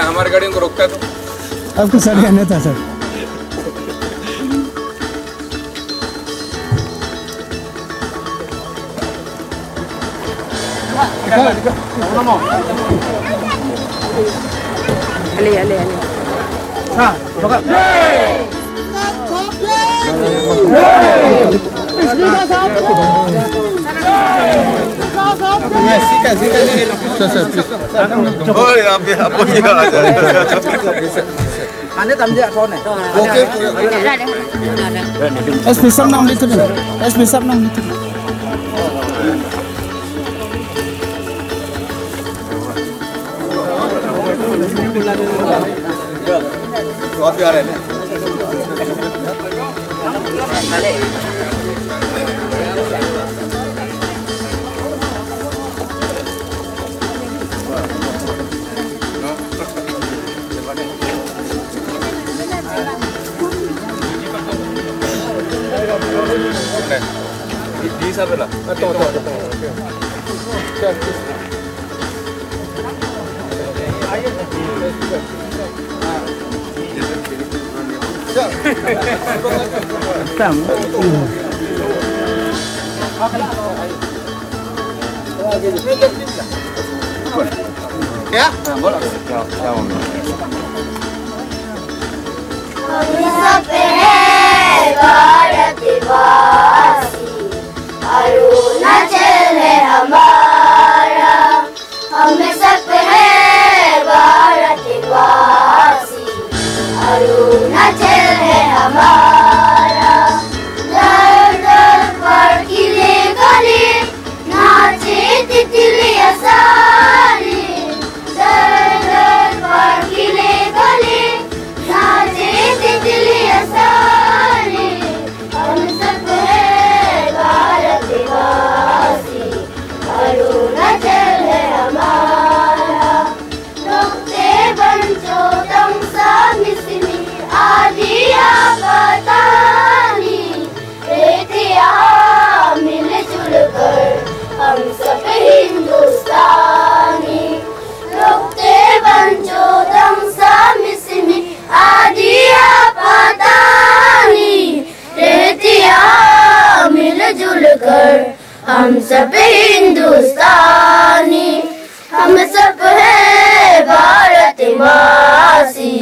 हमारी गाड़ी को रोकता है तो आपको सर कहना था सर। अले हाँ एसपी साहब नाम लिख दो, एसपी साहब नाम लिख दो। बहुत प्यार है ना। di sabe lah. Ya? Arunachal है हमारा, हम सब है भारतवासी। अरुणाचल है हमारा, दर दर पर किले गले नाचे तितलियां सारे। दर दर पर किले गले नाचे तितलियां सारे। हम सब है भारतवासी, अरुणाचल है हमारा। रुकते बंचो तम सब मिसमी आदि आपतानी। रहते यहाँ मिलजुल कर हम सब हिंदुस्तानी। रुकते बंचो तम सब मिसमी आदि आपतानी। रहते यहाँ मिलजुल कर हम सब हिंदुस्तानी। हम सब है भारतवासी,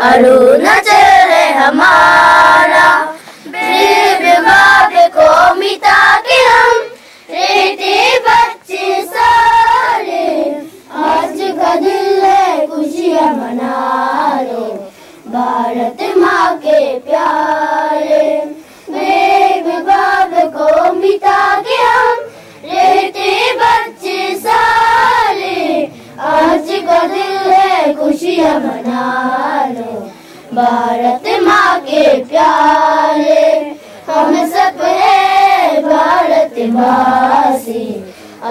अरुणाचल है हमारा। भेदभाव को मिटा के हम रहते बच्चे सारे। आज का दिल है खुशियाँ मना लो भारत माँ के प्यारे। भेदभाव को मिटा के हम रहते बच्चे सारे। आज का दिल है खुशियाँ मना लो भारत माँ के प्यारे। हम सब है भारतवासी,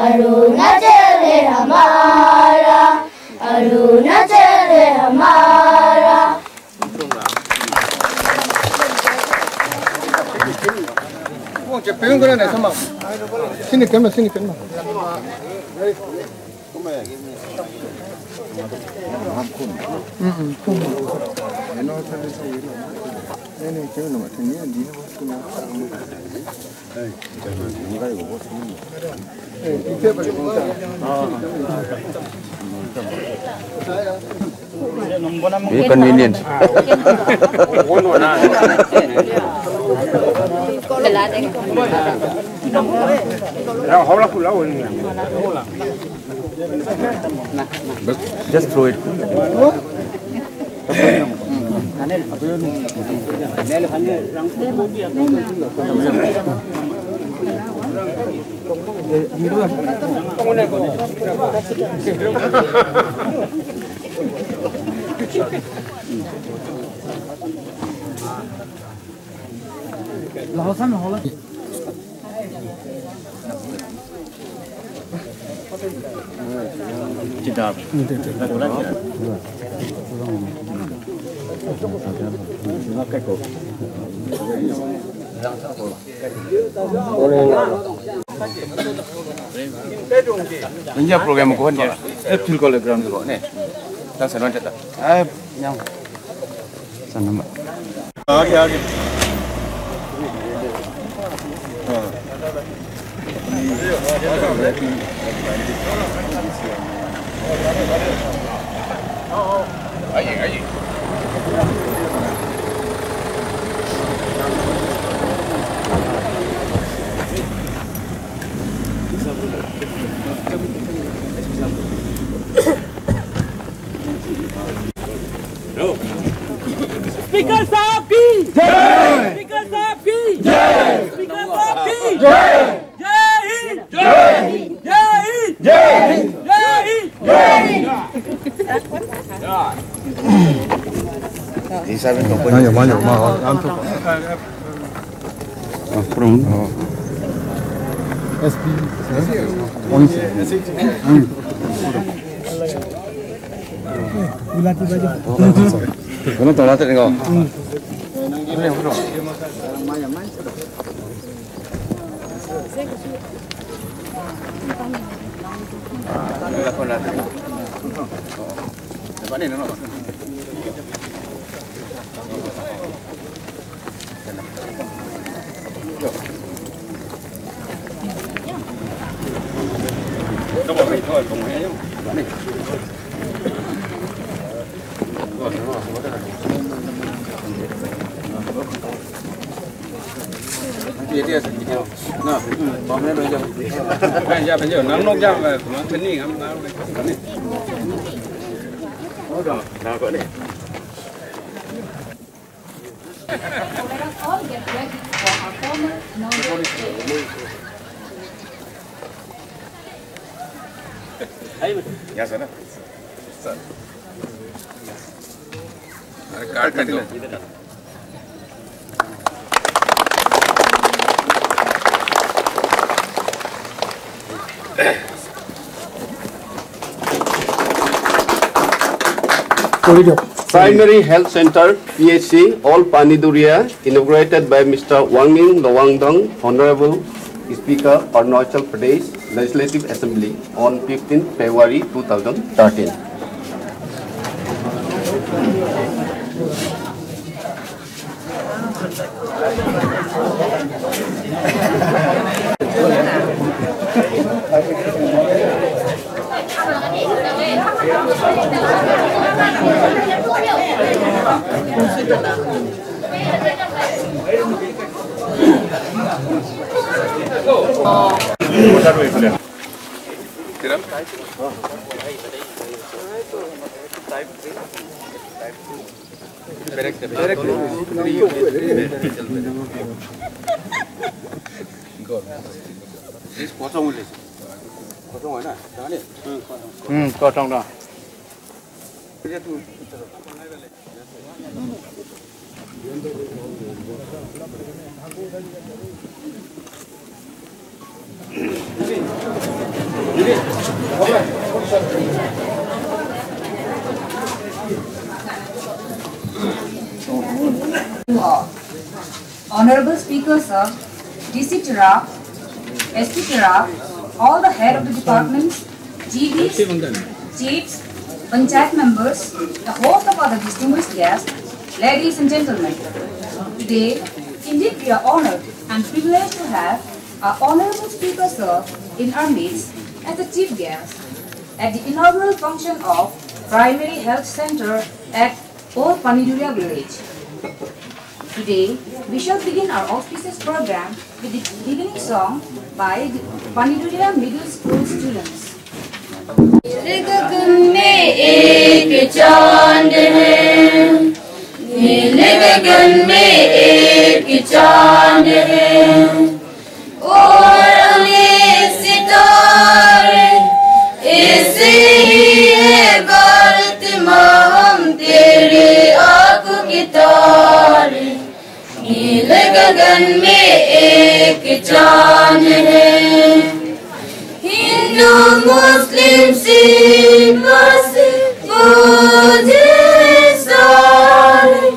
अरुणाचल है हमारा, अरुणाचल है हमारा। 저 배운 거라네 설마. 신이 겠나. Very convenient. Just throw it. Ini program ko kan ya. Apple ko le ground ko ne. Sang Sanon Jata. Nhau. Sang nama. आगे स्पीकर साहब की जय, स्पीकर साहब की जय, स्पीकर साहब की जय, जय हिंद, जय हिंद, जय हिंद, जय हिंद, जय Hind, Di sana tu pun. banyak antuk Kurang. SP. Once. Ulati baju. Kena tolak tak kau? Ya sana. Card कर दो. Primary Health Center PHC All Paniduria inaugurated by Mr. Wangming Lowangdong, Honorable Speaker Arunachal Pradesh Legislative Assembly on 15 February 2013. kosong dah. Honorable Speaker Sir, DC Tirap, SP Tirap, all the head of the departments, GDs, chiefs, panchayat members, the host of other distinguished guests, ladies and gentlemen. Today, indeed we are honored and privileged to have our Honorable Speaker Sir in our midst as the chief guest at the inaugural function of Primary Health Center at Old Paniduria Village. Today, we shall begin our auspicious program with the beginning song by the Paniduria Middle School students. गगन में एक चांद है, नीले गगन में एक चांद है, और अनेक सितारे ऐसे ही है भारत माँ हम तेरे आँखों की तारे। नीले गगन में एक चांद है, हिंदू मुस्लिम सिख बौद्ध सारे,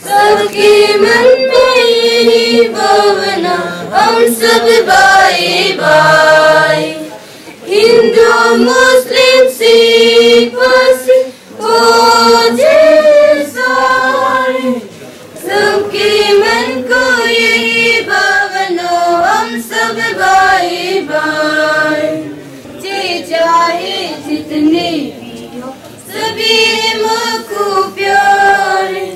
सबके मन में यही भावना हम सब भाई भाई। हिंदू मुस्लिम सिख बौद्ध सोचे सारे सबके मन को यही भावना हम सब भाई भाई जे चाहे जितने भी हो सभी माँ को प्यारे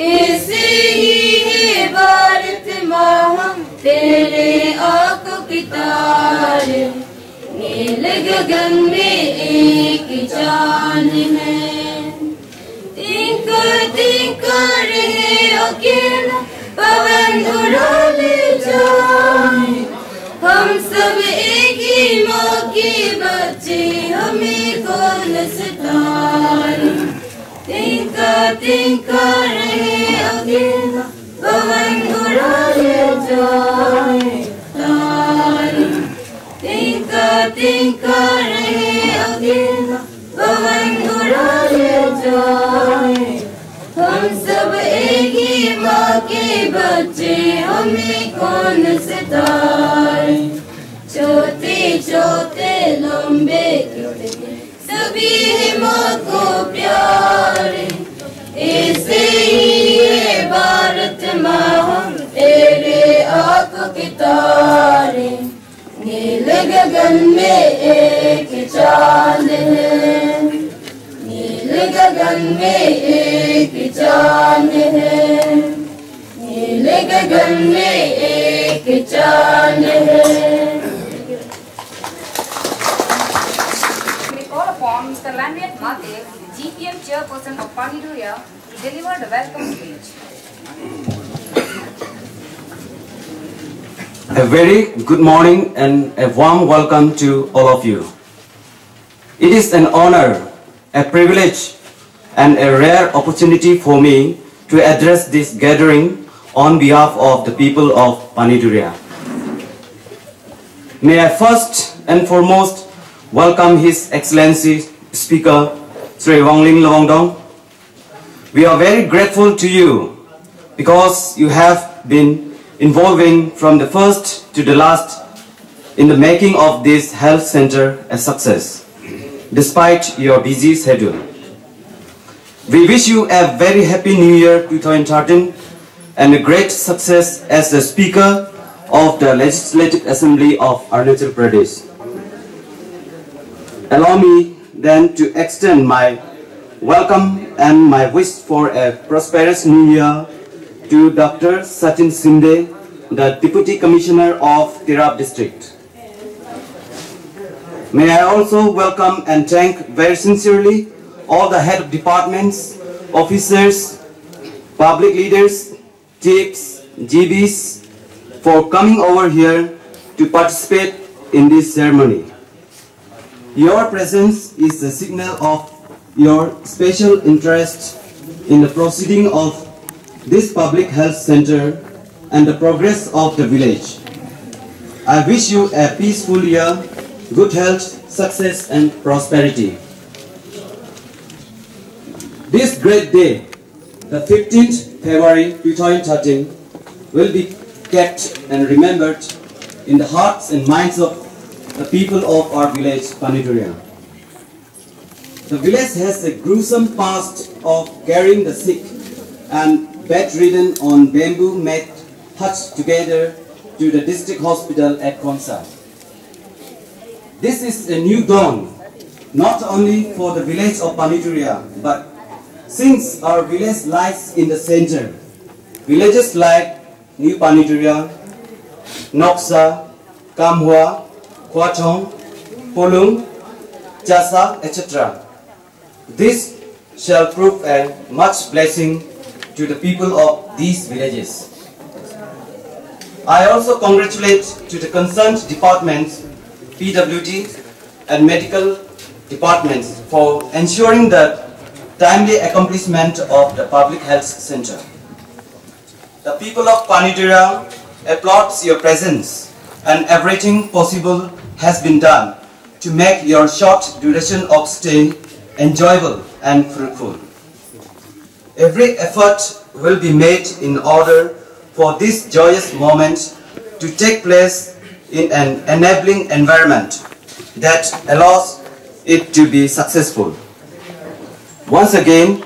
ऐसे ही है भारत माँ हम तेरे आंखों की तारे नील गगन में एक चांद है तिनका रहे अकेला पवन उड़ा ले जाए हम सब एक ही माँ के बच्चे हमें कौन सताए तिनका रहे अकेला पवन उड़ा ले जाए तारे तिनका रहे अकेला पवन उड़ा ले जाए हम सब एक ही माँ के बच्चे हमें कौन सताए छोटे छोटे लंबे कितने सभी माँ को प्यारे ऐसे ही है भारत माँ हम तेरे आंखों के तारे नील गगन में एक चांद है नील गगन में एक चांद है नील गगन में एक चांद है We call upon Mr. Landet Mahadev, GPM Chairperson of Paniduria, to deliver the welcome speech. A very good morning and a warm welcome to all of you. It is an honor, a privilege and a rare opportunity for me to address this gathering on behalf of the people of Paniduria. May I first and foremost welcome His Excellency Speaker Sri Wangling Lawangdong. We are very grateful to you because you have been involving from the first to the last in the making of this health center a success, despite your busy schedule. We wish you a very happy New Year 2013 and a great success as the Speaker of the Legislative Assembly of Arunachal Pradesh. Allow me then to extend my welcome and my wish for a prosperous New Year to Dr. Sachin Shinde, the Deputy Commissioner of Tirap District. May I also welcome and thank very sincerely all the head of departments, officers, public leaders, chiefs, GBs for coming over here to participate in this ceremony. Your presence is a signal of your special interest in the proceeding of this public health center and the progress of the village. I wish you a peaceful year, good health, success and prosperity. This great day, the 15th February 2013, will be kept and remembered in the hearts and minds of the people of our village, Paniduria. The village has a gruesome past of carrying the sick and bedridden on bamboo mat hutched together to the district hospital at Konsa. This is a new dawn, not only for the village of Paniduria, but since our village lies in the center, villages like New Paniduria, Noksa, Kamhua, Kwatong, Polung, Chasa, etc. This shall prove a much blessing to the people of these villages. I also congratulate to the concerned departments, PWD and medical departments for ensuring the timely accomplishment of the public health center. The people of Paniduria applauds your presence and everything possible has been done to make your short duration of stay enjoyable and fruitful. Every effort will be made in order for this joyous moment to take place in an enabling environment that allows it to be successful. Once again,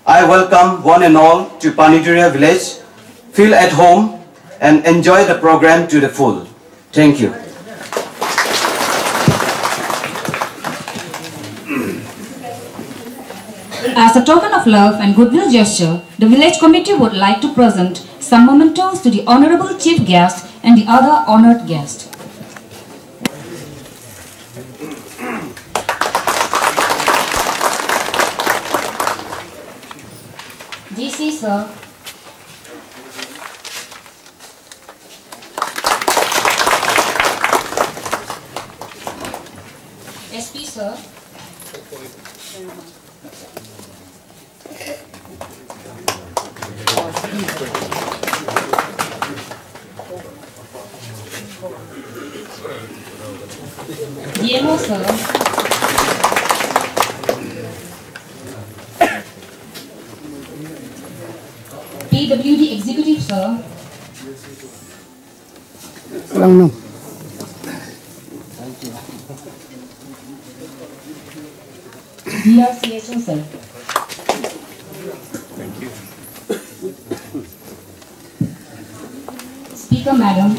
I welcome one and all to Paniduria village. Feel at home and enjoy the program to the full. Thank you. As a token of love and goodwill gesture, the village committee would like to present some mementos to the Honorable Chief Guest and the other honored guests. DC sir. SP sir. DMO sir. PWD executive sir. DRCHO sir. Thank you. Speaker madam.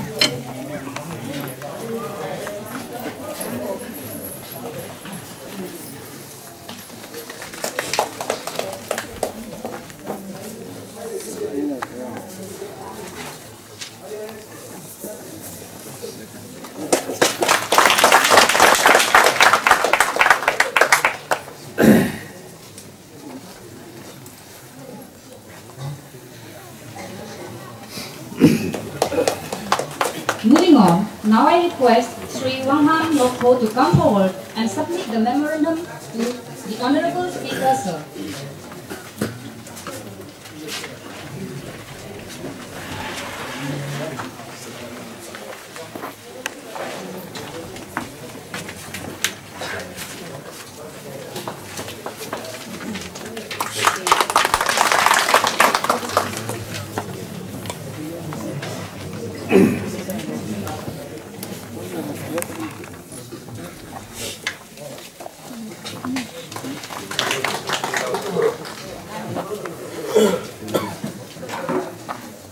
Moving on, now I request Sri Wanghan Lokho to come forward and submit the memorandum to the Honorable Speaker, sir.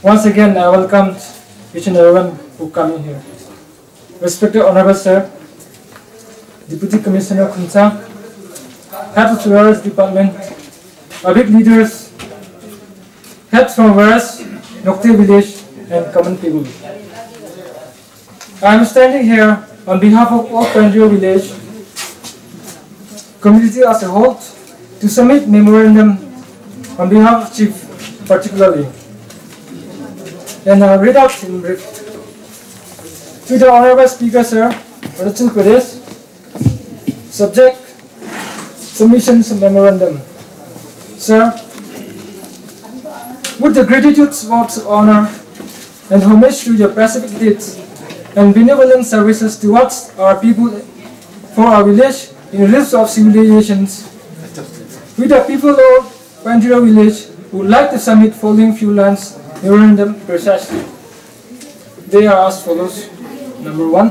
Once again, I welcome each and everyone who come in here. Respected Honorable Sir, Deputy Commissioner Khunsa, Head of various Department, public leaders, heads from various Nokte village and common people. I am standing here on behalf of all Pandrio village community as a whole to submit memorandum on behalf of Chief particularly. And read out in brief. To the Honorable Speaker, Sir, Arunachal Pradesh, subject, submissions memorandum. Sir, with the gratitude, votes of honor, and homage to your pacific deeds and benevolent services towards our people for our village in lives of civilizations, we the people of Pandrio village would like to submit following few lines memorandum precisely. They are as follows. Number 1.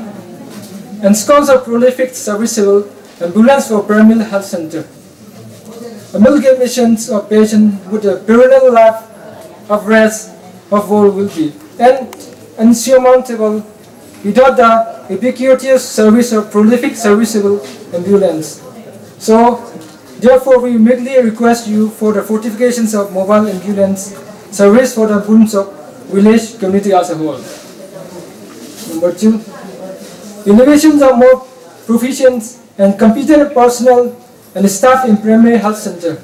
Ensconce a prolific serviceable ambulance for primary health center. Amalgamations of patients with a perennial life of rest of all will be insurmountable without the ubiquitous service of prolific serviceable ambulance. So, therefore, we immediately request you for the fortifications of mobile ambulance service for the boons of village community as a whole. Number 2. Innovations of more proficient and competent personnel and staff in primary health center.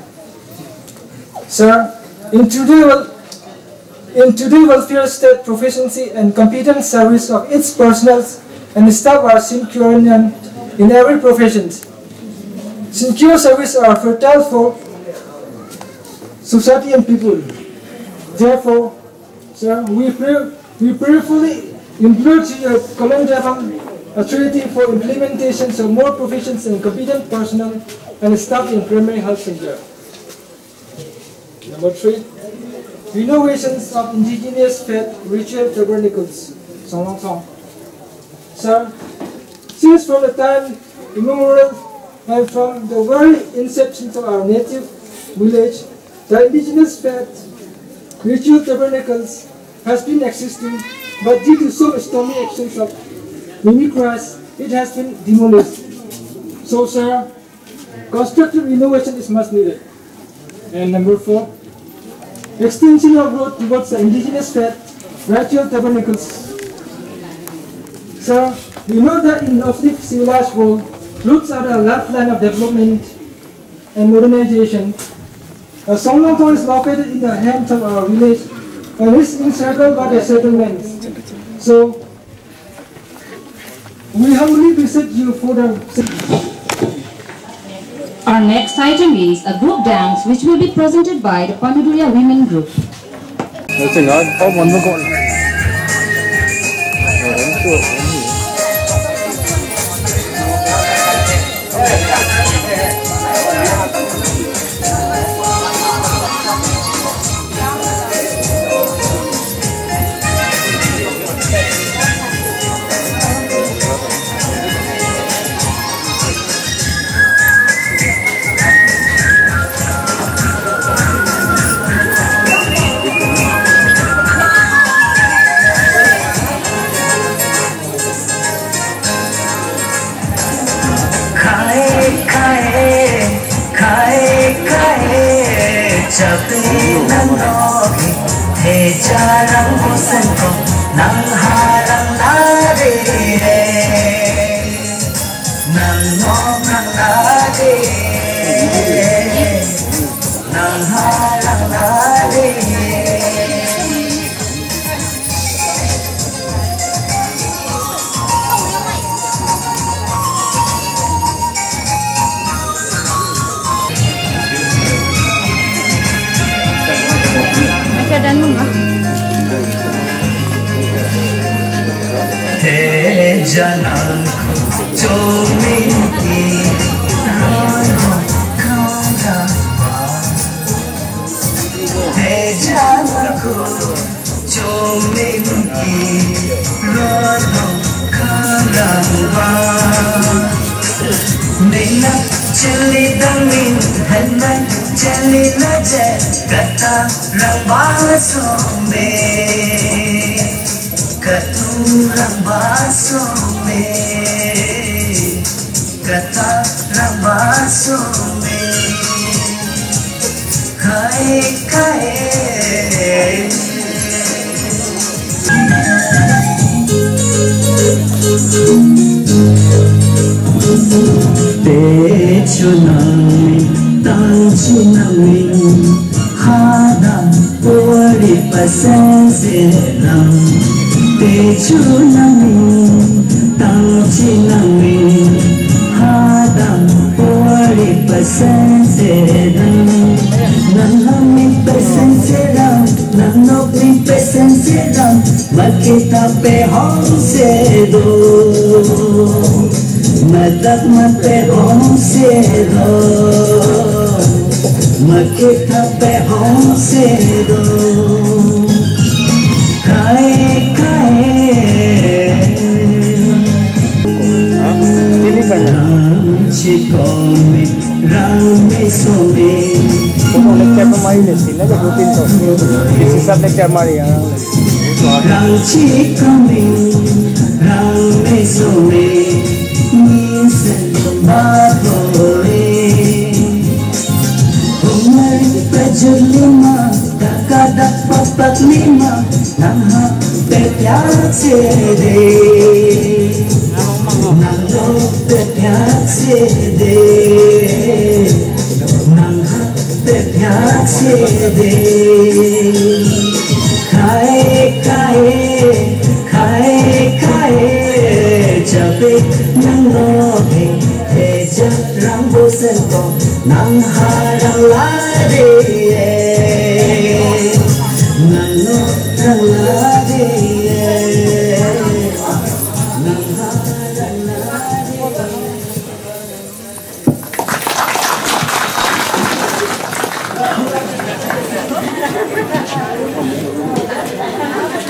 Sir, in today's welfare state, proficiency and competent service of its personnel and staff are secure in every profession. Secure service are fertile for society and people. Therefore, sir, we prayerfully implore to your commendable authority for implementations of more proficient and competent personnel and staff in primary health center. Number 3. Renovations of indigenous faith ritual tabernacles. Sir, since from the time immemorial and from the very inception of our native village, the indigenous faith ritual tabernacles has been existing, but due to some stormy actions of mimicries, it has been demolished. So, sir, constructive renovation is much needed. And number 4, extension of road towards the indigenous faith ritual tabernacles. Sir, we know that in ethnic civilized world, roads are the lifeline of development and modernization. Songlong Town is located in the heart of our village and is encircled by the settlements. So, we humbly visit you for the... Our next item is a group dance which will be presented by the Panaduria Women Group.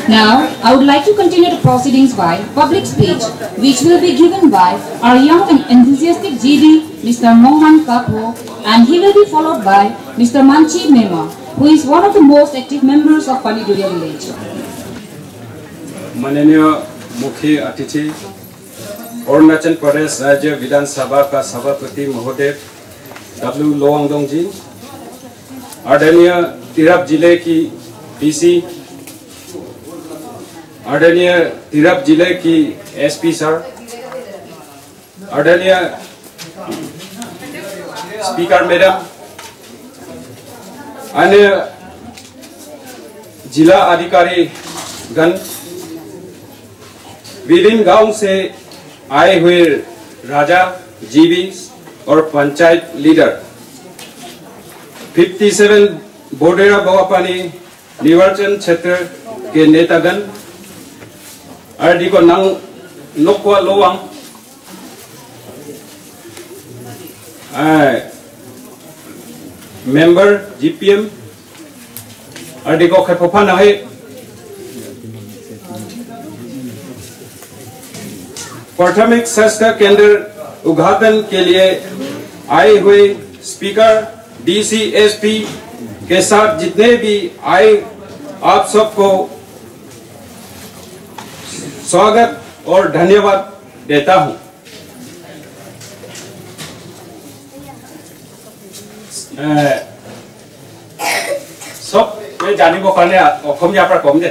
Now, I would like to continue the proceedings by public speech, which will be given by our young and enthusiastic GD, Mr. Mohan Kapo, and he will be followed by Mr. Manchi Mema, who is one of the most active members of Paniduria village. माननीय मुख्य अतिथि अरुणाचल प्रदेश राज्य विधानसभा का सभापति महोदय W. Lowangdong जी, आदरणीय तिरप जिले की DC, आदरणीय तिरप जिले की SP सर, आदरणीय स्पीकर मैडम, अन्य जिला अधिकारी गण, विभिन्न गांव से आए हुए राजा, जीबी और पंचायत लीडर, 57 बोडेरा बावापानी निर्वाचन क्षेत्र के नेतागण, आरडीको नोकवा लोवांग, मेंबर GPM, आरडीको खैफोफा नहे, प्राथमिक स्वास्थ्य केंद्र उद्घाटन के लिए आए हुए स्पीकर, DC, SP के साथ जितने भी आए आप सबको स्वागत और धन्यवाद देता हूं। सब मैं जानी वो करने অসমীয়া पर कम दे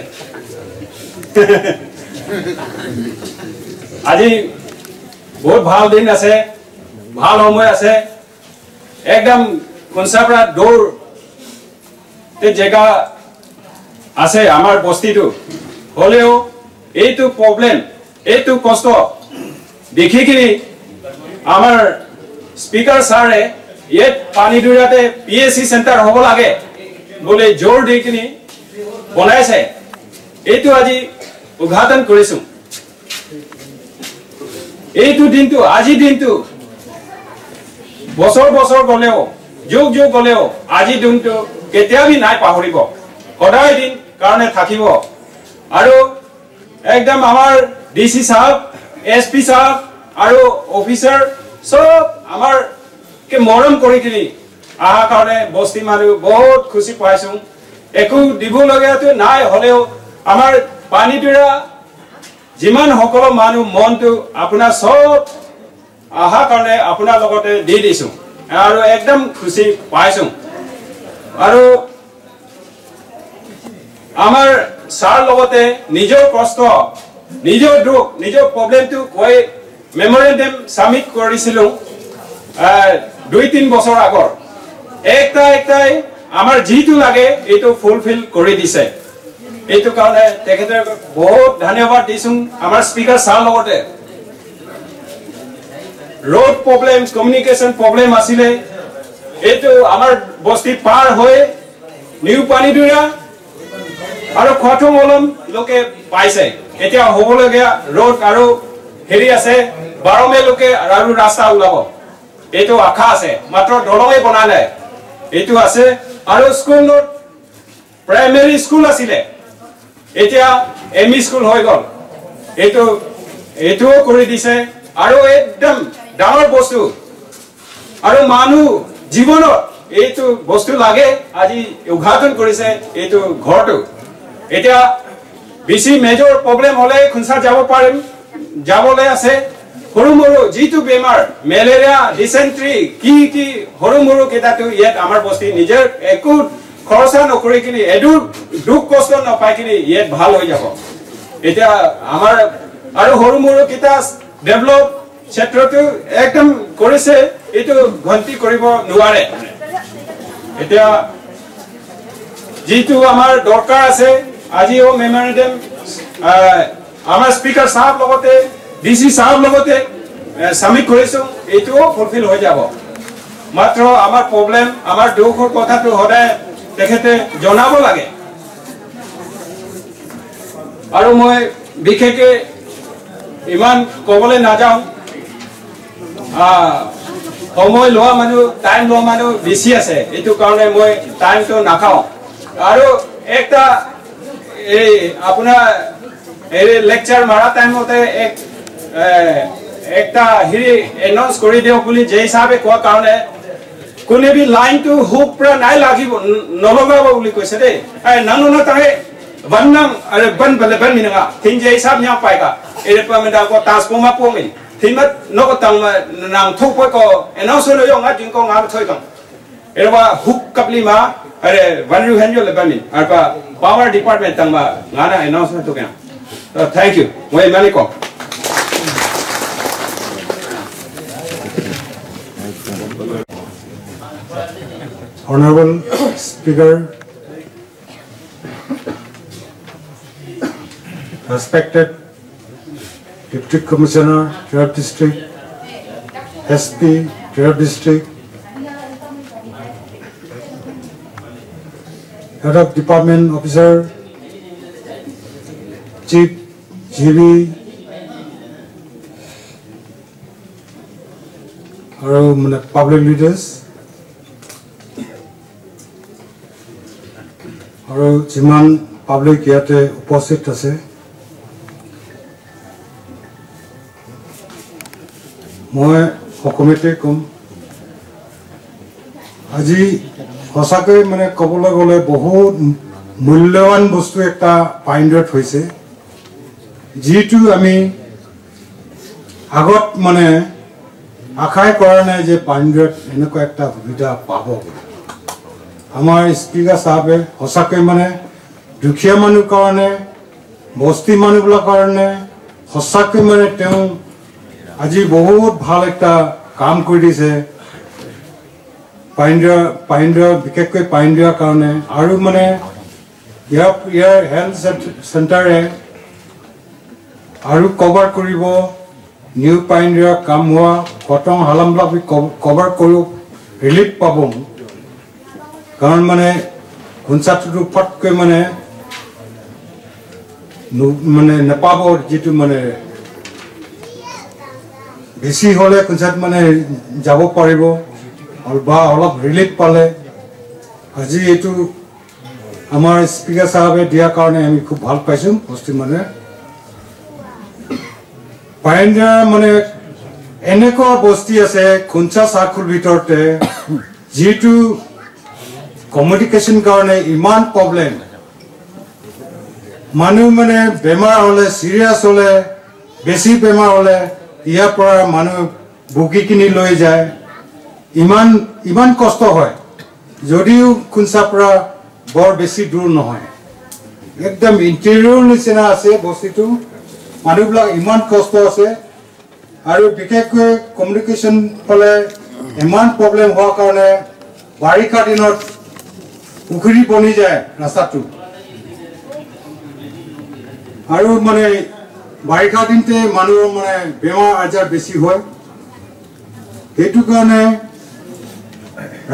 আজি बहुत ভাল दिन আছে, ভাল সময় আছে, একদম কোনসাপৰা দৌৰ তে জেগা আছে আমাৰ বস্তিটো হলেও এইটো প্ৰবলেম, এইটো কষ্ট দেখি কিনি আমাৰ স্পিকাৰ ছাৰে ইয়াত পানীদুৰিয়াতে PSC চেণ্টাৰ হ'ব লাগে বলে জোৰ দি কিনি বনাইছে। এইটো আজি উদ্ঘাটন কৰিছো। এইটো দিনটো, আজি দিনটো বছৰ বছৰ গলেও, যুগ যুগ গলেও আজি দিনটো কেতিয়াও নাই পাহৰিব, সদায় দিন কাৰণে থাকিব। আৰু একদম আমাৰ DC সাহেব, SP সাহেব আৰু অফিচাৰ সব আমাৰ কে মৰম কৰি কিনি আহা কাৰণে বস্তি মানুহ বহুত খুশি পাইছো। একো দিব লগাটো নাই হলেও আমাৰ পানীদুৰা যিমান সকল মানুহ মনটো আপোনাৰ সব আহা কাৰণে আপোনাৰ লগতে দি দিছো আৰু একদম খুশি পাইছো। আৰু আমাৰ সাৰ লগতে নিজৰ কষ্ট, নিজৰ দুখ, নিজৰ প্ৰবলেমটো কৈ মেমৰেন্ডাম সাবমিট কৰিছিলো 2-3 বছৰ আগৰ। একটাই আমাৰ যিটো লাগে এইটো ফুলফিল কৰি দিছে। এইটো কাৰণে তেখেতৰ বহুত ধন্যবাদ দিছো। আমাৰ স্পিকাৰ ছাৰ লগতে रोड प्रॉब्लम, कम्युनिकेशन प्रॉब्लम आसिले, एतो आमार बस्ती पार होय निउ पानीदुरिया आरो खटमलम लोके पाइसे। एतिया होबलगिया रोड आरो हेरि আছে 12 मे लोके आरो रास्ता उलाबो। एतो आखा আছে, मात्र दलंगे बना নাই। एतो আছে आरो स्कूल प्राइमरी स्कूल आसिले, एतिया ME स्कूल হৈ গল। एतो কৰি দিছে आरो एकदम ডাঙৰ বস্তু আৰু মানুহ জীৱনত এইটো বস্তু লাগে। আজি উদ্ঘাটন কৰিছে এইটো ঘৰটো। এতিয়া বেছি মেজৰ প্ৰবলেম হলে খুনসা যাব পাৰিম, যাবলৈ আছে। হৰুমৰু যিটো বেমাৰ মেলেৰিয়া, ডিসেন্ট্ৰি, কি হৰুমৰু কেইটাটো ইয়াত আমাৰ বস্তি নিজৰ একো খৰচা নকৰি কিনি এডু দুখ কষ্ট নাপাই কিনি ইয়াত ভাল হৈ যাব। এতিয়া আমাৰ আৰু হৰুমৰু কেইটা ডেভেলপ क्षेत्रটো একদম কৰিছে, এটো গন্তি কৰিব নোৱাৰে। এতিয়া যেটো আমাৰ দৰকাৰ আছে আজিও মেমৰেন্ডাম আমাৰ স্পিকাৰ সাহেব লগতে DC সাহেব লগতে সাবমিট কৰিছো, এটো ফুলফিল হৈ যাব। মাত্ৰ আমাৰ প্ৰবলেম, আমাৰ দুখৰ কথাটো সদায় তেখেতে জনাব লাগে। আৰু মই বিশেষকৈ ইমান কবলৈ নাযাওঁ, সময় লোৱা মানুহ, টাইম লোৱা মানুহ বেছি আছে। এইটো কাৰণে মই টাইমটো নাখাওঁ। আৰু একটা আপোনাৰ এই লেকচাৰ মাৰা টাইমতে একটা হেৰি এনাউন্স কৰি দিও বুলি যে হিচাপে কোৱা কাৰণে কোনে বি লাইন টু হুক পৰা নাই লাগিব নলগাব বুলি কৈছে দেই নানো না তাহে বন্নাম আৰে বন বলে বন মিনগা থিন যে হিচাপ nya পাইকা এৰে পামেদা ko transformer পোমি থিমত নকতাং নাং থুক পক এনাউন্স লৈ ngা জিংক ngা থৈ কাম এৰবা হুক কাপলিমা আৰে ভানৰু হেনজো লেবামি আৰপা পাৱাৰ ডিপাৰ্টমেন্ট তাংবা ngana এনাউন্সমেন্ট তোকে থ্যাংক ইউ মই মালিক Honorable Speaker, respected Deputy Commissioner, Tirap District, SP, Tirap District, Head of Department Officer, Chief GB, public leaders, আৰু যিমান পাব্লিক ইয়াতে উপস্থিত আছে মই সকলোতে কম আজি সঁচাকৈ মানে ক'বলৈ গ'লে বহুত মূল্যৱান বস্তু একটা ফাইণ্ডত হৈছে যিটো আমি আগত মানে আশাই কৰা নাই যে ফাইণ্ডত এনেকুৱা একটা সুবিধা পাব আমাৰ স্পিকাৰ সাহেবে হসাকৈ মানে দুখীয়া মানুহ কাৰণে বস্তি মানুহৰ কাৰণে হসাকৈ মানে তেওঁ আজি বহুত ভাল একটা কাম কৰি দিছে পাইন্দ্ৰ বিশেষকৈ পাইন্দ্ৰৰ কাৰণে আৰু মানে ইয়াৰ হেল্থ চেণ্টাৰে আৰু কভাৰ কৰিব নিউ পাইন্দ্ৰৰ কাম হোৱা খতম হালামবিলাক কভাৰ কৰিব ৰিলিফ পাব কাৰণ মানে খুনচাটো ফটকৈ মানে নেপাব যিটো মানে বেছি হলে খুনচাত মানে যাব পাৰিব বা অলপ ৰিলিফ পালে আজি এইটো আমাৰ স্পিকাৰ সাহেবে দিয়াৰ কাৰণে আমি খুব ভাল পাইছো বস্তু মানে পাইন্দা মানে এনেকুৱা বস্তি আছে খুনচা চাকুৰ ভিতৰতে যিটো কমিউনিকেশন কাৰণে ইমান প্ৰবলেম মানুহ মানে বেমাৰ হলে সিৰিয়াস হলে বেছি বেমাৰ হলে ইয়াৰ পৰা মানুহ বুকি কিনি লৈ যায় ইমান কষ্ট হয় যদিও খুনচাৰ পৰা বৰ বেছি দূৰ নহয় একদম ইন্টেৰিয়ৰ নিচিনা আছে বস্তিটো মানুহবিলাক ইমান কষ্ট আছে আৰু বিশেষকৈ কমিউনিকেশন ফলে ইমান প্ৰবলেম হোৱাৰ কাৰণে বাৰিষা দিনত পুখুৰী বনি যায় ৰাস্তাটো আৰু মানে বাৰিষা দিনতে মানুহৰ মানে বেমাৰ আজাৰ বেছি হয় সেইটো কাৰণে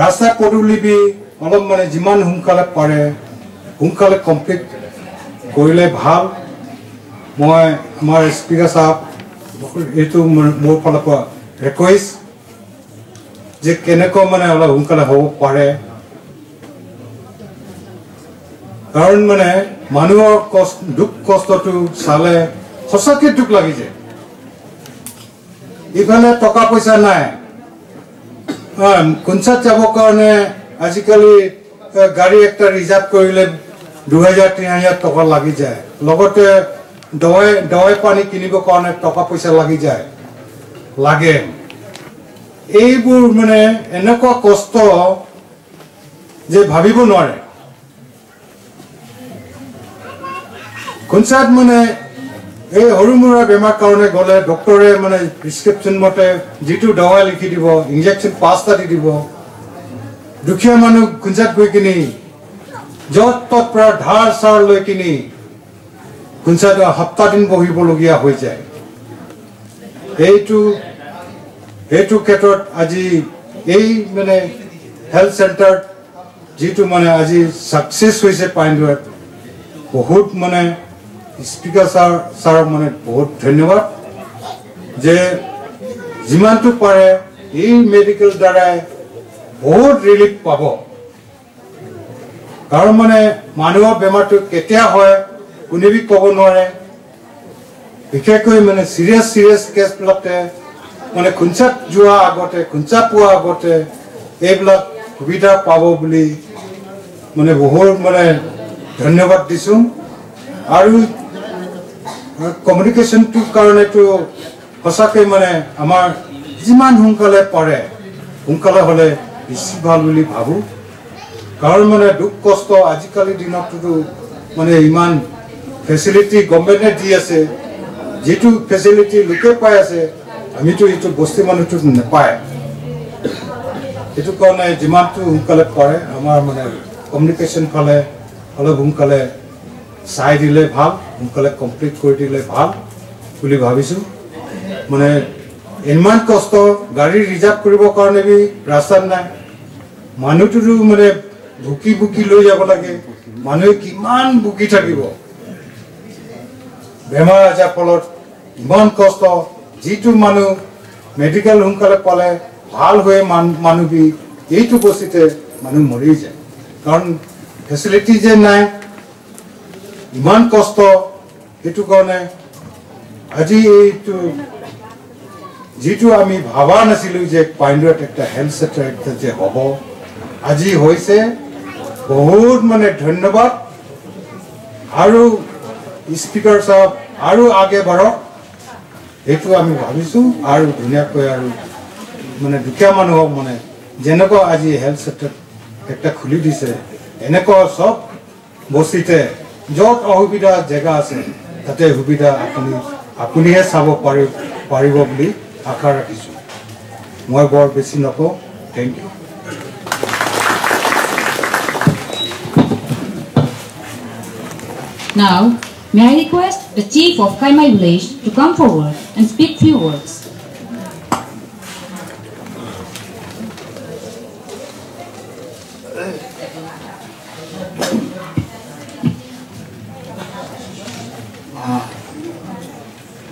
ৰাস্তা পদূলি অলপ মানে যিমান সোনকালে পাৰে সোনকালে কমপ্লিট কৰিলে ভাল মই আমাৰ স্পিকাৰ সাহেব এইটো মোৰ ফালৰ পৰা ৰিকুৱেষ্ট যে কেনেকৈ মানে অলপ সোনকালে হ'ব পাৰে কাৰণ মানে মানুহৰ দুখ কষ্টটো চালে সঁচাকৈ দুখ লাগি যায় ইফালে টকা পইচা নাই খুনচাত যাবৰ কাৰণে আজিকালি গাড়ী একটা ৰিজাৰ্ভ কৰিলে 2000-3000 টকা লাগি যায় লগতে দৱাই পানী কিনিবৰ কাৰণে টকা পইচা লাগি যায় লাগে এইবোৰ মানে এনেকুৱা কষ্ট যে ভাবিব নোৱাৰে খুনচাত মানে এই হৰুমুৰা বেমাৰ কাৰণে গলে ডক্টৰে মানে প্ৰেছক্ৰিপচন মতে যিটো দৱাই লিখি দিব ইনজেকচন 5টা দি দিব দুখীয়া মানুহ খুনচাত গৈ কিনি যত তত পৰা ধাৰ চাৰ লৈ কিনি খুনচাত সপ্তাহ দিন বহিবলগীয়া হৈ যায় এইটো ক্ষেত্ৰত আজি এই মানে হেল্থ চেণ্টাৰ যিটো মানে আজি সাকসেস হৈছে পাইন্দুৱাত বহুত মানে স্পিকাৰ স্যাৰ মানে বহুত ধন্যবাদ যে যিমানটো পাৰে এই মেডিকেল দ্বাৰাই বহুত ৰিলিফ পাব কাৰণ মানে মানুহৰ বেমাৰটো কেতিয়া হয় কোনে বি ক'ব নোৱাৰে বিশেষকৈ মানে সিৰিয়াছ কেছ বিলাকতে মানে খুঞ্চাত যোৱা আগতে খুঞ্চা পোৱা আগতে এইবিলাক সুবিধা পাব বুলি মানে বহুত মানে ধন্যবাদ দিছোঁ আৰু কমিউনিকেশ্যনটোৰ কাৰণেতো সঁচাকৈ মানে আমাৰ যিমান সোনকালে পাৰে সোনকালে হ'লে বেছি ভাল বুলি ভাবোঁ কাৰণ মানে দুখ কষ্ট আজিকালি দিনততো মানে ইমান ফেচিলিটি গভৰ্ণমেণ্টে দি আছে যেটো ফেচিলিটি লোকে পাই আছে আমিতো এইটো বস্তি মানুহটো নাপায় এইটো কাৰণে যিমানটো সোনকালে পাৰে আমাৰ মানে কমিউনিকেশ্যন ফালে অলপ সোনকালে চাই দিলে ভাল সোনকালে কমপ্লিট কৰি দিলে ভাল বুলি ভাবিছোঁ মানে ইমান কষ্ট গাড়ী ৰিজাৰ্ভ কৰিবৰ কাৰণে বি ৰাস্তা নাই মানুহটোৰো মানে বুকি লৈ যাব লাগে মানুহে কিমান বুকি থাকিব বেমাৰ আজাৰ ফলত ইমান কষ্ট যিটো মানুহ মেডিকেল সোনকালে পালে ভাল হৈ মানুহ বি এইটো বস্তুতে মানুহ মৰি যায় কাৰণ ফেচিলিটি যে নাই ইমান কষ্ট সেইটো কাৰণে আজি এইটো যেটো আমি ভাবা নাছিলো যে পাইণ্ডত একটা হেলথ সেন্টার একটা যে হ'ব আজি হৈছে বহুত মানে ধন্যবাদ আৰু স্পিকাৰ সাহেব আৰু আগে বাঢ়ক এইটো আমি ভাবিছো আৰু ধুনীয়াকৈ আৰু মানে দুখীয়া মানুহক মানে যেনেকুৱা আজি হেলথ সেন্টার একটা খুলি দিছে এনেকুৱা সব বস্তিতে যত অসুবিধা জেগা আছে তাতে সুবিধা আপুনিহে চাব পাৰিব বুলি আশা ৰাখিছোঁ মই বৰ বেছি নকওঁ thank you Now, may I request the chief of Kaimai village to come forward and speak few words.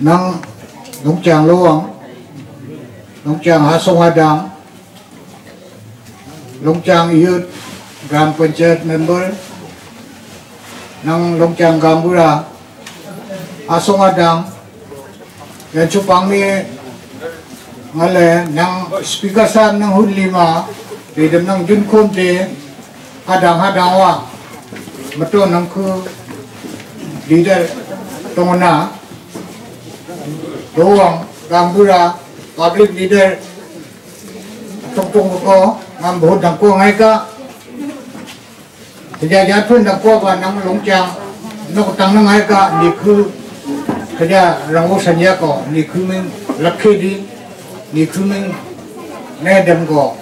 Nang Long Chang Luang Long Chang Ha Song Adang Long Chang Youth Gram Panchayat member Nang Long Chang Gambura Ha Song Adang dan Chupang ni ngale nang speaker sa nang Hun Lima di dem nang Jun Khom de hadang wa mato nang ku leader tongna Luang Gambura public leader tung ko ngam bo dang ko ngai ka ja thun dang ko ba nang Long Chang no tang nang ngai ka ni khu kaja rango sanya ko ni khu min lakhe di ni khu min ne dem ko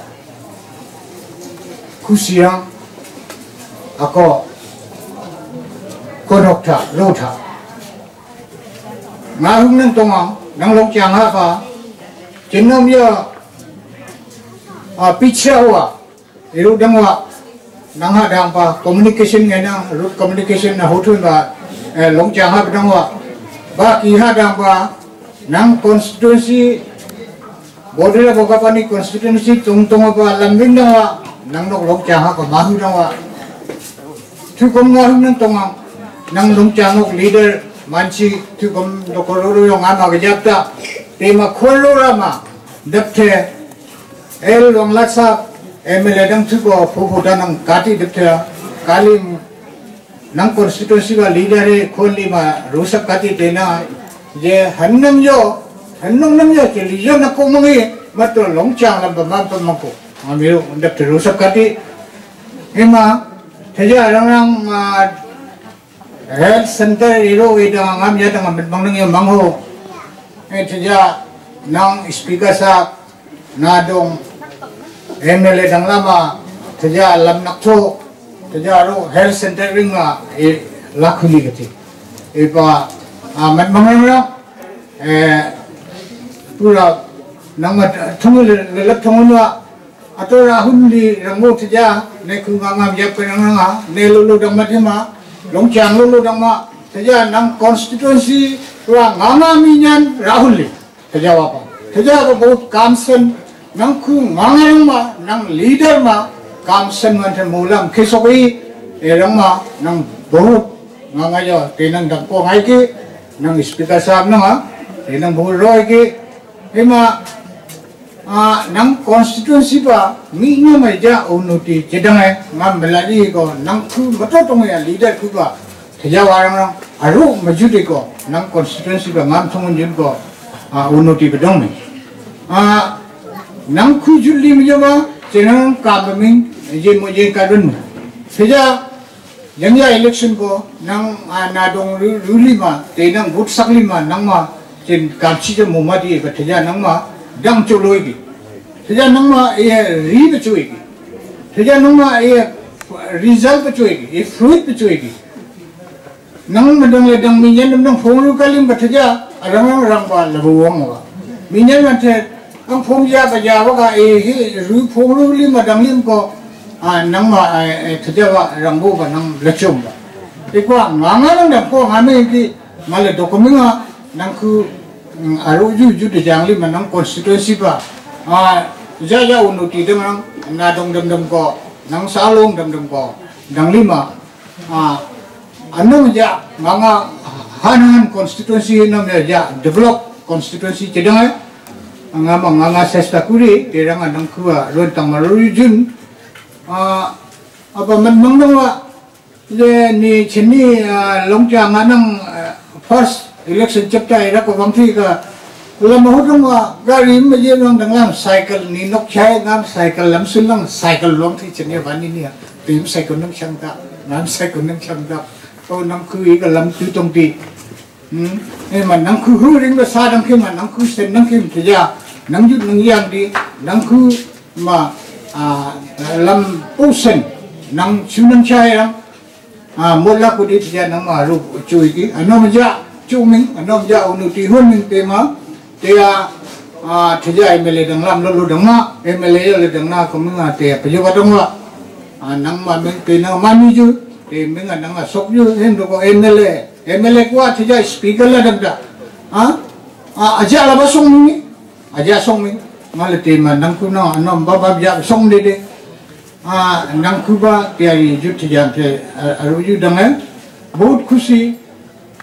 khusiang ako konokta lotha ngahung nang tongang nang Long Chang ha ka chinom ya picha wa iru dangwa nang ha dang pa communication nang root communication na hothun ba Long Chang ha dangwa ba ki ha dang pa nang constituency bodre bogapani constituency tungtung ba lambing dangwa nang Long Chang ha ko mahu dangwa thukom ngahung nang tongang nang Long Chang ok leader manchi thukom dokoro yo ngama gajapta tema kholorama dapthe el longlatsa MLA dang thuko phupuda nang kati dapthe kalim nang constituency ba leader e kholi ma rosak kati tena je hannam yo ke liyo na ko mangi matro Long Chang la ba ma ko amiru dapthe rosak kati ema theja rang health center iro ida ngam ya tang bang nang mangho theja nang speaker sa na dong MLA dang lama theja lam nakcho theja ro health center ringa e lakhuli gati e pa man bang nang pura nang thungul lelap thungulwa atora hundi rango theja ne khunga ngam ya penanga ne lulu dang mathema Long Chang lulu dang ma theja nang constituency wa ngama minyan rahuli theja apa theja ko bahut kam sen nang khu ngang ma nang leader ma kam sen man the mulam khesoi erang ma nang bahut nganga jo tenang dang ko ngai ki nang speaker sahab na tenang bol roi ki ema nang constituency pa mi nya mai ja unuti chedang ai ngam belali ko nang khu mato tong ya leader khu ba theja warang aru majudi ko nang constituency pa ngam thong jin ko unuti bedong me nang khu juli mi jo ba chenang ka min je mo je ka dun theja Jangya election ko nang nadong ruli ma tenang vote sakli ma nang ma chen kamchi je mumadi ba theja nang ma dang choloi gi theja nang ma e ri ba choi gi theja nang ma e result ba choi gi e fruit ba choi gi nang madang le dang minyan dang phong ru kalim ba theja rang rang ba la wong wa minyan ma the ang phong ya ba ja ba ka e ru phong ru lim ma dang lim ko nang ma theja ba rang bo ba nang lechum ba ikwa nganga nang da ko ngame ki male dokumenga nang ku aru ju de jang lim nang constituency ba ja unuti de nang na dong dam ko nang salong dam ko dang lima anong ja nganga hanan constituency nam ja develop constituency chedang nganga sesta kuri terang nang kuwa ron tang maru jun apa man mangwa je ni chini longcha nganang first election chapter era ko bangthi ka lam hodong wa gari me je long dang cycle ni nok chai ngam cycle lam sulang cycle long thi chene bani ni tim cycle nang chang ta ngam cycle nang chang ta ko nang khu i ka lam tu tong ti e man nang khu hu ring ba sa dang kim nang khu sen nang kim ti ja nang ju nang yang di nang khu ma lam ocean nang chunang chai rang mola ko di ja nang ma ru chui ki anom ja chuming anom ja unuti hun ning te ma te theja MLA dang lam lo dang ma MLA le dang na ko minga te paju ba dang wa nang ma men te na mani ju te minga nang sok ju hen do ko MLA ko theja speaker la dang da aja la ba song ni aja song mi mal te ma nang ku na anom ba ba ja song de de nang ku ba te ai ju theja te aru ju dang hai बहुत खुशी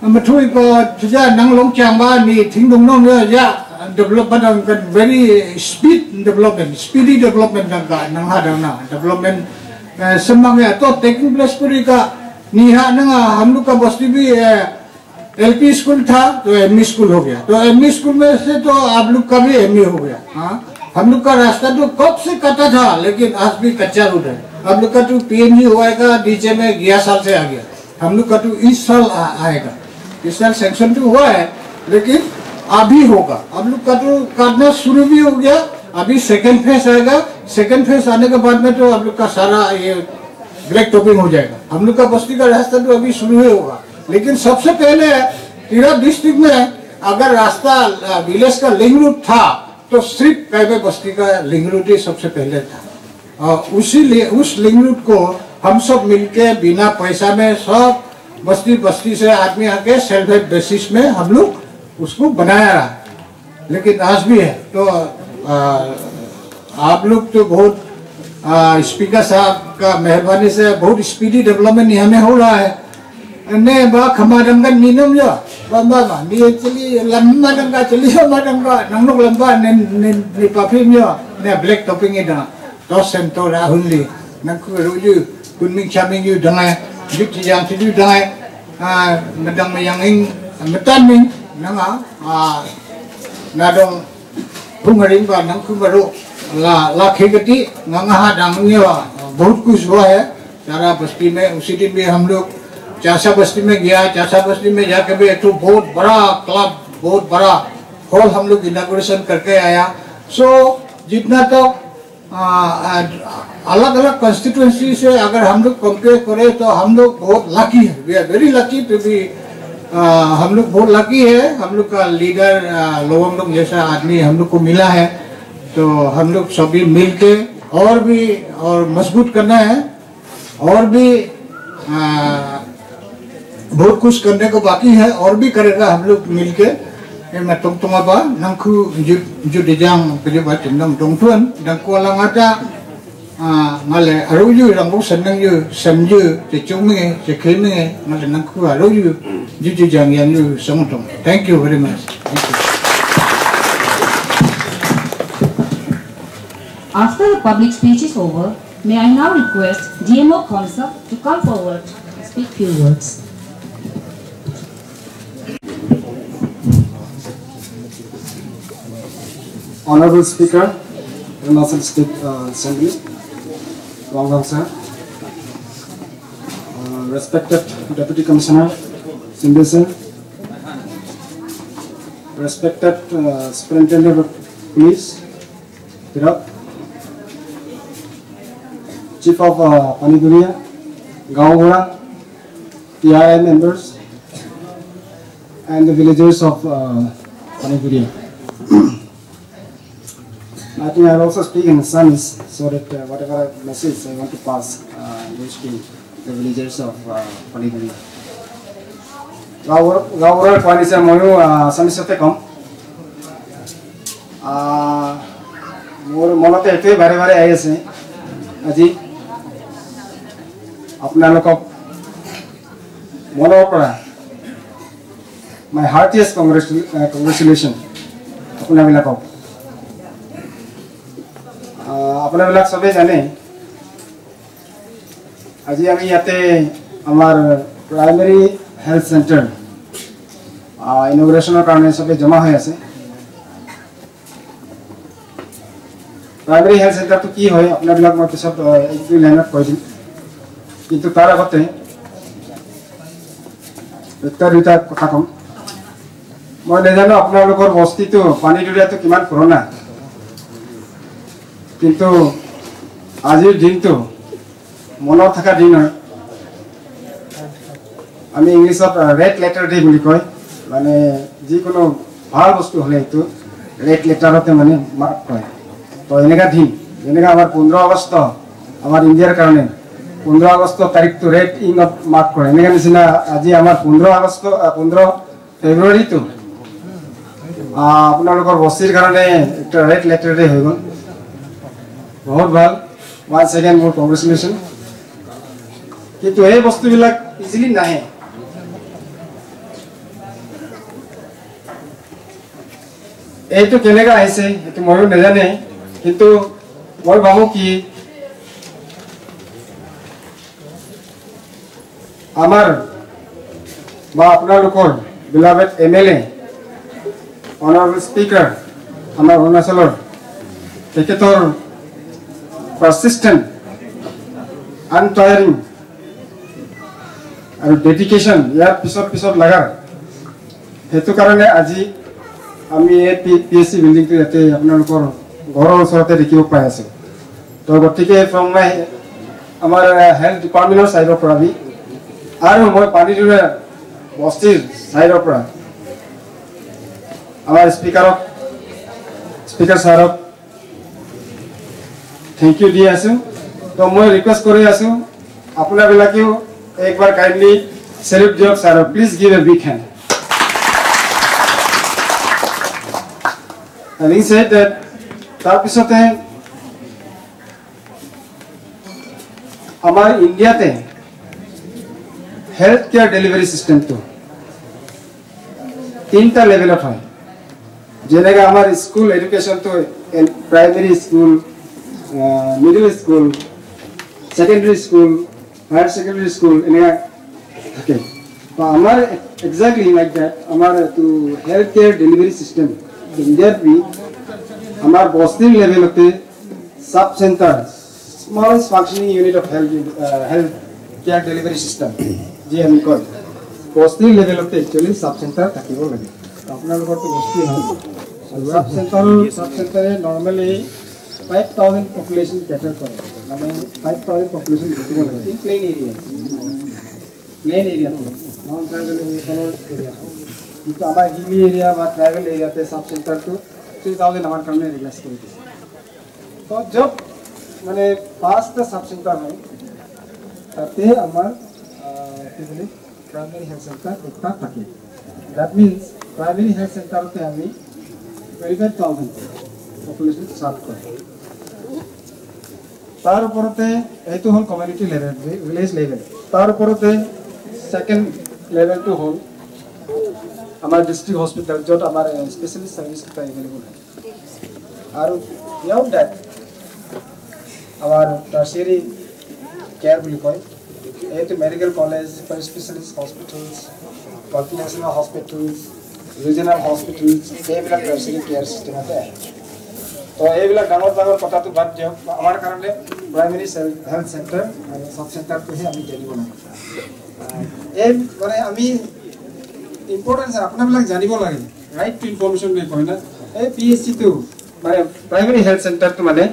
मथुई को तुझा नंग लोग चांबा नी thing दुंग no ने जा development का very speedy development का नंग हा दंग ना डेवलपमेंट समंग या तो टेकिंग प्लेस पूरी का नीहा नंग हम लोग का बस्ती भी एलपी स्कूल था तो एमई स्कूल हो गया तो एमई स्कूल में से तो आप लोग का भी एमई हो गया हम लोग का रास्ता तो कब से कटा था लेकिन आज भी कच्चा रोड है आप लोग का तो पीएनजी होएगा डीजे में 11 साल से आ गया हम लोग का तो इस साल आएगा इस साल सैंक्शन तो हुआ है लेकिन अभी होगा हम लोग का तो काटना शुरू भी हो गया अभी सेकंड फेज आएगा सेकंड फेज आने के बाद में तो हम लोग का सारा ये ब्लैक टॉपिंग हो जाएगा हम लोग का बस्ती का रास्ता तो अभी शुरू ही होगा लेकिन सबसे पहले तिरप डिस्ट्रिक्ट में अगर रास्ता विलेज का लिंक रूट था तो सिर्फ कैबे बस्ती का लिंक रूट ही सबसे पहले था उस लिंक रूट को हम सब मिलके बिना पैसा में सब बस्ती से आदमी आके सेल्फ हेल्प बेसिस में हम लोग उसको बनाया रहा लेकिन आज भी है तो आप लोग तो बहुत स्पीकर साहब का मेहरबानी से बहुत स्पीडी डेवलपमेंट यहाँ में हो रहा है ने बा खमादंगा नीनम जो बम्बा नी चली लम्बा दंगा चली लम्बा दंगा नंगलोग लम्बा ने पाफिम जो ने ब्लैक टॉपिंग इधर तो सेंटो राहुली नंकु रुजु कुनमिंग चामिंग यू दंगा जुट yang sedu dai medang yang ing metan ming nanga nadong pungaring ba nang ku baru la khegati nganga dang ni बहुत कुछ हुआ है सारा बस्ती में उसी दिन भी हम लोग चासा बस्ती में गया चासा बस्ती में जाके भी एक तो बहुत बड़ा क्लब बहुत बड़ा हॉल हम लोग इनॉग्रेशन करके आया सो जितना तो अलग अलग कॉन्स्टिट्यूएंसी से अगर हम लोग कंपेयर करें तो हम लोग बहुत लकी है we are very lucky to be हम लोग बहुत लकी है हम लोग का लीडर लोवंगडोंग जैसा आदमी हम लोग को मिला है तो हम लोग सभी मिल के और भी और मजबूत करना है और भी बहुत कुछ करने को बाकी है और भी करेगा हम लोग मिल के मैं तुम नंखु जो डिजांग पेजे बात नम डोंगथुन डंको लांगाटा ngale aru yu rang bu san nang yu sam yu che chung me che khe me ngale nang khu aru yu ju jang yang yu song tong. Thank you very much. Thank you. After the public speech is over, may I now request DMO Khonsa to come forward and speak few words. Honorable Speaker, Arunachal State Assembly, Wangdang sir, respected Deputy Commissioner, Sindhu sir, respected Superintendent of Police, Tirak, Chief of Paniduria, Gaungura, TRI members, and the villagers of Paniduria. I think I'll also speak in Assamese so that whatever message I want to pass goes to the villagers of Paniduria. Gaura Kwanisa Moyo Assamese kom. More monote ete bare bare आए से अजी अपना लोग mono पड़ा my heartiest congratulations अपना मिला को अपना मिला सबे जाने अजी अभी याते हमार प्राइमरी हेल्थ सेंटर इनॉग्रेशन करने सबे जमा है ऐसे प्राइमरी हेल्थ सेंटर तो की है अपना मिला में सब एक दो लाइन कोई दिन किंतु तारा होते हैं इतना रिटा कथा कम मैं नहीं जाना अपना लोग और वस्ती तो पानी डुरिया तो किमान कोरोना किंतु आज दिन तो मनो थका दिन है আমি ইংলিশত ৰেড লেটাৰ ডে বুলি কয় মানে যিকোনো ভাল বস্তু হলে তো ৰেড লেটাৰতে মানে মাৰ্ক কৰে তো এনেকা দিন এনেকা আমাৰ 15 আগষ্ট আমাৰ ইন্ডিয়াৰ কাৰণে 15 আগষ্ট তাৰিখটো ৰেড ইনত মাৰ্ক কৰে এনেকা নিচিনা আজি আমাৰ 15 আগষ্ট 15 ফেব্ৰুৱাৰী তো আপোনালোকৰ বস্তিৰ কাৰণে একটা ৰেড লেটাৰ ডে হৈ গ'ল বহুত ভাল ওয়ান সেকেন্ড মোৰ কংগ্ৰেচুলেশ্যন কিন্তু এই বস্তুবিলাক ইজিলি নাহে এইটো কেনেকা আহিছে এটো ময়ো নাজানে কিন্তু মই ভাবো কি আমাৰ বা আপোনালোকৰ beloved MLA honorable speaker আমাৰ অৰুণাচলৰ তেখেতৰ persistent untiring আৰু ডেডিকেশন ইয়াৰ পিছত লাগাৰ হেতু কাৰণে আজি আমি এই পিএসসি বিল্ডিং টো ইয়াতে আপোনালোকৰ ঘৰৰ ওচৰতে দেখিব পাই আছো তো গতিকে ফ্ৰম মাই আমাৰ হেলথ ডিপাৰ্টমেন্টৰ সাইডৰ পৰা বি আৰু মই পানীডুৰা বস্তিৰ সাইডৰ পৰা আমাৰ স্পিকাৰ ছাৰক थैंक यू दिया आसु तो मैं रिक्वेस्ट करी आसु अपना बिलाकियो एक बार काइंडली सैल्यूट दियक sir please give a big hand having said that तार पिछते हमारे इंडिया ते हेल्थ केयर डिलीवरी सिस्टम तो तीनटा लेवल है जेनेगा हमारे स्कूल एजुकेशन तो primary school middle school, secondary school, higher secondary school, okay. So, हमारे exactly like that, हमारे तो healthcare delivery system, India भी हमारे बस्ती level पे sub center, smallest functioning unit of healthcare delivery system, जी हम कौन, बस्ती level पे actually sub center ताकि वो लगे, अपना लोगों को बस्ती है, sub center normally 5,000 population cater करे, मतलब 5,000 population कितने लोग हैं? Plain area तो, non-tribal area, तो हमारे hilly area व tribal area पे सब center तो 3,000 हमारे करने request करे थे। तो जब मैंने पास का सब center है, तब हमारे कितने primary health center इतना तक है। That means primary health center पे हमें 25,000 population साफ करे। तार उपरते एतु हल कम्युनिटी लेवल विलेज लेवल तार उपरते सेकेंड लेवल टू हल हमार डिस्ट्रिक्ट हॉस्पिटल जो हमारे स्पेशलिस्ट सर्विस का अवेलेबल है और beyond that our tertiary care will go to medical college, specialist hospitals, multinational hospitals, regional hospitals, every tertiary care system है। तो every डांगर पता तो बात जो हमारे कारण ले primary health center और सब center तो है अभी जानी बोला। ये माने अभी importance है अपना भी जानी बोला है right to information में कोई ना ये PHC तो माने primary health center तो माने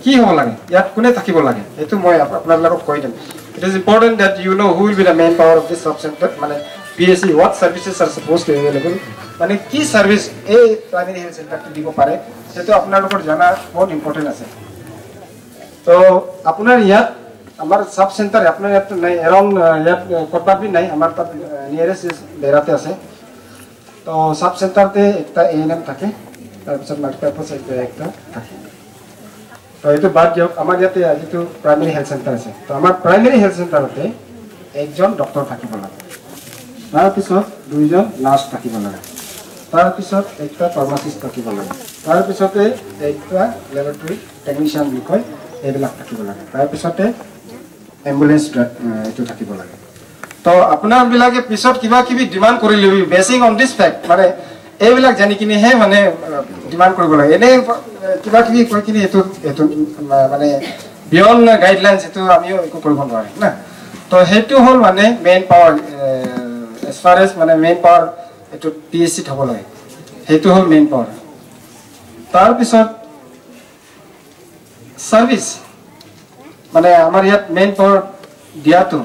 কি হ'ব লাগে ইয়াত কোনে থাকিব লাগে এটো মই আপোনালোকক কৈ দিম it is important that you know who will be the main power of this sub center মানে PSC what services are supposed to be available মানে কি সার্ভিস এই প্রাইমারি হেলথ সেন্টার টো দিব পারে সেটো আপোনালোকৰ জানা বহুত ইম্পৰ্টেন্ট আছে তো আপোনাৰ ইয়াত আমাৰ সাব সেন্টার আপোনাৰ ইয়াত নাই এৰাউন্ড ইয়াত কতবাবি নাই আমাৰ তাত নিয়ারেস্ট বেৰাতে আছে তো সাব সেন্টারতে একটা এএনএম থাকে তাৰপিছত মাল্টিপারপাস একটা থাকে तो ये तो बात जो हमारे जाते आज तो प्राइमरी हेल्थ सेंटर है तो हमारे प्राइमरी हेल्थ सेंटर होते एक जन डॉक्टर थाकी बोला तार पिছত दुईजन नार्स थाकी बोला तार पिছত एकटा फार्मासिस्ट थाकी बोला तार पिछते एकटा लैबरेटरी टेक्निशियन बिखय एबिला थाकी बोला तार पिछते एम्बुलेंस एटु थाकी बोला तो अपना बिलाके पिছত किबा किबि डिमांड करि लबि बेसिक ऑन दिस फैक्ट माने एबिला जानि किनि हे माने डिमांड কৰিব লাগে এনে কিবা কিবি কৈ কিনি এটো এটো মানে বিয়ন্ড গাইডলাইনস এটো আমিও একো কৰিব নোৱাৰি না তো হেতু হল মানে মেইন পাৱাৰ এজ ফাৰ এজ মানে মেইন পাৱাৰ এটো PSC হ'ব লাগে হেতু হল মেইন পাৱাৰ তাৰ পিছত সার্ভিস মানে আমাৰ ইয়াত মেইন পাৱাৰ দিয়াটো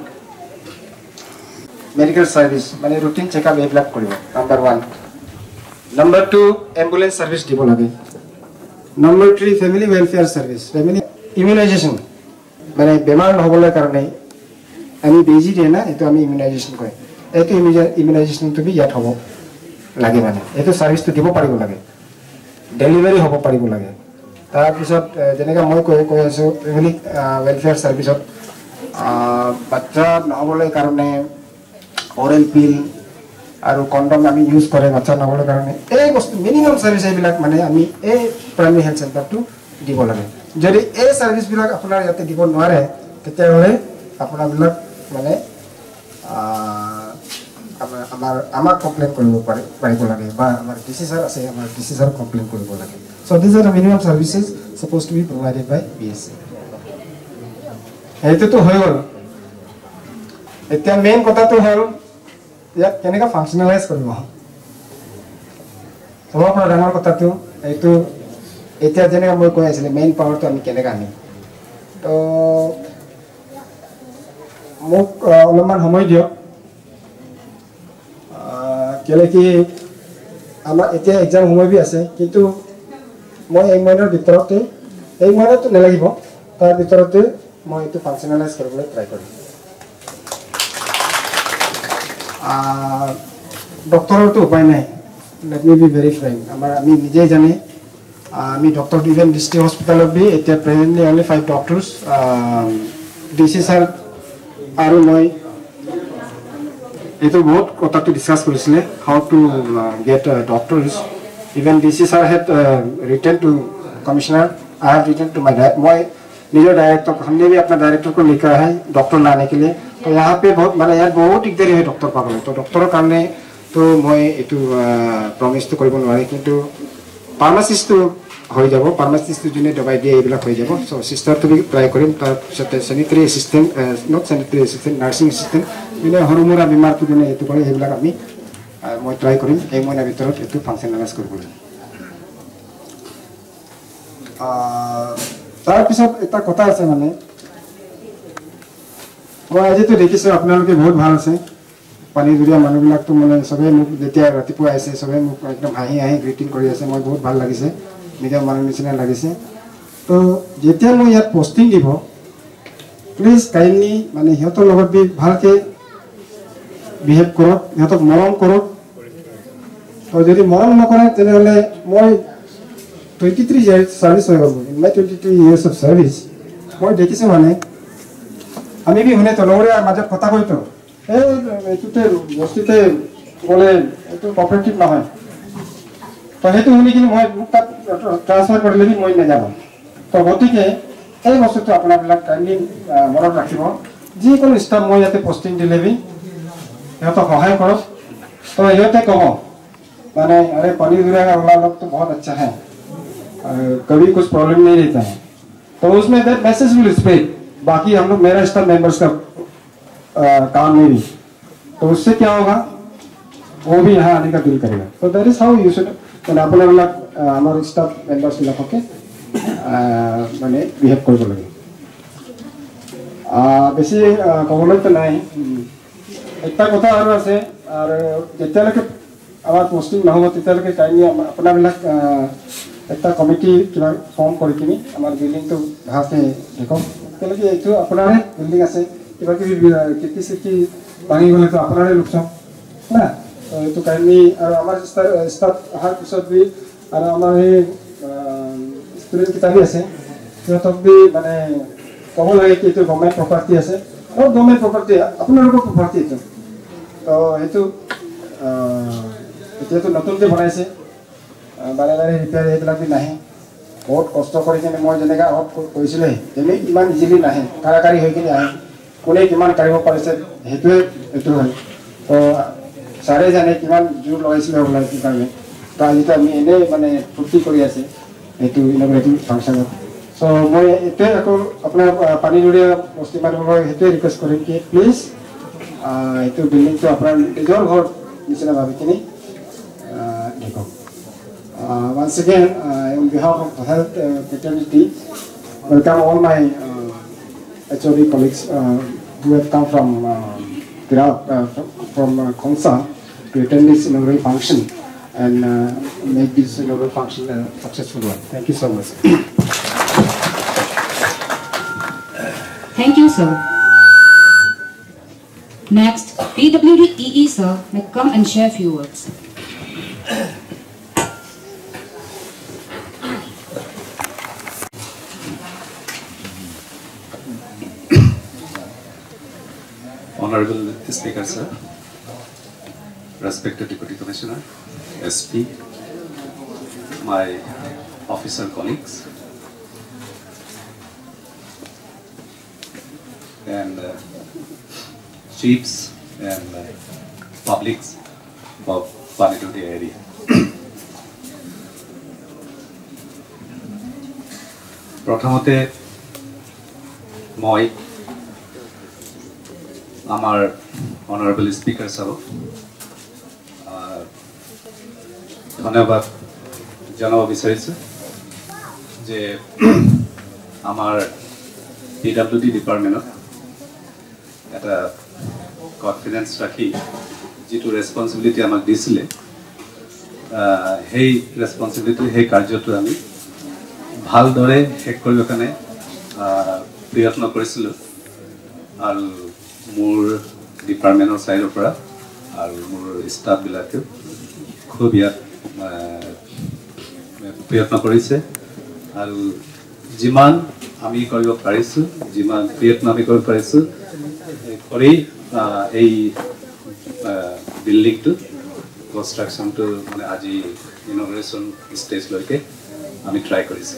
মেডিকেল সার্ভিস মানে রুটিন চেকআপ এইবিলাক কৰিব নাম্বার 1 Number 2, ambulance service দিব লাগে Number 3, family welfare service family immunization মানে বেমাৰ নহবলৈ কাৰণে আমি বেজি দিয়ে না এটো আমি ইমিউনাইজেশন কয় এটো ইমিউনাইজেশন তো বি ইয়াত হ'ব লাগে মানে এটো সার্ভিস তো দিব পাৰিব লাগে ডেলিভারি হ'ব পাৰিব লাগে তাৰ পিছত যেনেকা মই কৈ আছো ফ্যামিলি ওয়েলফেয়ার সার্ভিসত বাচ্চা নহবলৈ কাৰণে অৰেল পিল আৰু কন্ডম আমি ইউজ কৰে বাচ্চা নহবলৈ কাৰণে এই বস্তু মিনিমাম সার্ভিস এইবিলাক মানে আমি এই প্ৰাইমাৰী হেলথ সেন্টাৰটো দিব লাগে যদি এই সার্ভিস বিলাক আপোনাৰ ইয়াতে দিব নোৱাৰে তেতিয়াহলে আপোনাবিলাক মানে আমাৰ কমপ্লেইন কৰিব পাৰিব লাগে বা আমাৰ ডিসি স্যার আছে আমাৰ ডিসি স্যার কমপ্লেইন কৰিব লাগে so these are the minimum services supposed to be provided by PSC এইটো তো হৈ গ'ল এতিয়া মেইন কথাটো হ'ল ইয়াত কেনেকা ফাংশনালাইজ কৰিব সবৰ পৰা ডাঙৰ কথাটো এইটো এতিয়া যেনেকা মই কৈ আছিলে মেইন পাৱাৰটো আমি কেনেকা আনিম তো মোক অলপমান সময় দিয়ক কেলে কি আমাৰ এতিয়া এক্সাম সময় বি আছে কিন্তু মই এক মাহৰ ভিতৰতে এই মাহটো নালাগিব তাৰ ভিতৰতে মই এইটো ফাংশনালাইজ কৰিবলৈ ট্ৰাই কৰিম ডক্টৰৰ তো উপায় নাই let me be very frank আমি নিজে জানি আমি ডক্টৰ ইভেন ডিস্ট্রিক্ট হসপিটালত বি এতিয়া প্ৰেজেন্টলি only 5 ডক্টৰস ডিসি স্যার আৰু মই এটো বহুত কথাটো ডিসকাস কৰিছিলে how to get doctors even DC sir had written to commissioner I have written to my मैं निजर डायरेक्टर हमने भी अपना डायरेक्टर को लिखा है डॉक्टर लाने के लिए तो यहाँ पे बहुत মানে यार बहुत दिक्कत है डॉक्टर पाबले तो डॉक्टर কাৰণে তো মই এটো প্ৰমিস তো কৰিব নোৱাৰি কিন্তু ফাৰ্মাসিষ্ট হৈ যাব ফাৰ্মাসিষ্ট জনে দবাই দিয়ে এইবিলাক হৈ যাব সো সিস্টাৰ তো ট্রাই কৰিম তাৰ সাথে sanitary assistant not sanitary assistant nursing assistant মানে হৰমৰা বিমাৰ তো জনে এটো কৰে এইবিলাক আমি মই ট্রাই কৰিম এই মহিনা ভিতৰত এটো ফাংশনালাইজ কৰিবলৈ তাৰ পিছত এটা কথা আছে মানে মই আজি তো দেখিছো আপোনালোকে বহুত ভাল আছে পানী দুৰিয়া মানুহবিলাক তো মানে সবে মোক যেতিয়া ৰাতিপুৱা আইছে সবে মোক একদম হাঁহি হাঁহি গ্ৰিটিং কৰি আছে মই বহুত ভাল লাগিছে নিজৰ মানুহ নিচিনা লাগিছে তো যেতিয়া মই ইয়াত পোষ্টিং দিব প্লিজ কাইণ্ডলি মানে হিহঁতৰ লগত বি ভালকে বিহেভ কৰক হিহঁতক মৰম কৰক তো যদি মৰম নকৰে তেনেহ'লে মই 23 years service হৈ গ'ল in my 22 years of service মই দেখিছোঁ মানে আমি বি শুনে তলৰে মাজত কথা কৈতো এইটোতে বস্তুতে গ'লে এইটো কপাৰেটিভ নহয় তো সেইটো শুনি কিনে মই মোক তাত ট্ৰান্সফাৰ কৰিলে মই নাযাওঁ তো গতিকে এই বস্তুটো আপোনাবিলাক কাইণ্ডলি মনত ৰাখিব যিকোনো ষ্টাফ মই ইয়াতে পষ্টিং দিলে বি সিহঁতক সহায় কৰক তো সিহঁতে ক'ব माने अरे पानी दुरिया का वाला लोग तो बहुत अच्छा है और कभी कुछ प्रॉब्लम नहीं रहता है तो उसमें दैट मैसेज विल स्प्रेड बाकी हम लोग मेरा स्टाफ मेंबर्स का काम नहीं भी तो उससे क्या होगा वो भी यहाँ आने का दिल करेगा तो that is how you should अपने वाला हमारे स्टाफ मेंबर्स लोगों के माने बिहेव करबो लगे बेसी कबले तो नहीं একটা কথা আৰু আছে আৰু যেতিয়ালৈকে আমাৰ পোষ্টিং নহ'ব তেতিয়ালৈকে কাইণ্ডলি আপোনাবিলাক একটা কমিটি কিবা ফৰ্ম কৰি কিনি আমাৰ বিল্ডিংটো ভালকে দেখক তেতিয়ালৈকে এইটো আপোনাৰে বিল্ডিং আছে কিবা কিবি কীৰ্তি ভাঙি গ'লেতো আপোনাৰে লোকচান না এইটো কাইণ্ডলি আৰু আমাৰ ষ্টাফ অহাৰ পিছত বি আৰু আমাৰ এই ষ্টুডেণ্ট কিতাপি আছে সিহঁতক বি মানে ক'ব লাগে কি এইটো গভৰ্ণমেণ্ট প্ৰপাৰ্টি আছে আৰু গভৰ্ণমেণ্ট প্ৰপাৰ্টি আপোনালোকৰ প্ৰপাৰ্টি এইটো তো সেইটো এতিয়াতো নতুনকৈ বনাইছে বাৰে বাৰে ৰিপেয়াৰ এইবিলাক নাহে বহুত কষ্ট কৰি কিনে মই যেনেকৈ আগত কৈছিলে তেনে ইমান ইজিলি নাহে কাৰাকাৰী হৈ কিনে আহে কোনে কিমান কাঢ়িব পাৰিছে সেইটোৱে এইটো হয় তো ছাৰে জানে কিমান জোৰ লগাইছিলে হ'বলা এইটো কাৰণে তো আজিতো আমি এনেই মানে ফূৰ্তি কৰি আছে এইটো ইনগ্ৰেটিভ ফাংচনত চ' মই এইটোৱে আকৌ আপোনাৰ পানীজুৰীয়া বস্তি মানুহবোৰক সেইটোৱে ৰিকুৱেষ্ট কৰিম কি প্লিজ এইটো বিল্ডিংটো আপোনাৰ নিজৰ ঘৰ নিচিনা ভাবি কিনি দেখক once again on behalf of the health fraternity welcome all my HOD colleagues who have come from Khonsa to attend this inaugural function and make this inaugural function a successful one. Thank you so much. Thank you, sir. Next, PWD EE sir may come and share a few words. Honorable Speaker sir, respected Deputy Commissioner, SP, my officer colleagues, and chiefs and publics of Paniduri area. Prathamote moi amar honorable speaker sahab ধন্যবাদ জানাব বিচাৰিছো যে আমাৰ PWD ডিপাৰ্টমেণ্টত এটা confidence ৰাখি যেটো responsibility আমাক দিছিলে সেই ৰেসপন্সিবিলিটি সেই কাৰ্যটো আমি ভালদৰে শেষ কৰিবৰ কাৰণে প্ৰয়ত্ন কৰিছিলো আৰু মোৰ ডিপাৰ্টমেণ্টৰ সাইডৰ পৰা আৰু মোৰ ষ্টাফ বিলাকে খুব ইয়াত প্ৰয়ত্ন কৰিছে আৰু যিমান আমি কৰিব পাৰিছো যিমান প্ৰয়ত্ন আমি কৰিব পাৰিছো কৰি এই বিল্ডিংটো কনষ্ট্ৰাকচনটো মানে আজি ইনগ্ৰেশ্যন ষ্টেজ লৈকে আমি ট্ৰাই কৰিছো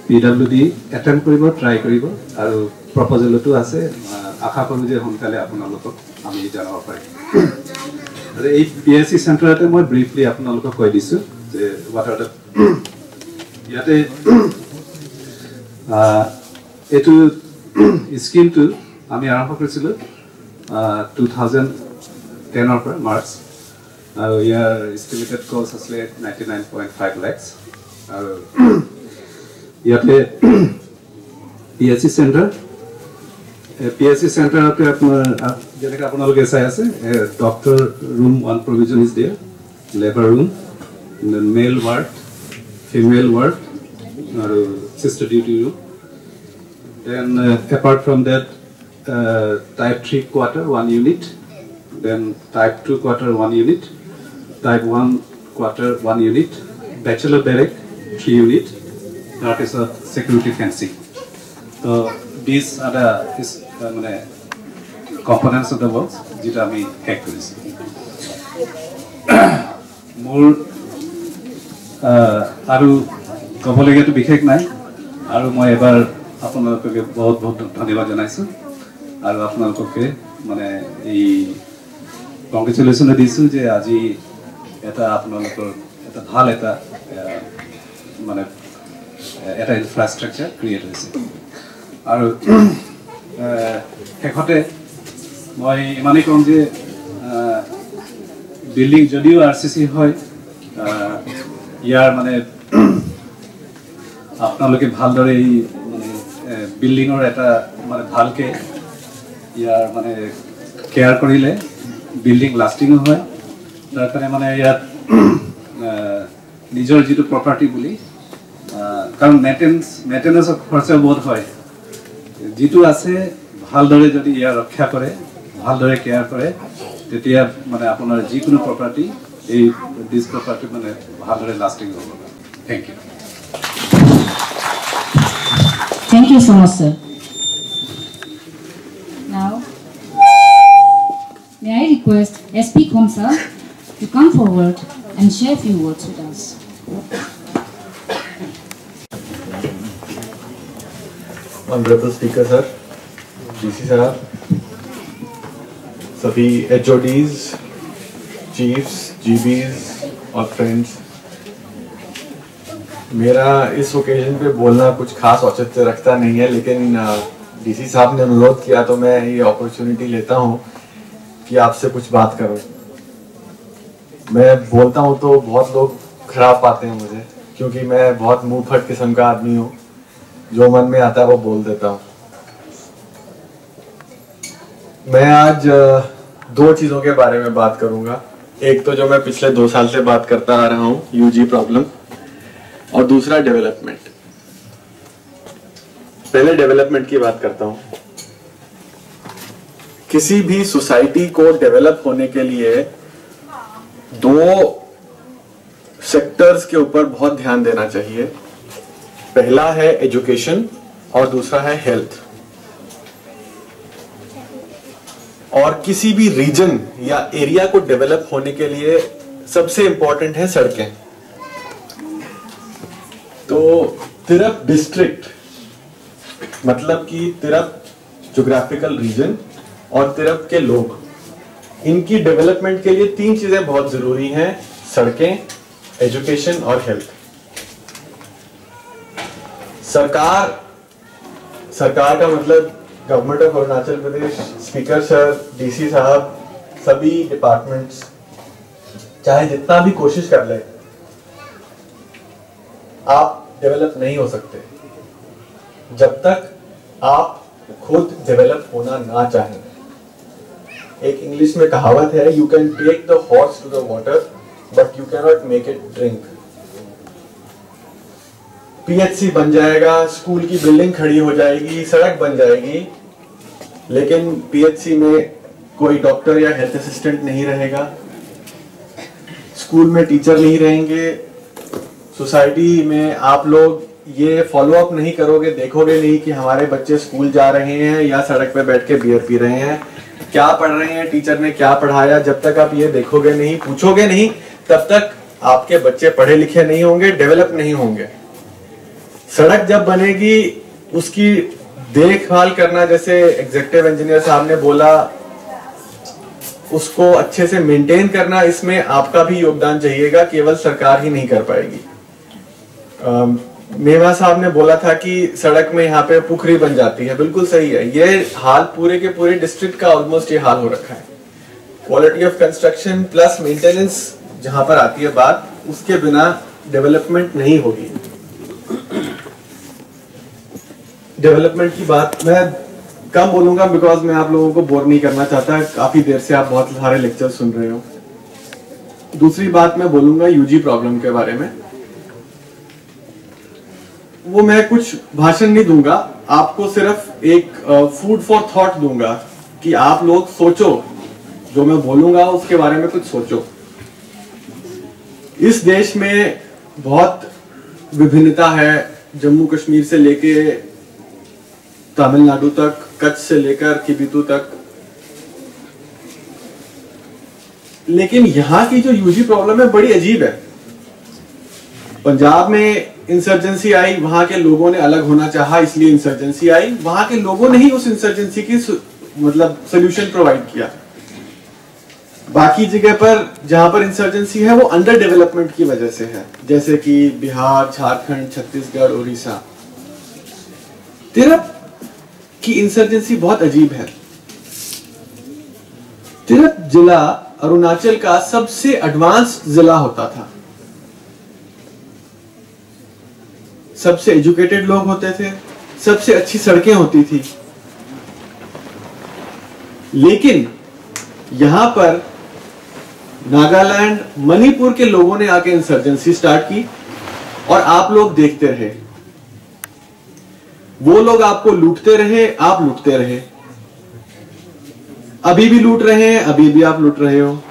PWD এটেম্প কৰিব ট্ৰাই কৰিব আৰু প্ৰপ'জেলটো আছে আশা কৰো যে সোনকালে আপোনালোকক আমি জনাব পাৰিম এই PSC চেণ্টাৰতে মই ব্ৰিফলি আপোনালোকক কৈ দিছো যে what are the ইয়াতে এটো স্কিমটো আমি আৰম্ভ কৰিছিলো 2010 পৰা মাৰ্চ আৰু ইয়াৰ এস্টিমেটেড কষ্ট আছিল 99.5 লাখ আৰু ইয়াতে PSC চেণ্টাৰতে আপোনাৰ যেনেকৈ আপোনালোকে চাই আছে doctor room one provision is there labour room male ward female ward আৰু sister duty room. Then apart from that, type 3 quarter 1 unit, then type 2 quarter 1 unit, type 1 quarter 1 unit, bachelor barrack 3 unit, that is a security fencing. তো this এটা মানে components of the works যিটো আমি শেষ কৰিছোঁ। মোৰ আৰু ক'বলগীয়াটো বিশেষ নাই, আৰু মই এবাৰ আপোনালোককে বহুত বহুত ধন্যবাদ জনাইছোঁ, আৰু আপোনালোককে মানে এই কংগ্ৰেচুলেশ্যন দিছোঁ যে আজি এটা আপোনালোকৰ এটা ভাল এটা মানে এটা ইনফ্ৰাষ্ট্ৰাকচাৰ ক্ৰিয়েট হৈছে। আৰু শেষতে মই ইমানেই ক'ম যে বিল্ডিং যদিও RCC হয়, ইয়াৰ মানে আপোনালোকে ভালদৰে এই মানে বিল্ডিঙৰ এটা মানে ভালকৈ ইয়াৰ মানে কেয়াৰ কৰিলে বিল্ডিং লাষ্টিঙো হয়। তাৰ কাৰণে মানে ইয়াত নিজৰ যিটো প্ৰপাৰ্টি বুলি, কাৰণ মেইনটেনেন্সৰ খৰচা বহুত হয়, যিটো আছে ভালদৰে যদি ইয়াৰ ৰক্ষা কৰে, ভালদৰে কেয়াৰ কৰে, তেতিয়া মানে আপোনাৰ যিকোনো প্ৰপাৰ্টি এই দিছ প্ৰপাৰ্টি মানে ভালদৰে লাষ্টিং হ'ব। Thank you. Thank you so much, sir. Now, may I request SP Khomsa to come forward and share a few words with us. Honorable Speaker sir, DC sir, सभी HODs, Chiefs, GBs और Friends, मेरा इस occasion पे बोलना कुछ खास औचित्य रखता नहीं है, लेकिन DC साहब ने अनुरोध किया तो मैं ये अपॉर्चुनिटी लेता हूँ कि आपसे कुछ बात करूँ। मैं बोलता हूँ तो बहुत लोग खराब पाते हैं मुझे, क्योंकि मैं बहुत मुंह फट किस्म का आदमी हूँ, जो मन में आता है वो बोल देता हूँ। मैं आज दो चीज़ों के बारे में बात करूँगा। एक तो जो मैं पिछले 2 साल से बात करता आ रहा हूँ, UG प्रॉब्लम, और दूसरा डेवलपमेंट। पहले डेवलपमेंट की बात करता हूं। किसी भी सोसाइटी को डेवलप होने के लिए 2 सेक्टर्स के ऊपर बहुत ध्यान देना चाहिए। पहला है एजुकेशन और दूसरा है हेल्थ। और किसी भी रीजन या एरिया को डेवलप होने के लिए सबसे इंपॉर्टेंट है सड़कें। तो तिरप डिस्ट्रिक्ट मतलब कि तिरप ज्योग्राफिकल रीजन और तिरप के लोग, इनकी डेवलपमेंट के लिए 3 चीजें बहुत जरूरी हैं: सड़कें, एजुकेशन और हेल्थ। सरकार का मतलब government of Arunachal Pradesh, speaker sir, DC साहब, सभी डिपार्टमेंट्स चाहे जितना भी कोशिश कर ले, आप डेवलप नहीं हो सकते जब तक आप खुद डेवलप होना ना चाहें। एक इंग्लिश में कहावत है, you can take the horse to the water but you can not make it drink. PHC बन जाएगा, स्कूल की बिल्डिंग खड़ी हो जाएगी, सड़क बन जाएगी, लेकिन PHC में कोई डॉक्टर या हेल्थ असिस्टेंट नहीं रहेगा, स्कूल में टीचर नहीं रहेंगे, सोसाइटी में आप लोग ये फॉलो अप नहीं करोगे, देखोगे नहीं कि हमारे बच्चे स्कूल जा रहे हैं या सड़क पे बैठ के बियर पी रहे हैं, क्या पढ़ रहे हैं, टीचर ने क्या पढ़ाया। जब तक आप ये देखोगे नहीं, पूछोगे नहीं, तब तक आपके बच्चे पढ़े लिखे नहीं होंगे, डेवलप नहीं होंगे। सड़क जब बनेगी उसकी देखभाल करना, जैसे एग्जीक्यूटिव इंजीनियर साहब ने बोला, उसको अच्छे से मेंटेन करना, इसमें आपका भी योगदान चाहिएगा, केवल सरकार ही नहीं कर पाएगी। मेवा साहब ने बोला था कि सड़क में यहाँ पे पुखरी बन जाती है, बिल्कुल सही है। ये हाल पूरे के पूरे डिस्ट्रिक्ट का ऑलमोस्ट ये हाल हो रखा है। Quality of construction plus maintenance जहां पर आती है बात, उसके बिना डेवलपमेंट नहीं होगी। डेवलपमेंट की बात मैं कम बोलूंगा बिकॉज मैं आप लोगों को बोर नहीं करना चाहता, काफी देर से आप बहुत सारे लेक्चर सुन रहे हो। दूसरी बात मैं बोलूंगा यूजी प्रॉब्लम के बारे में। वो मैं कुछ भाषण नहीं दूंगा, आपको सिर्फ एक फूड फॉर थॉट दूंगा कि आप लोग सोचो, जो मैं बोलूंगा उसके बारे में कुछ सोचो। इस देश में बहुत विभिन्नता है, जम्मू कश्मीर से लेके तमिलनाडु तक, कच्छ से लेकर किबितू तक। लेकिन यहाँ की जो यूजी प्रॉब्लम है बड़ी अजीब है। पंजाब में इंसर्जेंसी आई, वहां के लोगों ने अलग होना चाहा, इसलिए इंसर्जेंसी आई। वहां के लोगों ने ही उस इंसर्जेंसी की मतलब सोल्यूशन प्रोवाइड किया। बाकी जगह पर जहां पर इंसर्जेंसी है वो अंडर डेवलपमेंट की वजह से है, जैसे कि बिहार, झारखंड, छत्तीसगढ़, उड़ीसा। तिरप की इंसर्जेंसी बहुत अजीब है। तिरप जिला अरुणाचल का सबसे एडवांस जिला होता था। सबसे एजुकेटेड लोग होते थे, सबसे अच्छी सड़कें होती थी। लेकिन यहां पर नागालैंड, मणिपुर के लोगों ने आके इंसर्जेंसी स्टार्ट की और आप लोग देखते रहे। वो लोग आपको लूटते रहे, आप लूटते रहे। अभी भी लूट रहे हैं, अभी भी आप लूट रहे हो।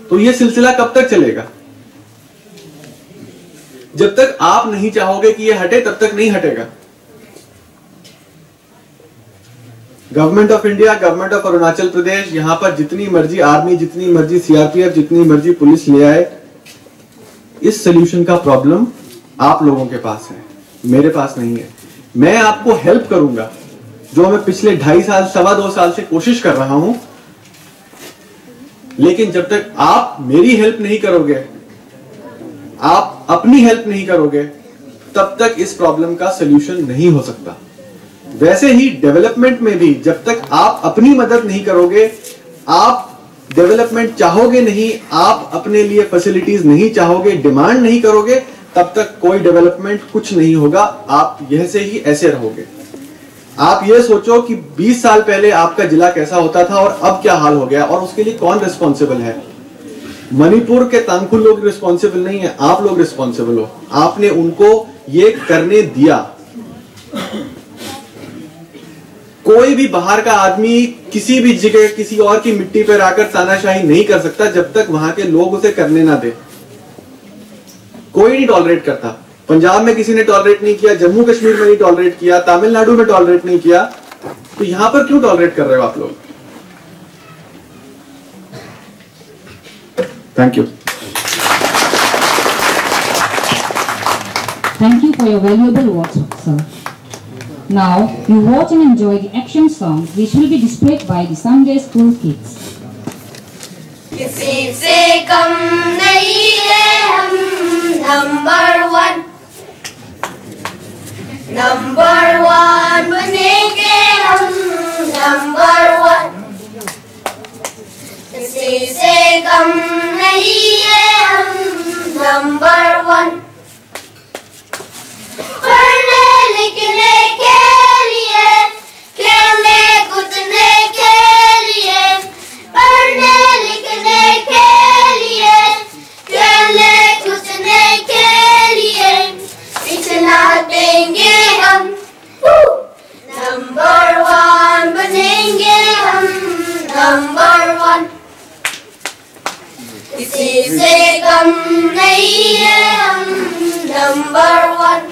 तो ये सिलसिला कब तक चलेगा? जब तक आप नहीं चाहोगे कि ये हटे तब तक नहीं हटेगा। Government of India, government of Arunachal Pradesh यहां पर जितनी मर्जी आर्मी, जितनी मर्जी सीआरपीएफ, जितनी मर्जी पुलिस ले आए, इस सोल्यूशन का प्रॉब्लम आप लोगों के पास है, मेरे पास नहीं है। मैं आपको हेल्प करूंगा, जो मैं पिछले 2.5 साल, 2.25 साल से कोशिश कर रहा हूं। लेकिन जब तक आप मेरी हेल्प नहीं करोगे, आप अपनी हेल्प नहीं करोगे, तब तक इस प्रॉब्लम का सोल्यूशन नहीं हो सकता। वैसे ही डेवलपमेंट में भी जब तक आप अपनी मदद नहीं करोगे, आप डेवलपमेंट चाहोगे नहीं, आप अपने लिए फैसिलिटीज नहीं चाहोगे, डिमांड नहीं करोगे, तब तक कोई डेवलपमेंट कुछ नहीं होगा। आप यह से ही ऐसे रहोगे। आप ये सोचो कि 20 साल पहले आपका जिला कैसा होता था और अब क्या हाल हो गया, और उसके लिए कौन रिस्पॉन्सिबल है? मणिपुर के तांगखुल लोग रिस्पॉन्सिबल नहीं है, आप लोग रिस्पॉन्सिबल हो। आपने उनको ये करने दिया। कोई भी बाहर का आदमी किसी भी जगह किसी और की मिट्टी पर आकर तानाशाही नहीं कर सकता जब तक वहां के लोग उसे करने ना दे। कोई नहीं टॉलरेट करता। पंजाब में किसी ने टॉलरेट नहीं किया, जम्मू कश्मीर में नहीं टॉलरेट किया, तमिलनाडु में टॉलरेट नहीं किया, तो यहां पर क्यों टॉलरेट कर रहे हो आप लोग? Thank you. Thank you for your valuable words, sir. Now, you watch and enjoy the action song which will be displayed by the Sunday school kids. किसी से कम नहीं है हम नंबर 1 बनेंगे हम नंबर 1। किसी से कम नहीं है हम नंबर 1। पढ़ने लिखने के लिए, खेलने कूदने के लिए, पढ़ने लिखने के लिए, खेलने कूदने के लिए पिछला देंगे हम नंबर 1 बनेंगे हम नंबर 1। किसी से कम नहीं है हम नंबर 1।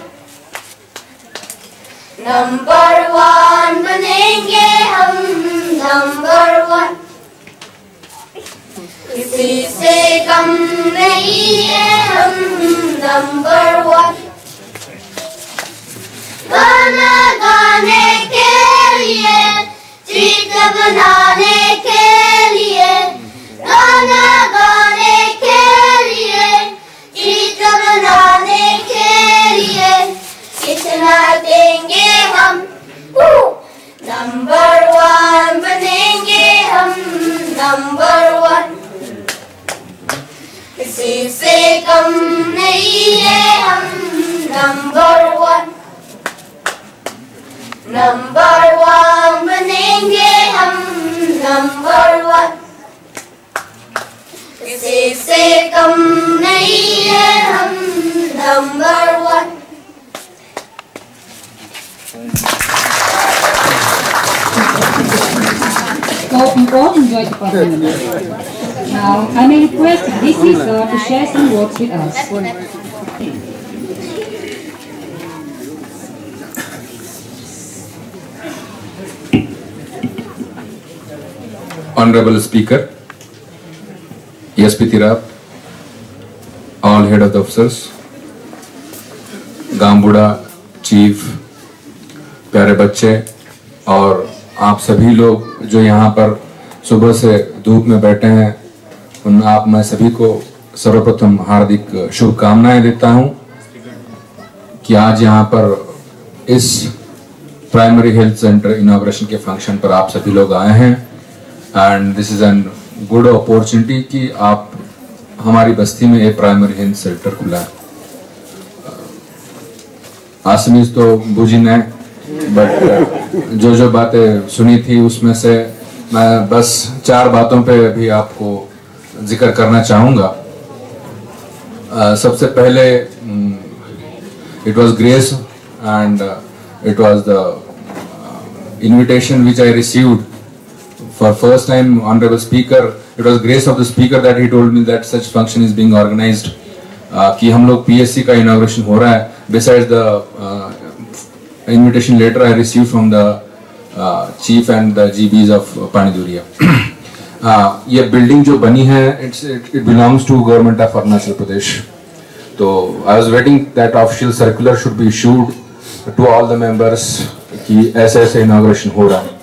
नंबर 1 बनेंगे हम नंबर 1। किसी से कम नहीं है हम नंबर 1। गाना गाने के लिए, चित्र बनाने के लिए, गाना गाने के लिए, चित्र बनाने के लिए कितना देंगे हम नंबर 1 बनेंगे हम नंबर 1। किसी से कम नहीं है हम नंबर 1। नंबर 1 बनेंगे हम नंबर 1। किसी से कम नहीं है हम number 1। So you all enjoyed the performance. Now I may request DC sir to share some words with us. Honorable Speaker, ESP Tirap, all head of the officers, Gaonbura chief, प्यारे बच्चे और आप सभी लोग जो यहाँ पर सुबह से धूप में बैठे हैं, उन आप मैं सभी को सर्वप्रथम हार्दिक शुभकामनाएं देता हूँ कि आज यहाँ पर इस प्राइमरी हेल्थ सेंटर इनॉग्रेशन के फंक्शन पर आप सभी लोग आए हैं and this is an good opportunity कि आप हमारी बस्ती में एक प्राइमरी हेल्थ सेंटर खुला है। आसमीज तो बुझी न, बट जो बातें सुनी थी उसमें से मैं बस 4 बातों पे भी आपको जिक्र करना चाहूँगा। सबसे पहले it was grace and it was the invitation which I received for first time, Honorable Speaker. It was grace of the Speaker that he told me that such function is being organized. कि हम लोग PSC का inauguration हो रहा है. Besides the invitation letter I received from the chief and the GBs of Paniduria. ये building जो बनी है, it belongs to government of Arunachal Pradesh. So I was waiting that official circular should be issued to all the members कि ऐसे inauguration हो रहा है.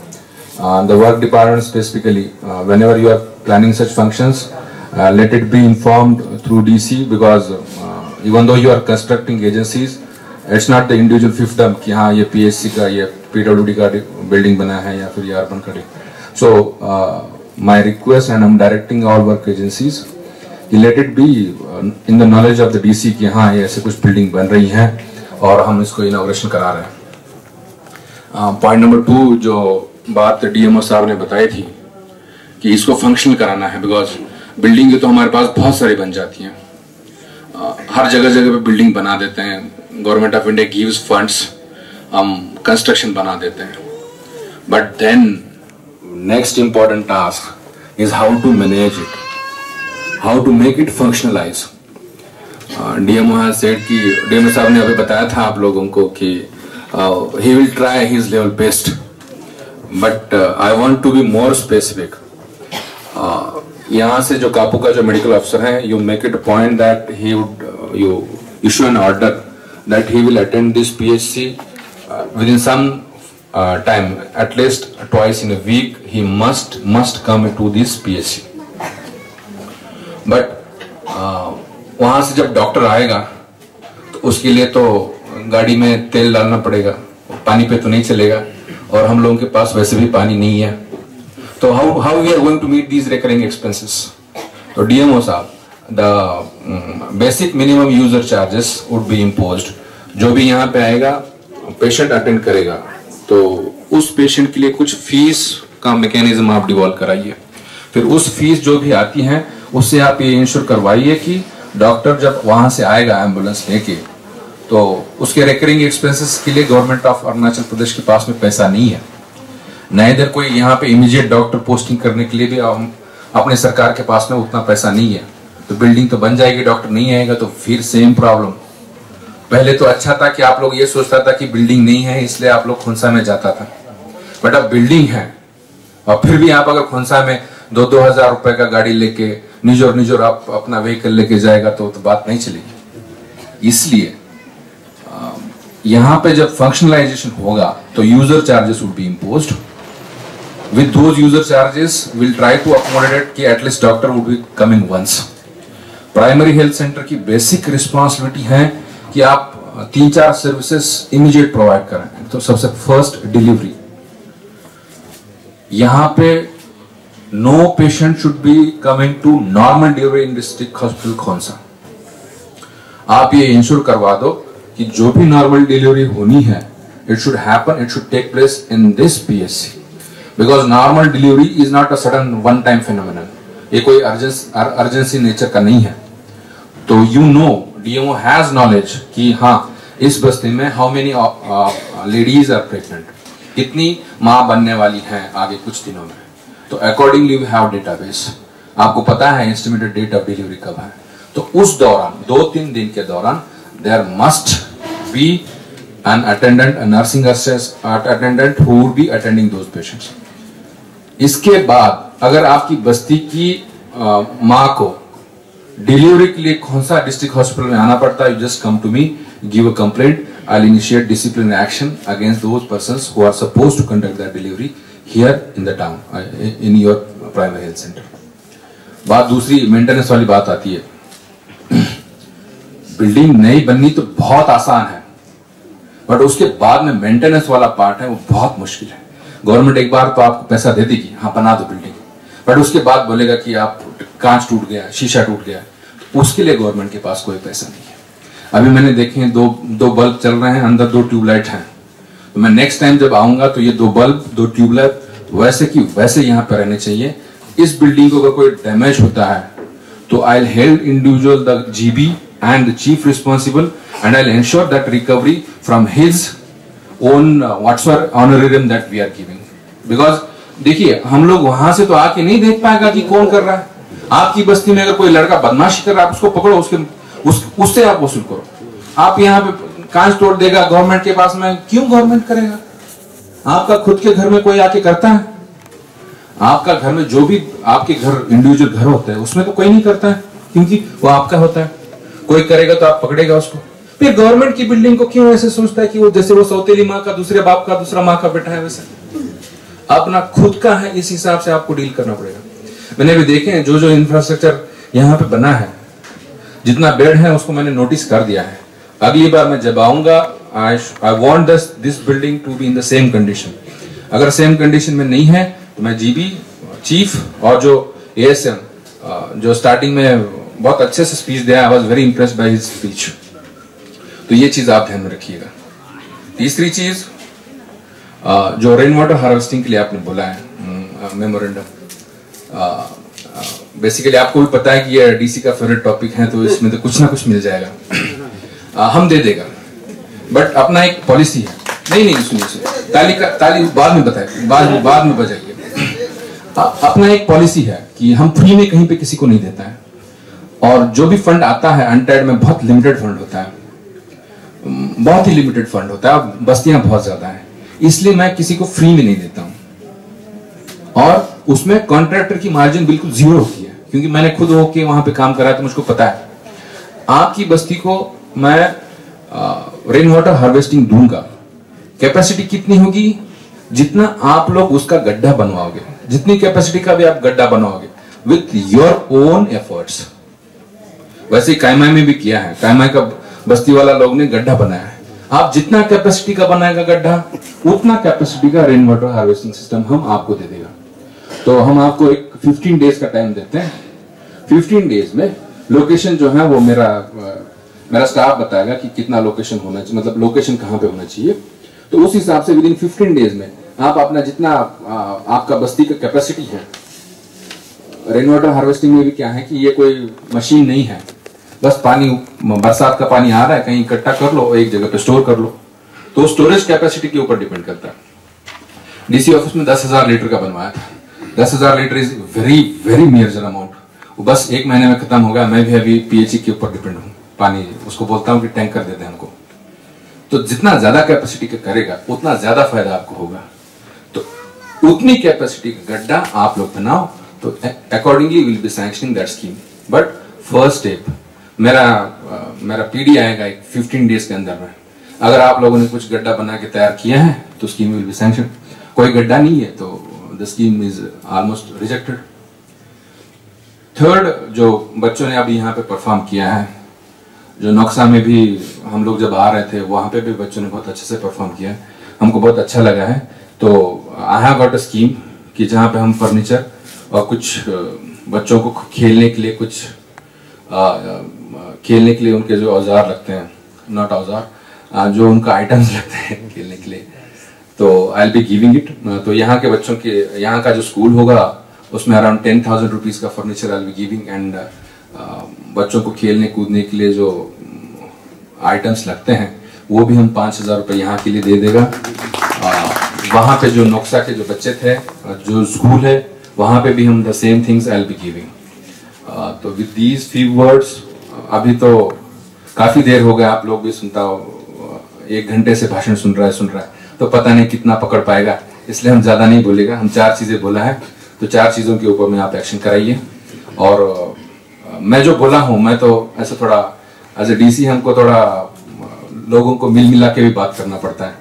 The work department specifically, whenever you are planning such functions, let it be informed through DC because even though you are constructing agencies, it's not the individual fiefdom कि हाँ ये PSC का ये PWD का building बना है या फिर ये urban का. So my request and I'm directing all work agencies, let it be in the knowledge of the DC कि हाँ ये ऐसे कुछ building बन रही हैं और हम इसको inauguration करा रहे हैं. Point number 2 जो बात DMO साहब ने बताई थी कि इसको फंक्शनल कराना है, बिकॉज बिल्डिंग तो हमारे पास बहुत सारी बन जाती हैं, हर जगह पे बिल्डिंग बना देते हैं. Government of India gives funds, हम कंस्ट्रक्शन बना देते हैं, but then next important task is how to manage it, how to make it functionalise. DMO has said कि डीएमओ साहब ने अभी बताया था आप लोगों को कि he will try his level best, but I want to be more specific. यहाँ से जो कापू का जो मेडिकल अफसर है, you make it a point that he would you issue an order that he will attend this PHC within some time, at least twice in a week he must come to this PHC. But वहां से जब doctor आएगा तो उसके लिए तो गाड़ी में तेल डालना पड़ेगा, पानी पे तो नहीं चलेगा और हम लोगों के पास वैसे भी पानी नहीं है. तो how we are going to meet these recurring expenses? तो DMO साहब, the basic minimum user charges would be imposed. जो भी यहाँ पे आएगा पेशेंट अटेंड करेगा तो उस पेशेंट के लिए कुछ फीस का मैकेनिज्म आप डिवॉल्व कराइए. फिर उस फीस जो भी आती है उससे आप ये इंश्योर करवाइए कि डॉक्टर जब वहां से आएगा एम्बुलेंस लेके तो उसके रिकरिंग एक्सपेंसेस के लिए गवर्नमेंट ऑफ अरुणाचल प्रदेश के पास में पैसा नहीं है. न इधर कोई यहाँ पे इमीडिएट डॉक्टर पोस्टिंग करने के लिए भी अपने सरकार के पास में उतना पैसा नहीं है. तो बिल्डिंग तो बन जाएगी, डॉक्टर नहीं आएगा तो फिर सेम प्रॉब्लम. पहले तो अच्छा था कि आप लोग ये सोचता था कि बिल्डिंग नहीं है इसलिए आप लोग खुंसा में जाता था, बट अब बिल्डिंग है और फिर भी आप अगर खुंसा में 2,000 रुपए का गाड़ी लेके निजोर आप अपना व्हीकल लेके जाएगा तो बात नहीं चलेगी. इसलिए यहाँ पे जब फंक्शनलाइजेशन होगा तो user charges would be imposed. With those user charges will try to accommodate कि at least doctor would be coming once. Primary health centre की बेसिक रिस्पॉन्सिबिलिटी है कि आप 3-4 सर्विसेज इमीडिएट प्रोवाइड करें. तो सबसे फर्स्ट डिलीवरी, यहाँ पे no patient should be coming to normal delivery in district hospital Khonsa. आप ये इंश्योर करवा दो कि जो भी नॉर्मल डिलीवरी होनी है it should happen, it should take place in this PHC, because normal delivery is not a sudden one time phenomenon. ये कोई अर्जेंसी नेचर का नहीं है. तो you know DMO has knowledge कि हाँ इस बस्ती में how many ladies are pregnant, कितनी माँ बनने वाली हैं आगे कुछ दिनों में. तो अकॉर्डिंगली वी हैव डेटाबेस, आपको पता है एस्टिमेटेड डेट ऑफ डिलीवरी कब है. तो उस दौरान 2-3 दिन के दौरान there must be an attendant, a nursing attendant who would be attending those patients. इसके बाद अगर आपकी बस्ती की माँ को डिलीवरी के लिए कौन सा डिस्ट्रिक्ट हॉस्पिटल में आना पड़ता है, you just come to me, give a complaint, I will initiate disciplinary action against those persons who are supposed to conduct that delivery here in the town, in your primary health centre. बात दूसरी maintenance वाली बात आती है। Building नई बननी तो बहुत आसान है, बट उसके बाद में मेंटेनेंस वाला पार्ट है वो बहुत मुश्किल है। गवर्नमेंट एक बार तो आपको पैसा दे देगी, हाँ बना दो बिल्डिंग, बट उसके बाद बोलेगा कि आप कांच टूट गया, शीशा टूट गया, उसके लिए गवर्नमेंट के पास कोई पैसा नहीं है। अभी मैंने देखे हैं दो बल्ब चल रहे हैं, अंदर 2 ट्यूबलाइट हैं, तो मैं नेक्स्ट टाइम जब आऊंगा तो ये 2 बल्ब 2 ट्यूबलाइट वैसे की वैसे यहाँ पे रहने चाहिए। इस बिल्डिंग को अगर कोई डैमेज होता है तो I will held individual the GB and the chief responsible, and I'll ensure that recovery from his own whatsoever honorarium that we are giving. Because देखिए हम लोग वहां से तो आके नहीं देख पाएगा कि कौन कर रहा है। आपकी बस्ती में अगर कोई लड़का बदमाशी कर रहा है, आप उसको पकड़ो, उससे आप वसूल करो। आप यहाँ पे कांच तोड़ देगा गवर्नमेंट के पास में, क्यों गवर्नमेंट करेगा? आपका खुद के घर में कोई आके करता है? आपका घर में जो भी आपके घर इंडिविजुअल घर होते हैं उसमें तो कोई नहीं करता है, क्योंकि वो आपका होता है। कोई करेगा तो आप पकड़ेगा उसको। फिर गवर्नमेंट की बिल्डिंग को क्यों ऐसे सोचता है कि वो जैसे वो सौतेली माँ का दूसरे बाप का दूसरा माँ का बेटा है, वैसे अपना खुद का है, इस हिसाब से आपको डील करना पड़ेगा। मैंने भी देखे हैं जो इंफ्रास्ट्रक्चर यहाँ पे बना है, जितना बेड है उसको मैंने नोटिस कर दिया है। अगली बार मैं जब आऊंगा, I want this building to be in the same condition. अगर सेम कंडीशन में नहीं है तो मैं जीबी चीफ और जो एएसएम जो स्टार्टिंग में बहुत अच्छे से स्पीच दिया, I was very impressed by his speech, तो ये चीज आप ध्यान में रखिएगा। तीसरी चीज जो रेन वाटर हार्वेस्टिंग के लिए आपने बोला है मेमोरेंडम, बेसिकली आपको भी पता है कि ये डीसी का फेवरेट टॉपिक है, तो इसमें तो कुछ ना कुछ मिल जाएगा, हम दे देगा, बट अपना एक पॉलिसी है। नहीं सुनिए, ताली बाद में बताए, बाद में बजाइए। अपना एक पॉलिसी है कि हम फ्री में कहीं पे किसी को नहीं देता है, और जो भी फंड आता है अनटाइड में बहुत लिमिटेड फंड होता है, बहुत ही लिमिटेड फंड होता है, बस्तियां बहुत ज्यादा है, इसलिए मैं किसी को फ्री में नहीं देता हूं। और उसमें कॉन्ट्रैक्टर की मार्जिन बिल्कुल 0 होती है, क्योंकि मैंने खुद होके वहां पे काम करा है तो मुझको पता है। आपकी बस्ती को मैं रेन वाटर हार्वेस्टिंग दूंगा, कैपेसिटी कितनी होगी? जितना आप लोग उसका गड्ढा बनवाओगे, जितनी कैपेसिटी का भी आप गड्ढा बनवाओगे विथ योर ओन एफर्ट्स। वैसे कायमाई में भी किया है, कायमाई का बस्ती वाला लोग ने गड्ढा बनाया है। आप जितना कैपेसिटी का बनाएगा गड्ढा, उतना कैपेसिटी का रेन वाटर हार्वेस्टिंग सिस्टम हम आपको दे देगा। तो हम आपको एक 15 डेज का टाइम देते हैं। 15 डेज में लोकेशन जो है वो मेरा स्टाफ बताएगा कि कितना लोकेशन होना चाहिए, मतलब लोकेशन कहाँ पे होना चाहिए। तो उस हिसाब से विद इन 15 डेज में आप अपना जितना आपका बस्ती का कैपेसिटी है, रेन वाटर हार्वेस्टिंग में भी क्या है कि ये कोई मशीन नहीं है, बस पानी बरसात का पानी आ रहा है, कहीं इकट्ठा कर लो, एक जगह पे स्टोर कर लो, तो स्टोरेज कैपेसिटी के ऊपर डिपेंड करता है। डीसी ऑफिस में 10,000 लीटर का बनवाया था। 10,000 litre is very very major amount, वो बस 1 महीने में खत्म होगा। मैं भी अभी पीएचई के ऊपर डिपेंड हूँ, पानी उसको बोलता हूँ कि टैंकर दे दे हमको। तो जितना ज्यादा कैपेसिटी का करेगा उतना ज्यादा फायदा आपको होगा। तो उतनी कैपेसिटी का गड्ढा आप लोग बनाओ, तो accordingly will be sanctioning that scheme. But first step मेरा पीडी आएगा 15 डेज के अंदर में। अगर आप लोगों ने कुछ गड्ढा बना के तैयार किया है तो स्कीम विल बी सैंक्शन। कोई गड्ढा नहीं है तो the scheme is almost rejected. Third, जो बच्चों ने अभी यहाँ पे परफॉर्म किया है, जो नक्शा में भी हम लोग जब आ रहे थे वहां पे भी बच्चों ने बहुत अच्छे से परफॉर्म किया है, हमको बहुत अच्छा लगा है। तो I have got a scheme कि जहाँ पे हम फर्नीचर और कुछ बच्चों को खेलने के लिए कुछ खेलने के लिए उनके जो औजार लगते हैं, नॉट औजार, जो उनका आइटम्स लगते हैं खेलने के लिए, तो I will be giving it. तो यहाँ के बच्चों के, यहाँ का जो स्कूल होगा उसमें अराउंड 10,000 रुपीज का furniture I will be giving. And बच्चों को खेलने कूदने के लिए जो आइटम्स लगते हैं वो भी हम 5,000 रुपये यहाँ के लिए दे देगा। वहाँ पे जो नक्शा के जो बच्चे थे, जो स्कूल है, वहाँ पे भी हम the same things I will be giving. तो विद दीज फ्यू वर्ड्स, अभी तो काफी देर हो गया, आप लोग भी सुनता हो, 1 घंटे से भाषण सुन रहा है, तो पता नहीं कितना पकड़ पाएगा, इसलिए हम ज्यादा नहीं बोलेगा। हम 4 चीजें बोला है, तो तो 4 चीज़ों के ऊपर में आप एक्शन कराइए। और मैं जो बोला हूँ, मैं तो ऐसे थोड़ा एज ए डीसी हमको थोड़ा लोगों को मिल मिला के भी बात करना पड़ता है।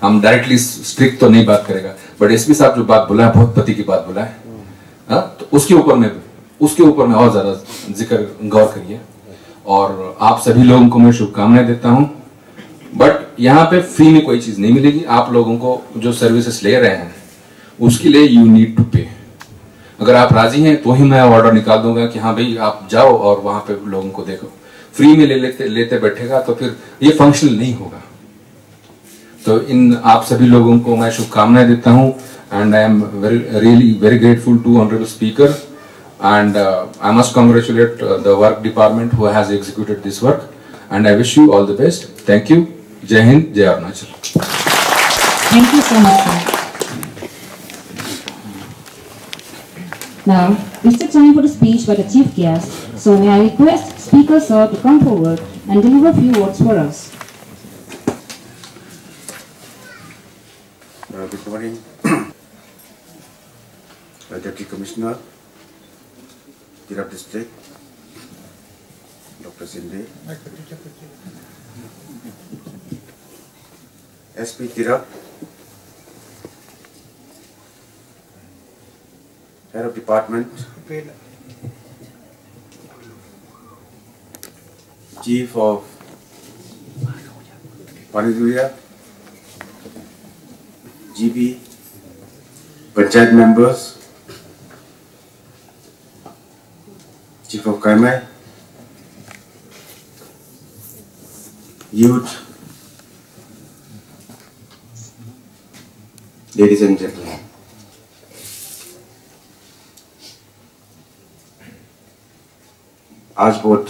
हम डायरेक्टली स्ट्रिक्ट तो नहीं बात करेगा, बट एसपी साहब जो बात बोला है बहुत पति की बात बोला है, तो उसके ऊपर में और ज्यादा जिक्र गौर करिए। और आप सभी लोगों को मैं शुभकामनाएं देता हूं। बट यहाँ पे फ्री में कोई चीज नहीं मिलेगी। आप लोगों को जो सर्विसेज ले रहे हैं उसके लिए यू नीड टू पे। अगर आप राजी हैं तो ही मैं ऑर्डर निकाल दूंगा कि हाँ भाई आप जाओ और वहां पे लोगों को देखो। फ्री में लेते बैठेगा तो फिर ये फंक्शनल नहीं होगा। तो इन आप सभी लोगों को मैं शुभकामनाएं देता हूं। And I am really very grateful to honourable speaker and I must congratulate the work department who has executed this work and I wish you all the best. Thank you. जय हिंद, जय Arunachal. Thank you so much, sir. Now, it's the time for the speech by the chief guest. So may I request Speaker Sir to come forward and deliver a few words for us. Good morning, Deputy Commissioner, Tirap District, Dr. Sinde, SP Tirap, Head of Department, Chief of Paniduria, GB, Panchayat members, Chief of Kaimai, youth, ladies and gentlemen. आज बहुत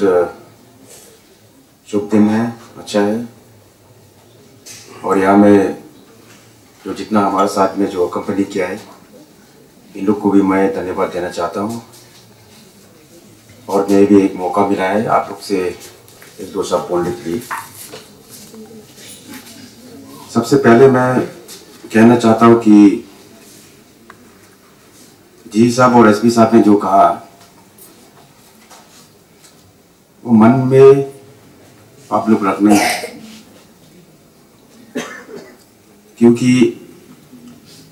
शुभ दिन है, अच्छा है। और यहाँ में जो जितना हमारे साथ में जो कंपनी किया है, इन लोग को भी मैं धन्यवाद देना चाहता हूँ। और मैं भी एक मौका मिला है आप लोग से एक दो शब्द बोलने के लिए। सबसे पहले मैं कहना चाहता हूँ कि जी साहब और एसपी साहब ने जो कहा वो मन में आप लोग रखने हैं, क्योंकि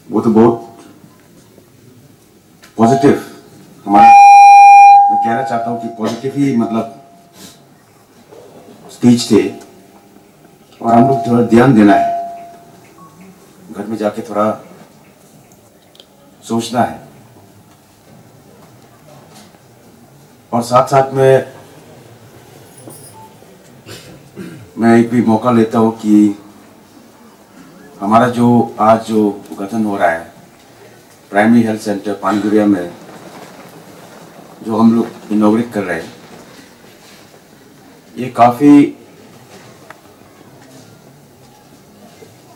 वो तो बहुत पॉजिटिव हमारा, मैं कहना चाहता हूँ कि पॉजिटिव ही मतलब स्पीच थे। और हम लोग थोड़ा ध्यान देना है, घर में जाके थोड़ा सोचना है। और साथ साथ में मैं एक भी मौका लेता हूँ कि हमारा जो आज जो गठन हो रहा है प्राइमरी हेल्थ सेंटर पानगुरिया में, जो हम लोग इनॉग्रेट कर रहे हैं, ये काफ़ी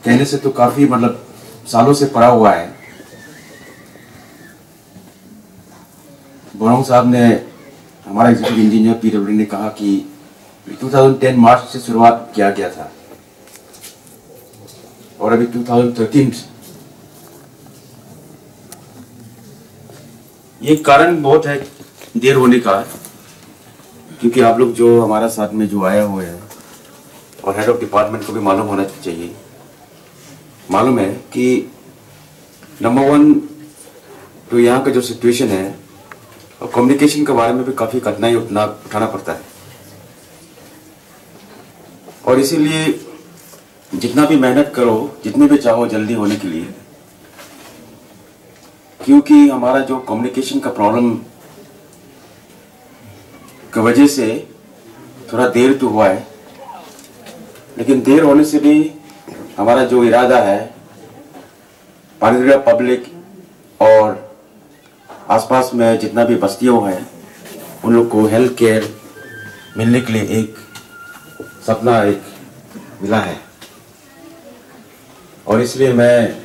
कहने से तो काफ़ी मतलब सालों से पड़ा हुआ है। बोरोंग साहब ने, हमारा एग्जीक्यूटिव इंजीनियर PW ने कहा कि 2010 मार्च से शुरुआत किया गया था और अभी 2013। ये कारण बहुत है देर होने का, क्योंकि आप लोग जो हमारा साथ में जो आया हुए हैं और हेड ऑफ डिपार्टमेंट को भी मालूम होना चाहिए, मालूम है कि नंबर 1 तो यहाँ का जो सिचुएशन है और कम्युनिकेशन के बारे में भी काफ़ी कठिनाई उठाना पड़ता है। और इसीलिए जितना भी मेहनत करो, जितने भी चाहो जल्दी होने के लिए, क्योंकि हमारा जो कम्युनिकेशन का प्रॉब्लम की वजह से थोड़ा देर तो हुआ है, लेकिन देर होने से भी हमारा जो इरादा है पानीदुरिया पब्लिक और आसपास में जितना भी बस्तियों हैं उन लोग को हेल्थ केयर मिलने के लिए एक सपना एक मिला है। और इसलिए मैं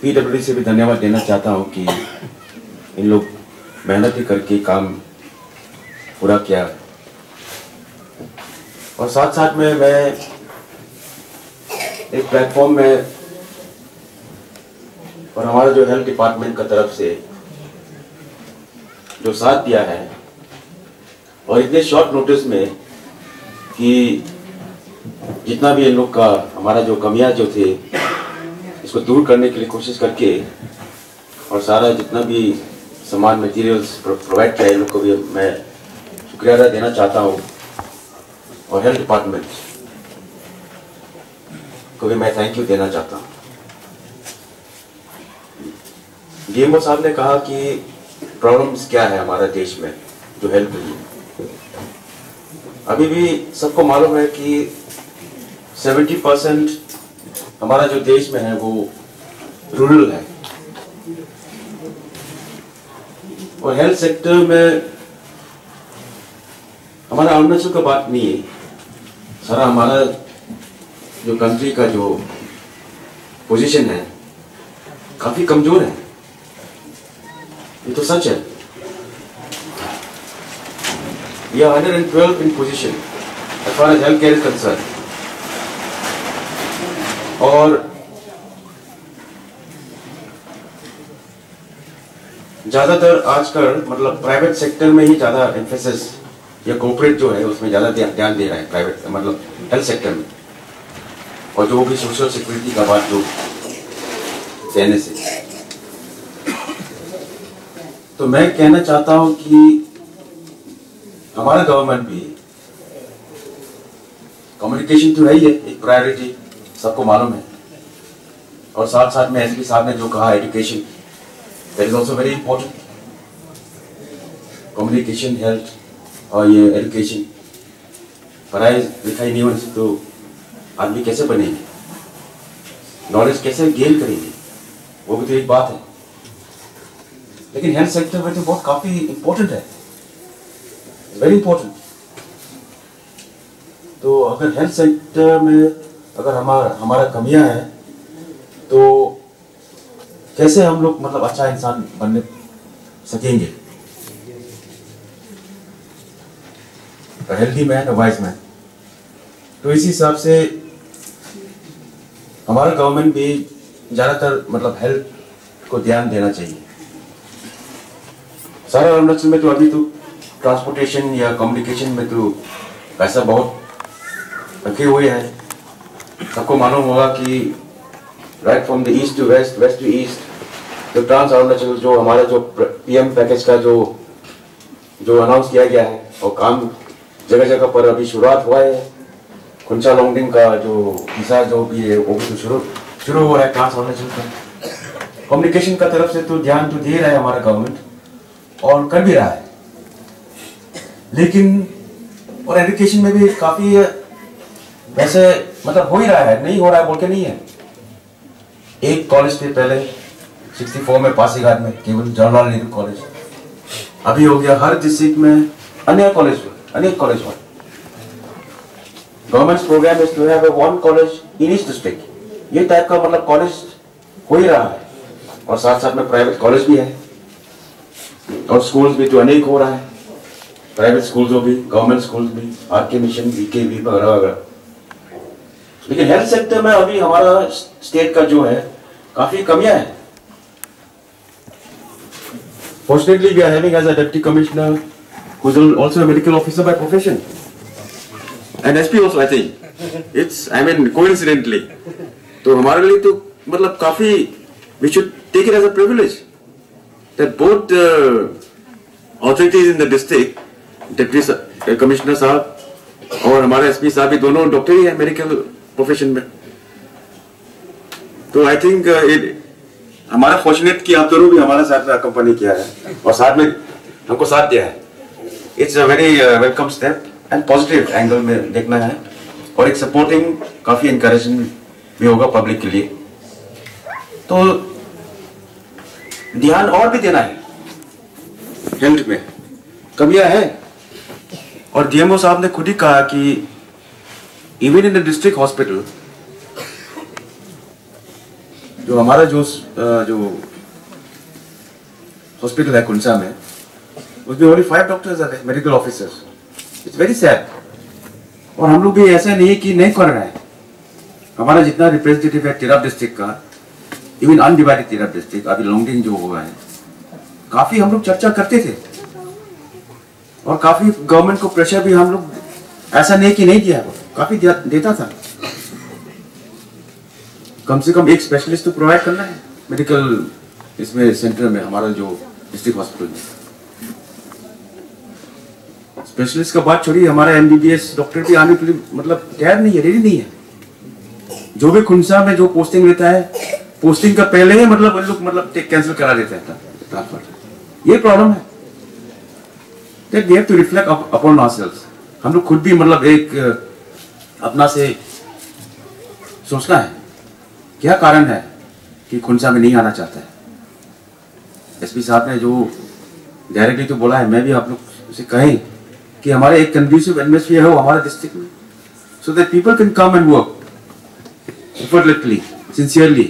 PWD से भी धन्यवाद देना चाहता हूं कि इन लोग मेहनत ही करके काम पूरा किया। और साथ साथ में मैं एक प्लेटफॉर्म में और हमारा जो हेल्थ डिपार्टमेंट का तरफ से जो साथ दिया है और इतने शॉर्ट नोटिस में कि जितना भी इन लोग का हमारा जो कमियां जो थे इसको दूर करने के लिए कोशिश करके और सारा जितना भी सामान मटेरियल्स प्रोवाइड किया इन लोग को भी मैं शुक्रिया अदा देना चाहता हूँ। और हेल्थ डिपार्टमेंट को भी मैं थैंक यू देना चाहता हूँ। डीएमओ साहब ने कहा कि प्रॉब्लम्स क्या है हमारा देश में जो हेल्प हुई। अभी भी सबको मालूम है कि 70% हमारा जो देश में है वो रूरल है और हेल्थ सेक्टर में हमारा अरुणाचल का बात नहीं है, सारा हमारा जो कंट्री का जो पोजीशन है काफी कमजोर है, ये तो सच है। We are 112 in position as far as healthcare is concerned. और ज्यादातर आजकल मतलब प्राइवेट सेक्टर में ही ज्यादा एम्फेसिस या कॉर्पोरेट जो है उसमें ज्यादा ध्यान दे रहा है प्राइवेट मतलब हेल्थ सेक्टर में। और जो भी सोशल सिक्योरिटी का बात जो कहने से तो मैं कहना चाहता हूं कि हमारा गवर्नमेंट भी कम्युनिकेशन तो है ही है एक प्रायोरिटी, सबको मालूम है। और साथ साथ में एसपी साहब ने जो कहा education, that is also very important. Communication, health और ये एजुकेशन, पढ़ाई लिखाई नहीं होने से तो आदमी कैसे बनेंगे, नॉलेज कैसे गेन करेंगे, वो भी तो एक बात है। लेकिन हेल्थ सेक्टर में तो बहुत काफी इंपॉर्टेंट है, वेरी इंपॉर्टेंट। तो अगर हेल्थ सेक्टर में अगर हमारा कमियां हैं तो कैसे हम लोग मतलब अच्छा इंसान बनने सकेंगे, हेल्दी मैन, वाइज मैन। तो इसी हिसाब से हमारा गवर्नमेंट भी ज्यादातर मतलब हेल्थ को ध्यान देना चाहिए। सारा अरुणाचल में तो अभी तो ट्रांसपोर्टेशन या कम्युनिकेशन में तो पैसा बहुत रखे हुए हैं। सबको मालूम होगा कि right from the east to west, west to east, जो ट्रांस अरुणाचल जो हमारा जो पीएम पैकेज का जो अनाउंस किया गया है और काम जगह जगह पर अभी शुरुआत हुआ है। खुंचा लोंगडिंग का जो हिस्सा जो भी है वो भी तो शुरू हो रहा है ट्रांस अरुणाचल का। कम्युनिकेशन का तरफ से तो ध्यान तो दे रहा है हमारा गवर्नमेंट और कर भी रहा है, लेकिन और एजुकेशन में भी काफी वैसे मतलब हो ही रहा है, नहीं हो रहा है बोल के नहीं है। एक कॉलेज थे पहले 64 में पासीघाट में केवल जवाहरलाल नेहरू कॉलेज, अभी हो गया हर डिस्ट्रिक्ट में अनेक कॉलेज हुआ। Government programme is to have one college in each district, ये टाइप का मतलब कॉलेज हो ही रहा है। और साथ साथ में प्राइवेट कॉलेज भी है और स्कूल्स भी तो अनेक हो रहा है, प्राइवेट स्कूल्स भी, गवर्नमेंट स्कूल्स भी, आरके मिशन, बीके भी वगैरह वगैरह। लेकिन हेल्थ सेक्टर में अभी हमारा स्टेट का जो है काफी कमियां है। Fortunately, we are having as a deputy commissioner who is also a medical officer by profession, and SP also I think. I mean coincidentally. तो हमारे लिए तो मतलब काफी we should take it as a privilege that both authorities in the district, deputy commissioner साहब और हमारे SP साहब भी दोनों डॉक्टर ही है मेडिकल प्रोफेशन में। तो आई थिंक हमारा फॉर्चुनेट कि आप दोनों भी हमारे साथ में कंपनी किया है और साथ में हमको साथ दिया है। It's a very welcome step and positive angle में देखना है और एक सपोर्टिंग काफी इंकरेजिंग भी होगा पब्लिक के लिए। तो ध्यान और भी देना है, हेल्थ में कमियां हैं और डीएमओ साहब ने खुद ही कहा कि even in the district hospital जो हमारा जो हॉस्पिटल है कुंसा में, उसमें ओनली 5 डॉक्टर्स आते हैं, medical officers. It's very sad. और हम लोग भी ऐसा नहीं कि नहीं कर रहे हैं। हमारा जितना रिप्रेजेंटेटिव है तिरप डिस्ट्रिक्ट का, इवन अनडिवाइडेड तिरप डिस्ट्रिक्ट, अभी लोंगडिंग जो हुआ है, काफी हम लोग चर्चा करते थे और काफी गवर्नमेंट को प्रेशर भी हम लोग, ऐसा नहीं कि नहीं दिया, काफी देता था। कम से कम एक स्पेशलिस्ट तो प्रोवाइड करना है मेडिकल इसमें सेंटर में, हमारा जो डिस्ट्रिक्ट हॉस्पिटल में। स्पेशलिस्ट का बात छोड़िए, हमारा एमबीबीएस डॉक्टर भी आने के लिए मतलब तैयार नहीं है, रेडी नहीं है। जो भी खुनसा में जो पोस्टिंग लेता है, पोस्टिंग का पहले ही मतलब लोग मतलब कैंसिल करा देते हैं ट्रांसफर। ये प्रॉब्लम है। That we have to reflect upon ourselves. हम लोग खुद भी मतलब एक अपना से सोचना है क्या कारण है कि खुनसा में नहीं आना चाहता है। एसपी साहब ने जो डायरेक्टली तो बोला है, मैं भी आप लोग से कहें कि हमारे एक कंड्यूसिव एटमॉस्फेयर हो हमारे डिस्ट्रिक्ट में, so that people can come and work effortlessly, sincerely,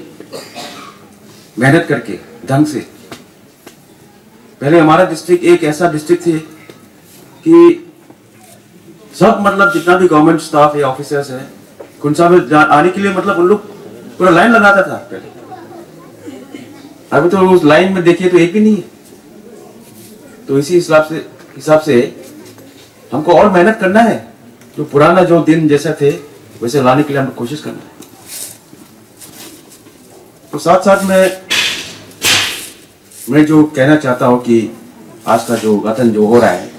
मेहनत करके ढंग से। पहले हमारा डिस्ट्रिक्ट एक ऐसा डिस्ट्रिक्ट थे कि सब मतलब जितना भी गवर्नमेंट स्टाफ या ऑफिसर्स है खुनसा में आने के लिए मतलब उन लोग पूरा लाइन लगाता था पहले। अभी तो उस लाइन में देखिए तो एक भी नहीं है। तो इसी हिसाब से हमको और मेहनत करना है, जो पुराना जो दिन जैसा थे वैसे लाने के लिए हमको कोशिश करना है। तो साथ साथ मैं जो कहना चाहता हूं कि आज का जो गठन जो हो रहा है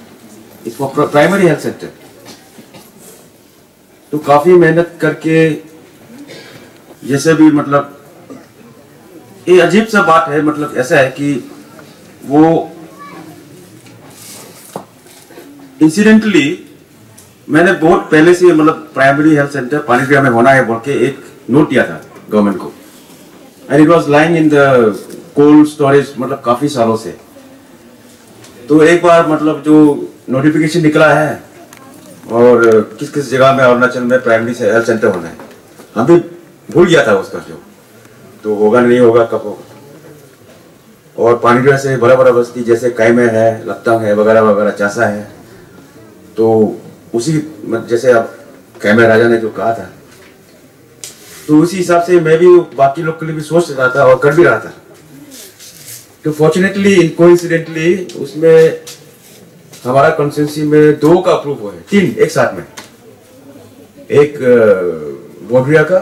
इसको प्राइमरी हेल्थ सेंटर, तो काफी मेहनत करके जैसे भी मतलब ये अजीब सा बात है, मतलब ऐसा है कि वो इंसिडेंटली मैंने बहुत पहले से मतलब प्राइमरी हेल्थ सेंटर पानीगढ़ में होना है बोल के एक नोट दिया था गवर्नमेंट को, and it was lying in the cold storage मतलब काफी सालों से। तो एक बार मतलब जो नोटिफिकेशन निकला है और किस किस जगह में अरुणाचल में प्राइमरी हेल्थ सेंटर होना है, हम भी भूल गया था उसका जो, तो होगा नहीं होगा कब होगा। और पानीगढ़ से बड़ा बड़ा बस्ती जैसे कैमे है, लत्तंग है, वगैरह वगैरह, चासा है, तो उसी जैसे अब कैमे राजा ने जो कहा था तो उसी हिसाब से मैं भी बाकी लोग के लिए भी सोच रहा था और कर भी रहा था। तो फॉर्चुनेटली कोइंसिडेंटली उसमें हमारा कॉन्स्टिट्यूंसी में 2 का अप्रूव हुआ है, 3 एक साथ में, एक बोडरिया का,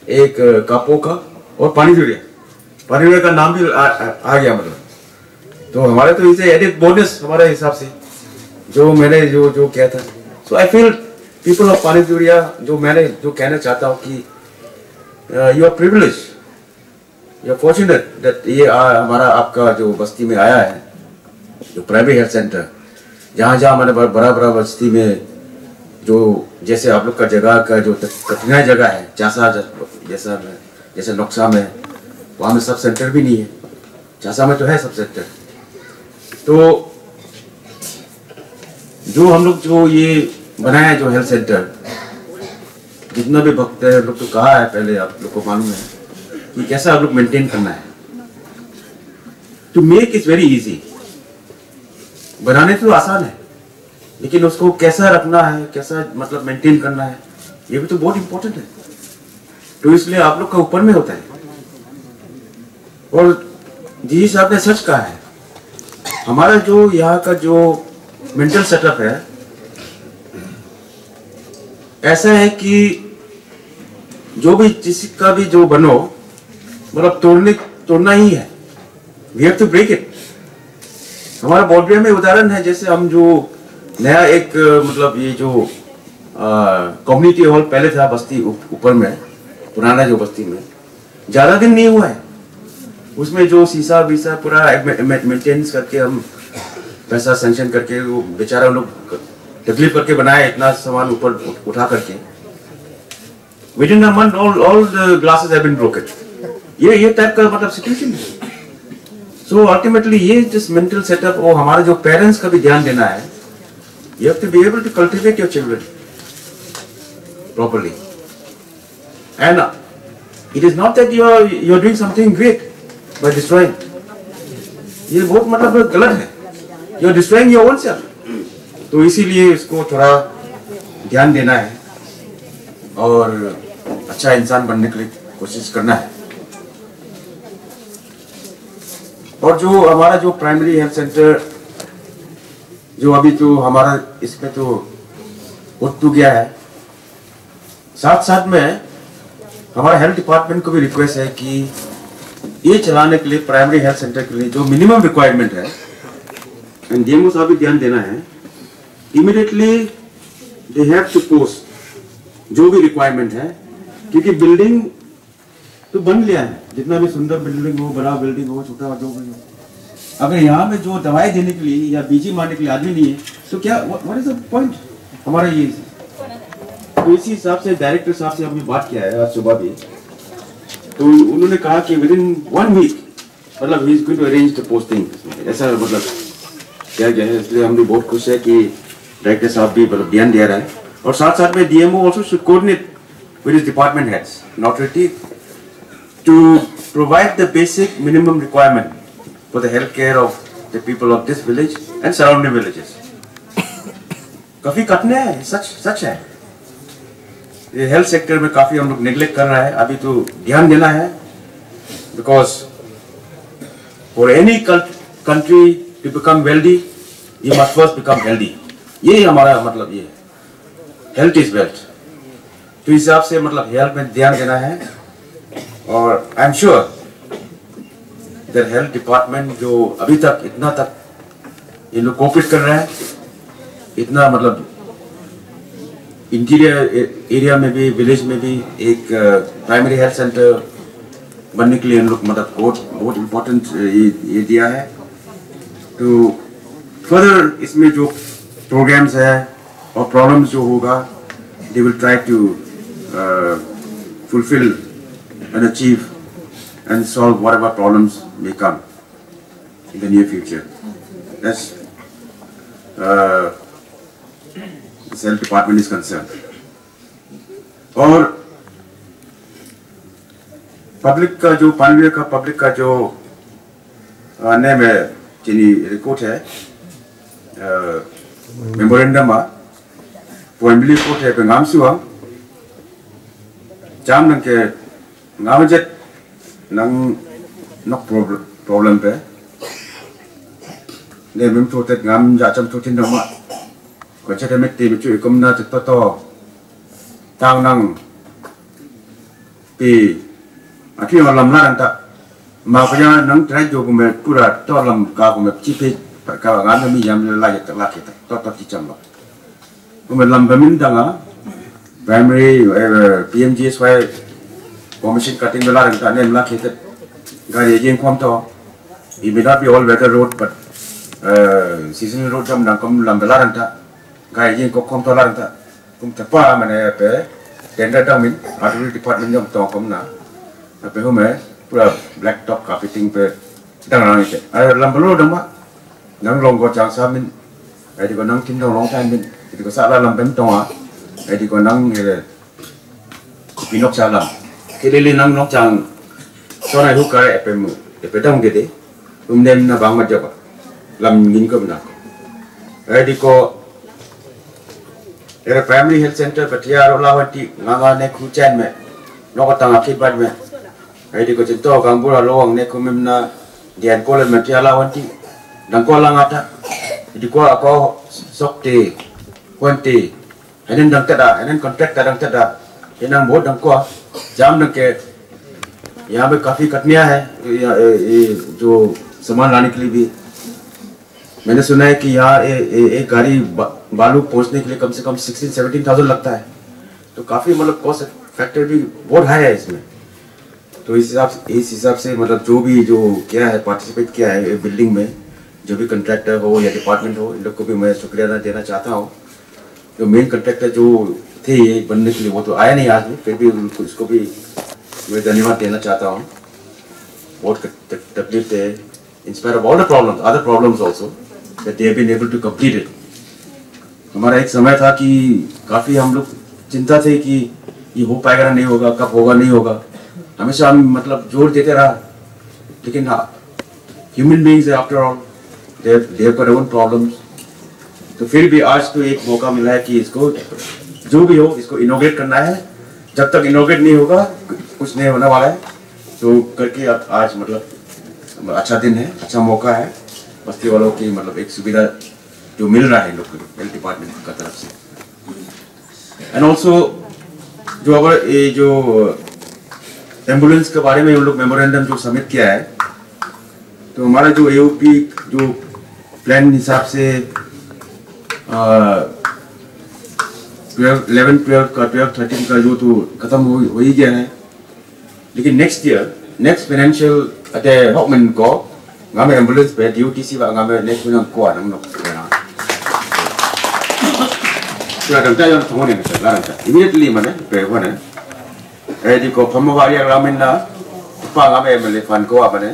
एक कापो का और पानीगढ़ का नाम भी आ गया मतलब। तो हमारे तो इसे एडिट बोनस हमारे हिसाब से जो मैंने जो किया था। So I feel people of Panigarh, जो मैंने जो कहना चाहता हूँ कि you are privilege, you are fortunate that ये हमारा आपका जो बस्ती में आया है जो प्राइमरी हेल्थ सेंटर, जहाँ जहाँ मैंने बड़ा बड़ा बस्ती में जो जैसे आप लोग का जगह का जो कठिनाई जगह है, चासा जैसे नक्शा में वहाँ में सब सेंटर भी नहीं है, चासा में तो है सब सेंटर। तो जो हम लोग जो ये बनाया है जो हेल्थ सेंटर, जितना भी भक्त है लोग तो कहा है पहले, आप लोग को मालूम है कि कैसा आप लोग मेंटेन करना है। To make is very easy, बनाने तो आसान है लेकिन उसको कैसा रखना है, कैसा मतलब मेंटेन करना है, ये भी तो बहुत इंपॉर्टेंट है। तो इसलिए आप लोग का ऊपर में होता है। और जी साहब ने सच कहा है, हमारा जो यहाँ का जो मेंटल सेटअप है ऐसा है कि जो भी जिसका भी जो बनो मतलब तोड़ना ही है, we have to break it. हमारा बॉर्डर में उदाहरण है, जैसे हम जो नया एक मतलब ये जो कम्युनिटी हॉल पहले था बस्ती ऊपर में, पुराना जो बस्ती में ज्यादा दिन नहीं हुआ है, उसमें जो शीशा वीसा पूरा मेंटेनेंस करके हम पैसा सैंक्शन करके वो बेचारा लोग तकलीफ करके बनाए, इतना सामान ऊपर उठा करके within a month all the glasses have been broken. ये टाइप का मतलब सिचुएशन है। सो अल्टीमेटली ये जस्ट मेंटल सेटअप और हमारे जो पेरेंट्स का भी ध्यान देना है। You have to be able to cultivate your children properly, and it is not that you are doing something great by destroying. ये बहुत मतलब गलत है, you are destroying your own self. तो इसीलिए इसको थोड़ा ध्यान देना है और अच्छा इंसान बनने के लिए कोशिश करना है। और जो हमारा जो प्राइमरी हेल्थ सेंटर जो अभी तो हमारा इसमें तो उठ तो गया है। साथ साथ में हमारा हेल्थ डिपार्टमेंट को भी रिक्वेस्ट है कि ये चलाने के लिए प्राइमरी हेल्थ सेंटर के लिए जो मिनिमम रिक्वायरमेंट है, डीएमओ साहब भी ध्यान देना है, immediately they have to post जो भी रिक्वायरमेंट है, क्योंकि बिल्डिंग तो बन लिया है, जितना भी सुंदर बिल्डिंग हो, बड़ा बिल्डिंग हो, छोटा जो भी हो, अगर यहाँ में जो दवाई देने के लिए या बीजी मारने के लिए आदमी नहीं है तो क्या व्हाट इज द पॉइंट हमारा ये। तो इसी हिसाब से डायरेक्टर साहब से हमने बात किया है आज सुबह भी, तो उन्होंने कहा कि विद इन 1 वीक मतलब he is going to arrange the posting, ऐसा मतलब क्या गया है। इसलिए हम भी बहुत खुश है कि डायरेक्टर साहब भी मतलब ध्यान दे रहा है, और साथ साथ में DMO also should coordinate with his department heads in order to provide the basic minimum requirement for the health care of the people of this village and surrounding villages. काफी कठिन है, सच है। ये हेल्थ सेक्टर में काफी हम लोग neglect कर रहा है, अभी तो ध्यान देना है, because for any country to become wealthy, you must first become healthy. ये हमारा मतलब ये health is wealth. तो इस हिसाब से मतलब हेल्थ में ध्यान देना है, और I am sure health department जो अभी तक इतना तक ये लोग कोऑपरेट कर रहे हैं, इतना मतलब इंटीरियर एरिया में भी, विलेज में भी एक प्राइमरी हेल्थ सेंटर बनने के लिए इन लोग मतलब बहुत इम्पोर्टेंट ये दिया है। तो फर्दर इसमें जो प्रोग्राम्स है और प्रॉब्लम्स जो होगा, they will try to fulfil and achieve and solve whatever problems may come in the near future. That's the health department is concerned. और पब्लिक का जो पानवीर का पब्लिक का जो आने में जिनी रिपोर्ट है, मेमोरेंडम आ पॉइंटली रिपोर्ट है पे नाम सुआ जाम नंग के नाम जट नंग नक प्रॉब्लम पे ने मिम छोटे नाम जाचम छोटे नंगा कोचे ते में ती बिचु इकम ना चित्त तो तांग नंग पे अठी और लम्बा रंता मापया नंग ट्राई जो गुमे पूरा तो लम का गुमे चिपे का गान में यम लागे तक लाके तक तो चिचम लो गुमे लम्बा मिन दंगा primary PMGSY commission cutting the line and then lucky that guy again come to it may not be all weather road but seasonal road jam na come lambelaranta guy again come to laranta kum tapa mane pe tender damin artillery department jam to come na pe home pura black top carpeting pe dang nang ke lambelo dama nang long go chang sa min ai di ko nang tin long time min di ko sa la lambem to ai di ko nang pinok salam kelele nang nok chang sona hu kare epemu epedam gede umnem na bang majaba lam ngin ko na ai di ko era primary health center patia rola wati nganga ne khu chen me no ka tang akhi bad me ai di ko chito gang bura lowang ne kumim na dian ko le matia la wati dang ko la ngata di ko ako sokte kwante anen dang tada anen contract dang tada enang बहुत dang ko जाम न के यहाँ पे काफी कठिनाइयां है ये जो सामान लाने के लिए भी मैंने सुना है कि यहाँ एक गाड़ी बालू पहुँचने के लिए कम से कम 16-17,000 लगता है, तो काफी मतलब कॉस्ट फैक्टर भी बहुत हाई है इसमें। तो इस हिसाब से मतलब जो भी जो क्या है पार्टिसिपेट किया है बिल्डिंग में, जो भी कंट्रैक्टर हो या डिपार्टमेंट हो, इन लोग को भी मैं शुक्रिया देना चाहता हूँ। जो मेन कंट्रैक्टर जो थे ये बनने के लिए वो तो आया नहीं आज में, फिर भी उनको इसको भी मैं धन्यवाद देना चाहता हूँ। बहुत तकलीफ थे, in spite of all the problems, other problems also, that they have been able to complete it. हमारा एक समय था कि काफी हम लोग चिंता थे कि ये हो पाएगा ना नहीं होगा, कब होगा नहीं होगा, हमेशा हम मतलब जोर देते रहा, लेकिन human beings after all they have got their own problems। तो फिर भी आज तो एक मौका मिला है कि इसको जो भी हो इसको इनोग्रेट करना है। जब तक इनोग्रेट नहीं होगा कुछ नहीं होने वाला है, तो करके आज मतलब अच्छा दिन है, अच्छा मौका है बस्ती वालों की मतलब एक सुविधा जो मिल रहा है लोग को हेल्थ डिपार्टमेंट का तरफ से। एंड ऑल्सो जो अगर ये जो एम्बुलेंस के बारे में हम लोग मेमोरेंडम जो सबमिट किया है, तो हमारा जो AOP जो प्लान हिसाब से 11, 12 का 12, 13 का जो तो खत्म हो ही गया है, लेकिन नेक्स्ट फाइनेंशियल अटे हॉकमेंट को गांव में एम्बुलेंस पे DOTC वा गांव में नेक्स्ट में को आना हम क्या करता है तो होने नहीं लगता इमीडिएटली मैंने पे होने ऐडी को फमवारी रामिन ना पांगा में MLA फंड को आपने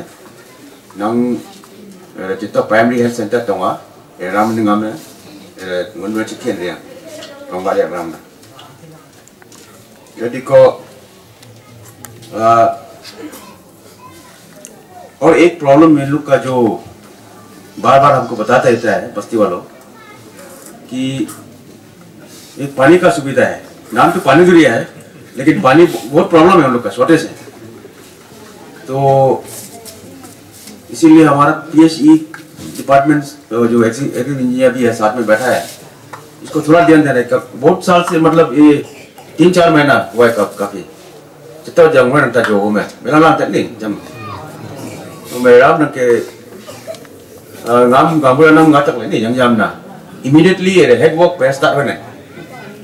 नंग जितना प्राइमरी हेल्थ सेंटर तो वहाँ रामिन गांव में मुन्वर चिकिन रिया फमवारी रामिन ऐडी को और एक प्रॉब्लम इन लोग का जो बार बार हमको बताता रहता है बस्ती वालों कि एक पानी का सुविधा है, नाम तो पानी दुरिया है, लेकिन पानी बहुत प्रॉब्लम है हम लोग का, शॉर्टेज है। तो इसीलिए हमारा PHE डिपार्टमेंट जो एग्री इंजीनियर भी है साथ में बैठा है, इसको थोड़ा ध्यान देना है। बहुत साल से मतलब ये 3-4 महीना हुआ है काफी जितना जंग में जो हो मेरा नाम तक नहीं जम तो मेरा नाम के नाम गांव नाम गातक नहीं जंग जामना इमीडिएटली हेड वर्क पे स्टार्ट होने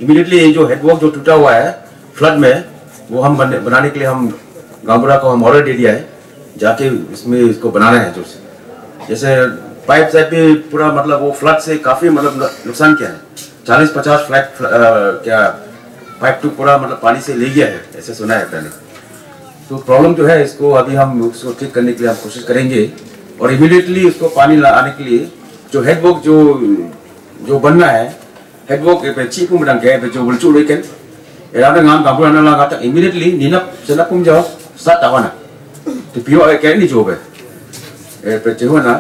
इमीडिएटली ये जो हेड वर्क जो टूटा हुआ है फ्लड में वो हम बनाने के लिए हम गांवबुरा को हम ऑर्डर दे दिया है, जाके इसमें इसको बनाना है। जो जैसे पाइप साइप भी पूरा मतलब वो फ्लड से काफी मतलब नुकसान किया है, 40-50 फ्लैट क्या पाइप तो पूरा मतलब पानी से ले गया है, ऐसे सुना है पहले। तो प्रॉब्लम जो है इसको अभी हम उसको ठीक करने के लिए हम कोशिश करेंगे और इमीडिएटली उसको पानी लाने के लिए जो हेडवर्क जो बनना है हेडवर्क पे चीफ में डंके पे जो बुलचू लेकिन एरादे नाम गांबुरा ना लगा तक इमीडिएटली नीनप सेनापुम जाओ स्टार्ट आवाना तो पियो के नहीं जो पे पे जेवना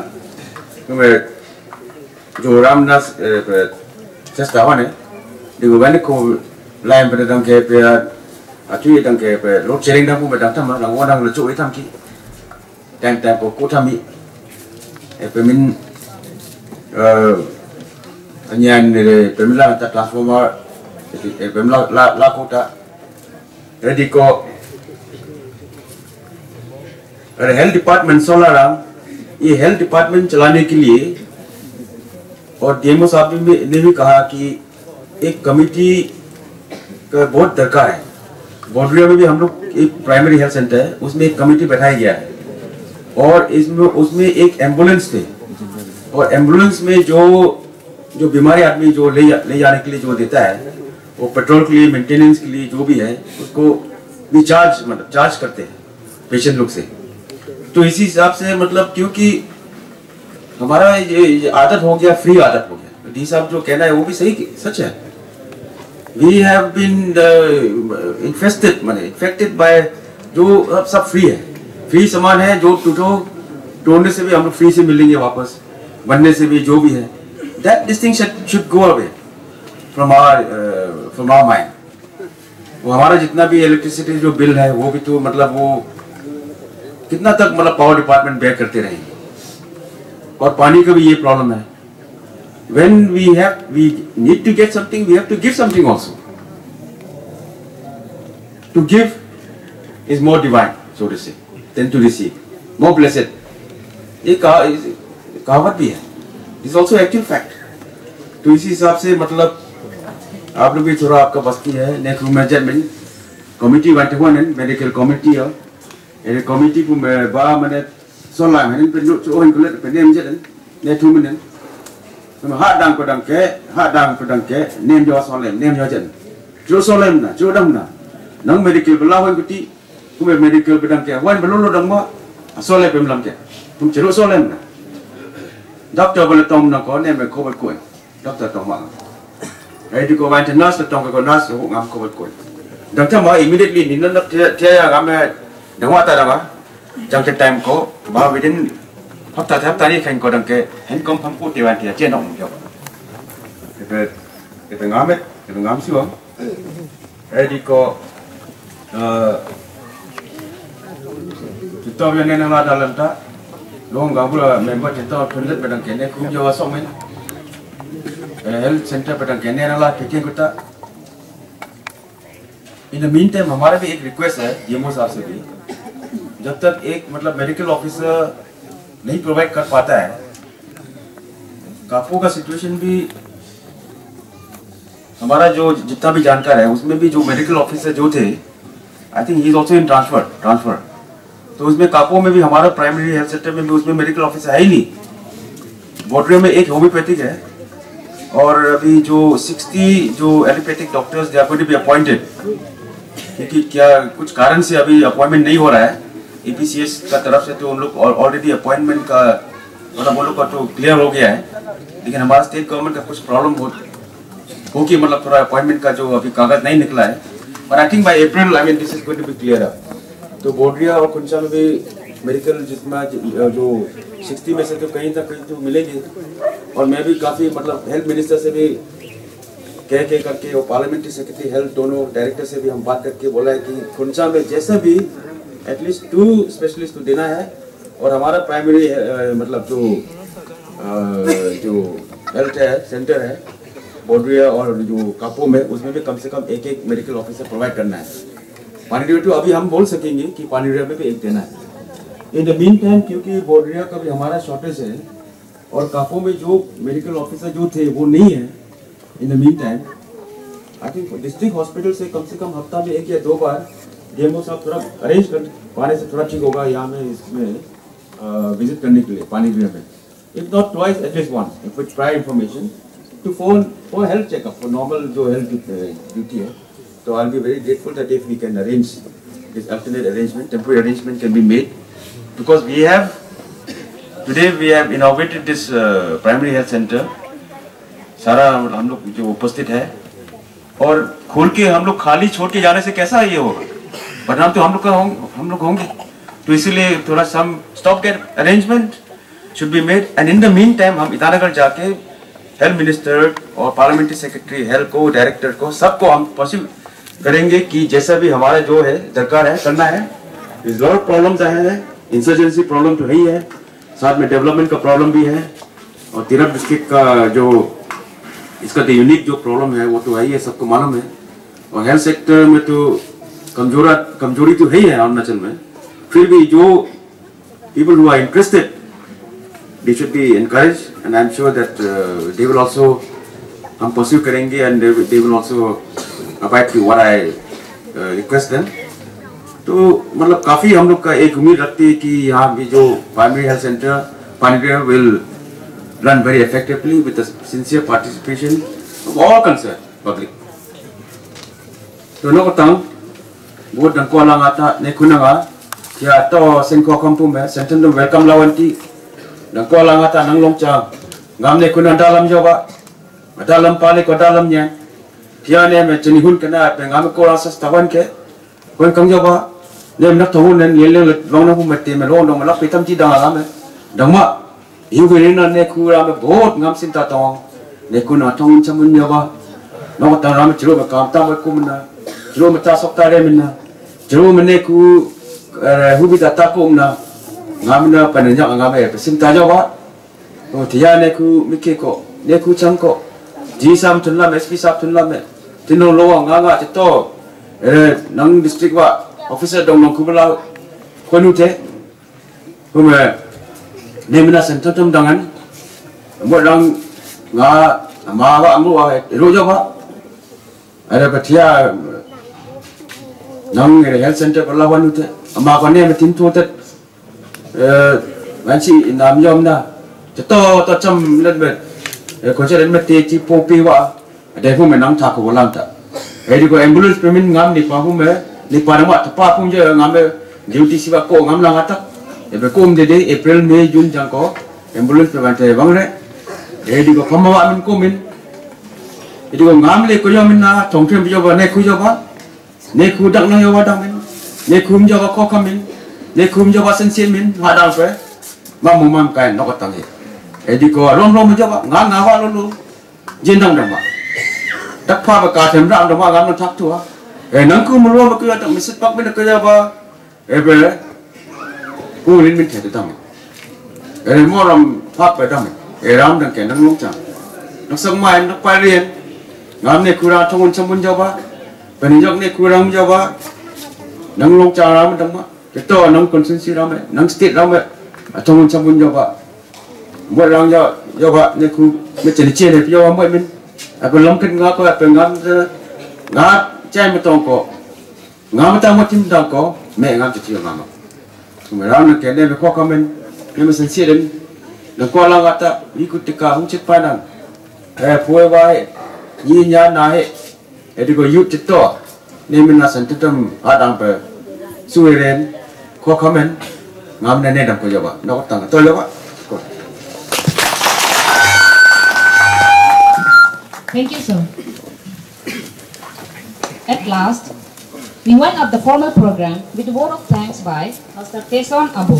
जो रामदास सेस्ट आवाने दिगो बने को लाइन पे डंके पे अचुई डंके पे लोड शेयरिंग डंको पे डंटा मा रंगवा डंग लचो इथम की टाइम को कोठामी पे मिन अन्यान ने पेमिला ता ट्रांसफॉर्मर पेमिला ला कोटा रेडी को अरे हेल्थ डिपार्टमेंट सोलारा ये हेल्थ डिपार्टमेंट चलाने के लिए और DMO साहब ने भी कहा कि एक कमिटी का बहुत दरकार है। बॉर्डरिया में भी हम लोग एक प्राइमरी हेल्थ सेंटर है, उसमें एक कमिटी बैठाया गया है और इसमें उसमें एक एम्बुलेंस थे और एम्बुलेंस में जो बीमारी आदमी जो ले जाने के लिए जो देता है वो पेट्रोल के लिए मेंटेनेंस के लिए जो भी है उसको भी चार्ज करते हैं पेशेंट लोग से। तो इसी हिसाब से मतलब क्योंकि हमारा ये आदत हो गया, फ्री आदत हो गया। डी साहब जो कहना है वो भी सही सच है। We have been infected by जो सब फ्री है, फ्री सामान है जो तोड़ने से भी हम लोग फ्री से मिलेंगे वापस, बनने से भी जो भी है। That distinction should go away from our mind. वो हमारा जितना भी इलेक्ट्रिसिटी जो बिल है वो भी तो मतलब वो कितना तक मतलब पावर डिपार्टमेंट बेयर करते रहेंगे और पानी का भी ये प्रॉब्लम है। When we need to get something, we have to give something also. To give is more divine, so to say, than to receive. More blessed. ये कहावत भी है। This is also actual fact. तो इसी हिसाब से मतलब आप लोग भी थोड़ा आपका बस्ती है नेक्स्ट रूम मैनेजमेंट कमिटी बैठे हुए हैं मेडिकल कमिटी है ये कमिटी को मैं बा मैंने सोला मैंने पे जो इन को पे नेम जन नेक्स्ट रूम में तो हाथ डांग को डांग के नेम जो सोले नेम जो ना जो डम ना नंग मेडिकल बला हो गुटी कुमे मेडिकल पे डांग के वन बलो डंग मा सोले पे मलम के तुम चलो सोले ना डॉक्टर बोले तुम ना को ने में को कोई डॉक्टर तो मा ऐडी को वांट नर्स तो को नर्स हो ngam को कोई डॉक्टर मा इमीडिएटली निन न थे ngam में दंगवा ता रमा जंग टाइम को बा विदिन हफ्ता नि खन को दंग के हेन कम हम को देवा थे चेन हम जो पे ngam सिवा ऐडी को तो ने ने मा डालता लोग गाबुला मेंबर चिंता फिर बेदंग के ने खूब जो असो में हेल्थ सेंटर पर कहने वाला ठीक कुत्ता। इन द मीन टाइम हमारा भी एक रिक्वेस्ट है डीएमओ साहब से भी, जब तक एक मतलब मेडिकल ऑफिसर नहीं प्रोवाइड कर पाता है, कापू का सिचुएशन भी हमारा जो जितना भी जानकार है उसमें भी जो मेडिकल ऑफिसर जो थे, I think he is also in transfer. तो उसमें कापू में भी हमारा प्राइमरी हेल्थ सेंटर में भी उसमें मेडिकल ऑफिसर है ही नहीं। बॉर्डर में एक होम्योपैथिक है और अभी जो 60 जो allopathic doctors they are going to be appointed, क्योंकि क्या कुछ कारण से अभी अपॉइंटमेंट नहीं हो रहा है APCS का तरफ से। तो उन लोग ऑलरेडी अपॉइंटमेंट का मतलब वो लोग का तो क्लियर हो गया है, लेकिन हमारा स्टेट गवर्नमेंट का कुछ प्रॉब्लम हो कि मतलब थोड़ा अपॉइंटमेंट का जो अभी कागज नहीं निकला है। और I think by April I mean this is going to be clear up. तो बोडरिया और खुंचा में भी मेडिकल जिसमें जो 60 में से तो कहीं ना कहीं तो मिलेंगे। और मैं भी काफ़ी मतलब हेल्थ मिनिस्टर से भी कह के करके और पार्लियामेंट्री सेक्रेटरी हेल्थ दोनों डायरेक्टर से भी हम बात करके बोला है कि खुंचा में जैसे भी एटलीस्ट 2 स्पेशलिस्ट तो देना है। और हमारा प्राइमरी मतलब जो हेल्थ है सेंटर है बोडरिया और जो कापो में, उसमें भी कम से कम एक मेडिकल ऑफिसर प्रोवाइड करना है। पानीरिया तो अभी हम बोल सकेंगे कि पानीरिया में भी एक देना है। इन द मीन टाइम क्योंकि बोडरिया का भी हमारा शॉर्टेज है और कापो में जो मेडिकल ऑफिसर जो थे वो नहीं है। In the mean time I think district hospital से कम हफ्ता में 1 या 2 बार डीएमओ साहब थोड़ा अरेंज कर पाने से थोड़ा ठीक होगा यहाँ में इसमें विजिट करने के लिए पानीरिया में। If not twice at least once with prior information to phone for health checkup for normal जो हेल्थ ड्यूटी है। So I'll be very grateful that if we can arrange this alternate arrangement, temporary arrangement can be made, because today we have inaugurated this primary health center. सारा हम लोग जो उपस्थित है और खोल के हम लोग खाली छोड़ के जाने से कैसा ये होगा, परिणाम तो हम लोग होंगे। तो इसीलिए थोड़ा some stopgap arrangement should be made, and in the meantime हम ईटानगर जाके हेल्थ मिनिस्टर और पार्लियामेंट्री सेक्रेटरी हेल्थ को डायरेक्टर को सबको हम पॉसिबल करेंगे कि जैसा भी हमारा जो है दरकार है करना है। इस लॉट प्रॉब्लम्स आए हैं, इंसर्जेंसी प्रॉब्लम तो है ही है, साथ में डेवलपमेंट का प्रॉब्लम भी है और तिरप डिस्ट्रिक्ट का जो इसका तो यूनिक जो प्रॉब्लम है वो तो है ही है, सबको मालूम है। और हेल्थ सेक्टर में तो कमजोरी तो है ही है अरुणाचल में। फिर भी जो people who are interested they should be encouraged, and I'm sure that they will also हम pursue करेंगे and they will also abide to what I request them। तो मतलब काफ़ी हम लोग का एक उम्मीद रखते हैं कि यहाँ भी जो primary health centre Paniria will run very effectively with the sincere participation of all concerned public। तो लोग ताऊ बहुत डंको लांग आता ने कुनागा क्या तो सेंको कांपुम में सेंटर तो वेलकम लावंती डंको लांग आता नंग लोंचा गाम ने कुना दालम जोबा दालम पाले को दालम nya tiane me jenihun kena pe ngam ko rasa tawan ke kon kang joba nem nak thawun nen yele long na pu mate me long dong lak pitam chi dang la me dang ma yu ge na ne khu ra me bot ngam sin ta tong ne ku na thong chamun joba no ta ram chiro me kam ta me ku na chiro me ta sok ta re min na chiro me ne ku hu bi ta ta ku na ngam na pa ne nya ngam e sin ta joba to tiane ku mike ko ne ku chang ko जी साम तुल्ला में SP साहब तुल्ला में तीनों लोग अंगांगा चित्तो नंग district वा officer Dong नंग कुबला कोनु थे हुमे नेमिना सेंटर तुम दंगन मोडंग गा मावा अमु वा रोजा वा अरे बतिया नंग हेल्थ सेंटर कोला वनु थे अमा कोने में तीन तो ते वंसी नाम योमना चित्तो तो चम लदबे कोचे रेन में तेजी पोपी वा देखो मैं नाम था को बोला था ऐडी को एम्बुलेंस पे मिन ngam ni pa hu me ni pa ma ta pa pu je ngam duty siwa ko ngam la ngata e be ko de April May June jang ko ambulance पे बाटे बंग रे ऐडी को खम वा मिन को मिन ऐडी को ngam le ko yo min na thong them bi yo ba ne khu yo ba ne khu dak na yo ba dang min ne khum jo ba ko kham min ne khum jo ba sen sen min ha dang fe ma mu mam kai no ko tang he ऐडी को रोम जब ngā wa lulu jendang dama tak pha ba ka them ram dama ngam thak tu e nang ku mu ro ba ku ta misit pak min ka ya ba e be ku lin min the tam e mo ram phap ba dam e ram dang ke nang long chang Naksamain nak parian, ngam ne kurang tongon sambun jawab, penijak ne kurang jawab, nang long cara macam kita nang konsensi ramai, nang state ramai, tongon sambun jawab, buat orang jawab ne ku macam ni cene jawab buat men, aku lomkan ngak ko, aku ngam cai matong ko, ngam matang macam tang ko, me ngam cuci ngam. Kemudian nak kena berkau komen, ni mesensi dan nak kau lang kata ikut teka huncit padang. Puai wae, nyinya naik, ediko yut cetok, ni menasan tetem adang pe, sueren, kau komen, ngam nene dam kau jawab, nak tang, tol jawab. Thank you, sir. At last, we wind up the formal program with a word of thanks by Mr. Teson Abu.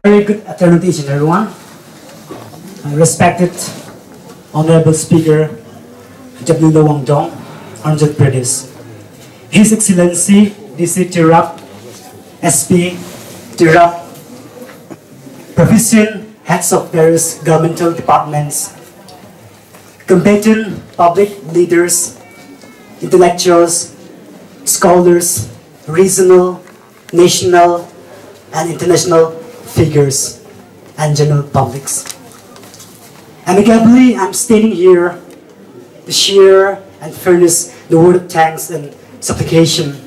Very good afternoon to each and everyone. Respected Honorable Speaker W. Lawang Dong, Arunachal Pradesh, His Excellency DC Tirap, SP Tirap, provincial heads of various governmental departments, competent public leaders, intellectuals, scholars, regional, national, and international figures, and general publics. Amicably, I'm standing here to share and furnish the word of thanks and supplication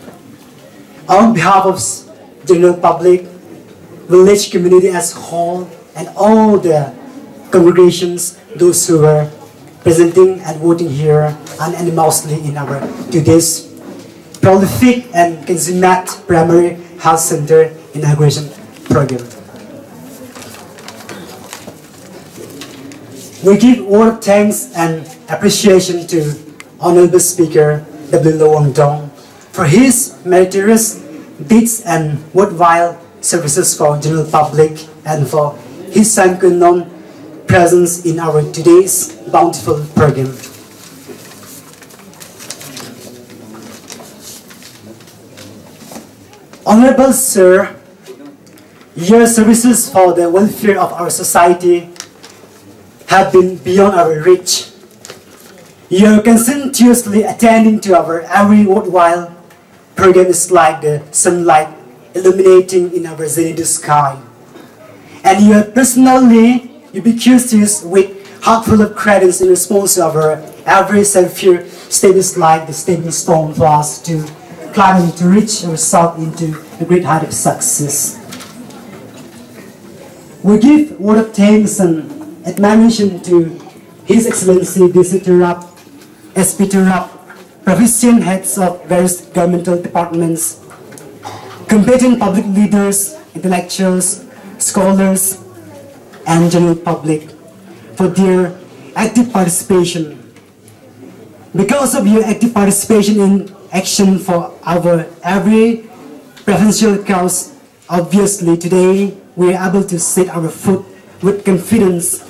on behalf of general public, village community as a whole, and all the congregations, those who were presenting and voting here unanimously in our today's prolific and consummate primary health center inauguration program. We give all thanks and appreciation to Honorable Speaker W. Lawang Dong for his meritorious deeds and worthwhile services for general public and for his uncommon presence in our today's bountiful program. Honorable Sir, your services for the welfare of our society have been beyond our reach. You are conscientiously attending to our every worthwhile program is like the sunlight illuminating in our zenith sky. And you are personally ubiquitous with heart full of credence in response to our every self-fear status like the stepping stone for us to climb to reach ourselves into a great height of success. We give word of thanks and admiration to His Excellency DC Tirap, SP Tirap, provincial heads of various governmental departments, competent public leaders, intellectuals, scholars, and general public for their active participation. Because of your active participation in action for our every provincial cause, obviously today we are able to set our foot with confidence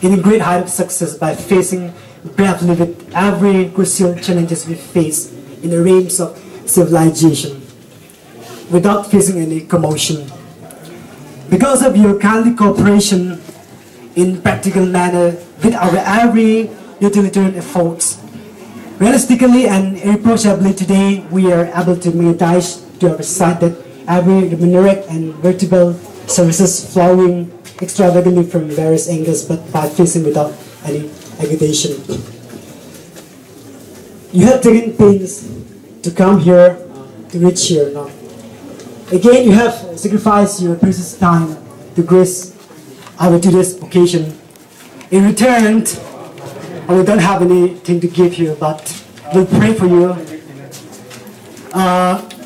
in a great height of success by facing bravely with every crucial challenges we face in the realms of civilization without facing any commotion. Because of your kindly cooperation in practical manner with our every utilitarian efforts, realistically and irreproachably today we are able to monetize to our side that every remunerate and vertebral services flowing extravagantly from various angles but by facing without any agitation. You have taken pains to come here to reach here now. Again, you have sacrificed your precious time to grace our today's occasion. In return, we don't have anything to give you, but we'll pray for you.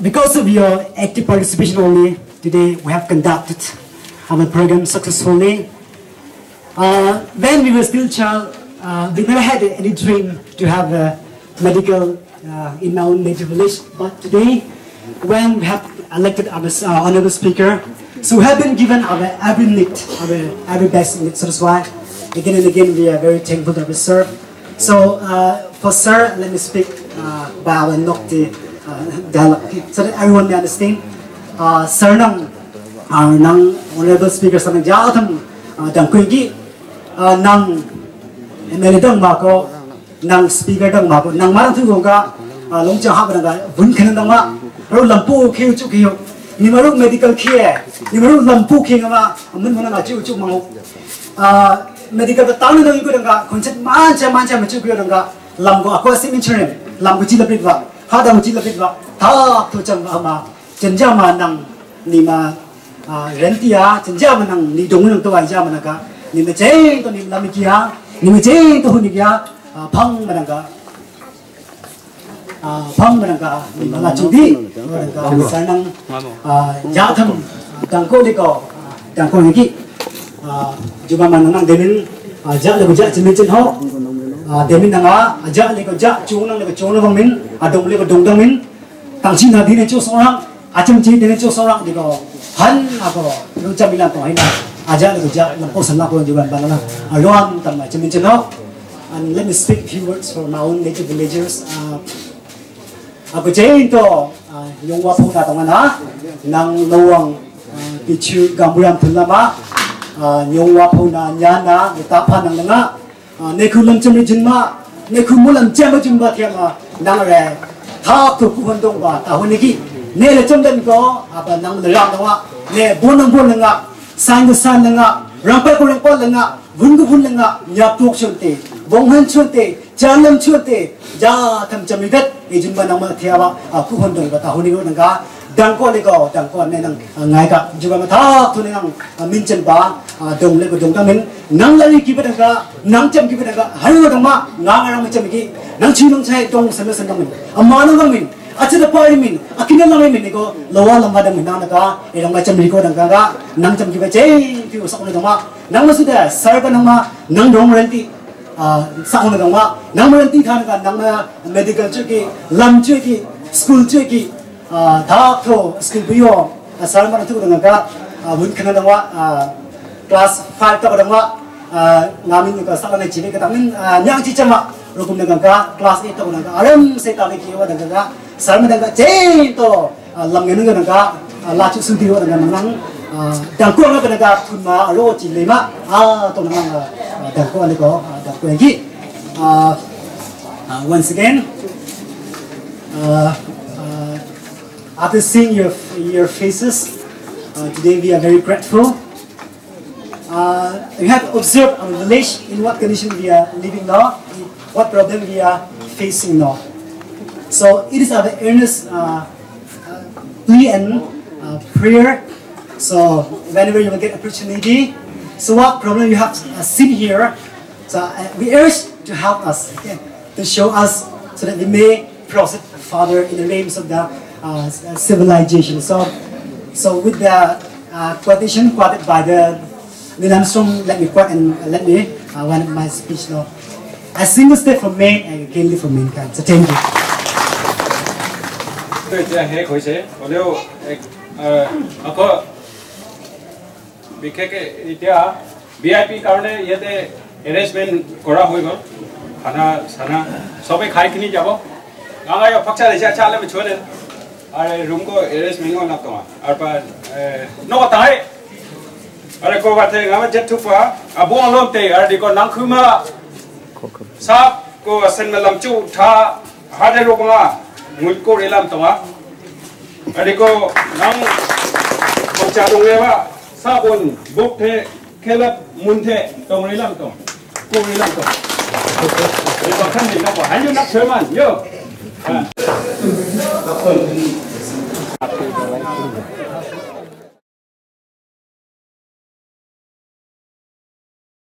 Because of your active participation only, today we have conducted our program successfully. When we were still child, we never had any dream to have a medical in our native village. But today, when we have elected our honorable speaker, so we have been given our every need, our every best need. So that's why, again and again, we are very thankful to serve. So for sir, let me speak by our Nokti dialogue, so that everyone may understand. Sir nang honorable speaker sa nagjaotam dang kuigi nang melodang mako nang speaker dang mako nang marang tu goga longchang ha bang bun khen dang ma ro lampu khiu chu khiu ni maru medical care ni maru lampu khing ma mun mun na chu chu mang medical ta tang dang ko dang concept mancha ma chu khiu dang lam go ko sim insurance lam go chi la pit wa ha dang chi la pit wa tha tu chang ma chen ja ma nang ni ma人地啊，真正嘛能你懂能都爱家嘛那个，你们这都你们那么家，你们这都你家胖嘛那个，胖嘛那个，你们那种地，那个才能家他们当过这个当过那个juga mana nang demin ja le ja jemin chen ho demin nanga ja le ko ja chung nang le ko chung nang min adong le ko dong dong min tang chin na di ne chu sorang acham chi de ne chu sorang di ko han ako lu cha bilang to hina aja le ko ja lam ko san la ko juga banana alon tam ma jemin chen ho. And let me speak a few words for my own native villagers. Ako jay to yung wapo na tongan ha nang lawang pichu gambuyan tulama yung wapo na nya na itapan ng nga nekulam chimri jinma nekumulam chama jimba tiama nang re thap tu kuhondong ba tahuniki ne le chomden ko aba nang lerang wa ne bonang bon nga sang san nga rampai ko reng pol nga vungu vun nga nyap tok chonte bonghan chonte janam chonte ja tham chamidat ejin ba nang ma thiawa kuhondong ba tahuni ko nga dangko le ko dangko ne nang ngai ka juga ma tha tu ne nang minchen ba dong le ko dong ta min nang lari ki ba nga nang cham ki ba nga haru dong ma ngang ma cham ki nang chi nang chai dong sam sam min amma nang min acha da pari min akina lang min ko lawa lamba dang min nang ka e dong ma cham ri ko dang ka nang cham ki ba chei ti usok ne dong ma nang ma su da sar ba nang ma nang dong ren ti sa on dong ma nang ren ti than ka nang ma medical chu ki lam chu ki school chu ki 다 또 스쿨 비요 사람만 두고 나가 문 크는 동안 클래스 5 또 동안 나민이가 사람의 집에 가면 냥지점아 로금 나가 클래스 8 또 나가 아름 세타리 기와 나가 사람은 나가 제일 또 람게는 거 나가 라치 수디로 나가 난 당고 나가 군마 로 질레마 또 나가 당고 아니고 당고 얘기 once again after seeing your faces today, we are very grateful. We have observed our village in what condition we are living now, what problem we are facing now. So it is our earnest plea and prayer. So whenever you will get opportunity, so what problem you have seen here, so we urge to help us, to show us, so that we may proceed further in the realms of the civilization. So with the quotation quoted by the Neil Armstrong, let me quote and let me one my speech now. A single step from man and can live from mankind. So thank you. VIP karone yete arrangement kora hoi gol khana sana sobe khai kini jabo anga yo phakcha lecha chale me chole are room ko arrangement on lakto ar pa no tai are ko bate ngama jet tu pa abo alom te ar di ko nangkhuma sap ko sen melam chu tha hade ro nga ngul ko relam to ar di ko nang ko cha dong le ba sa bon bok the kelap mun the tong relam to ko relam to di ko khan ni na ko han yu nak chman yo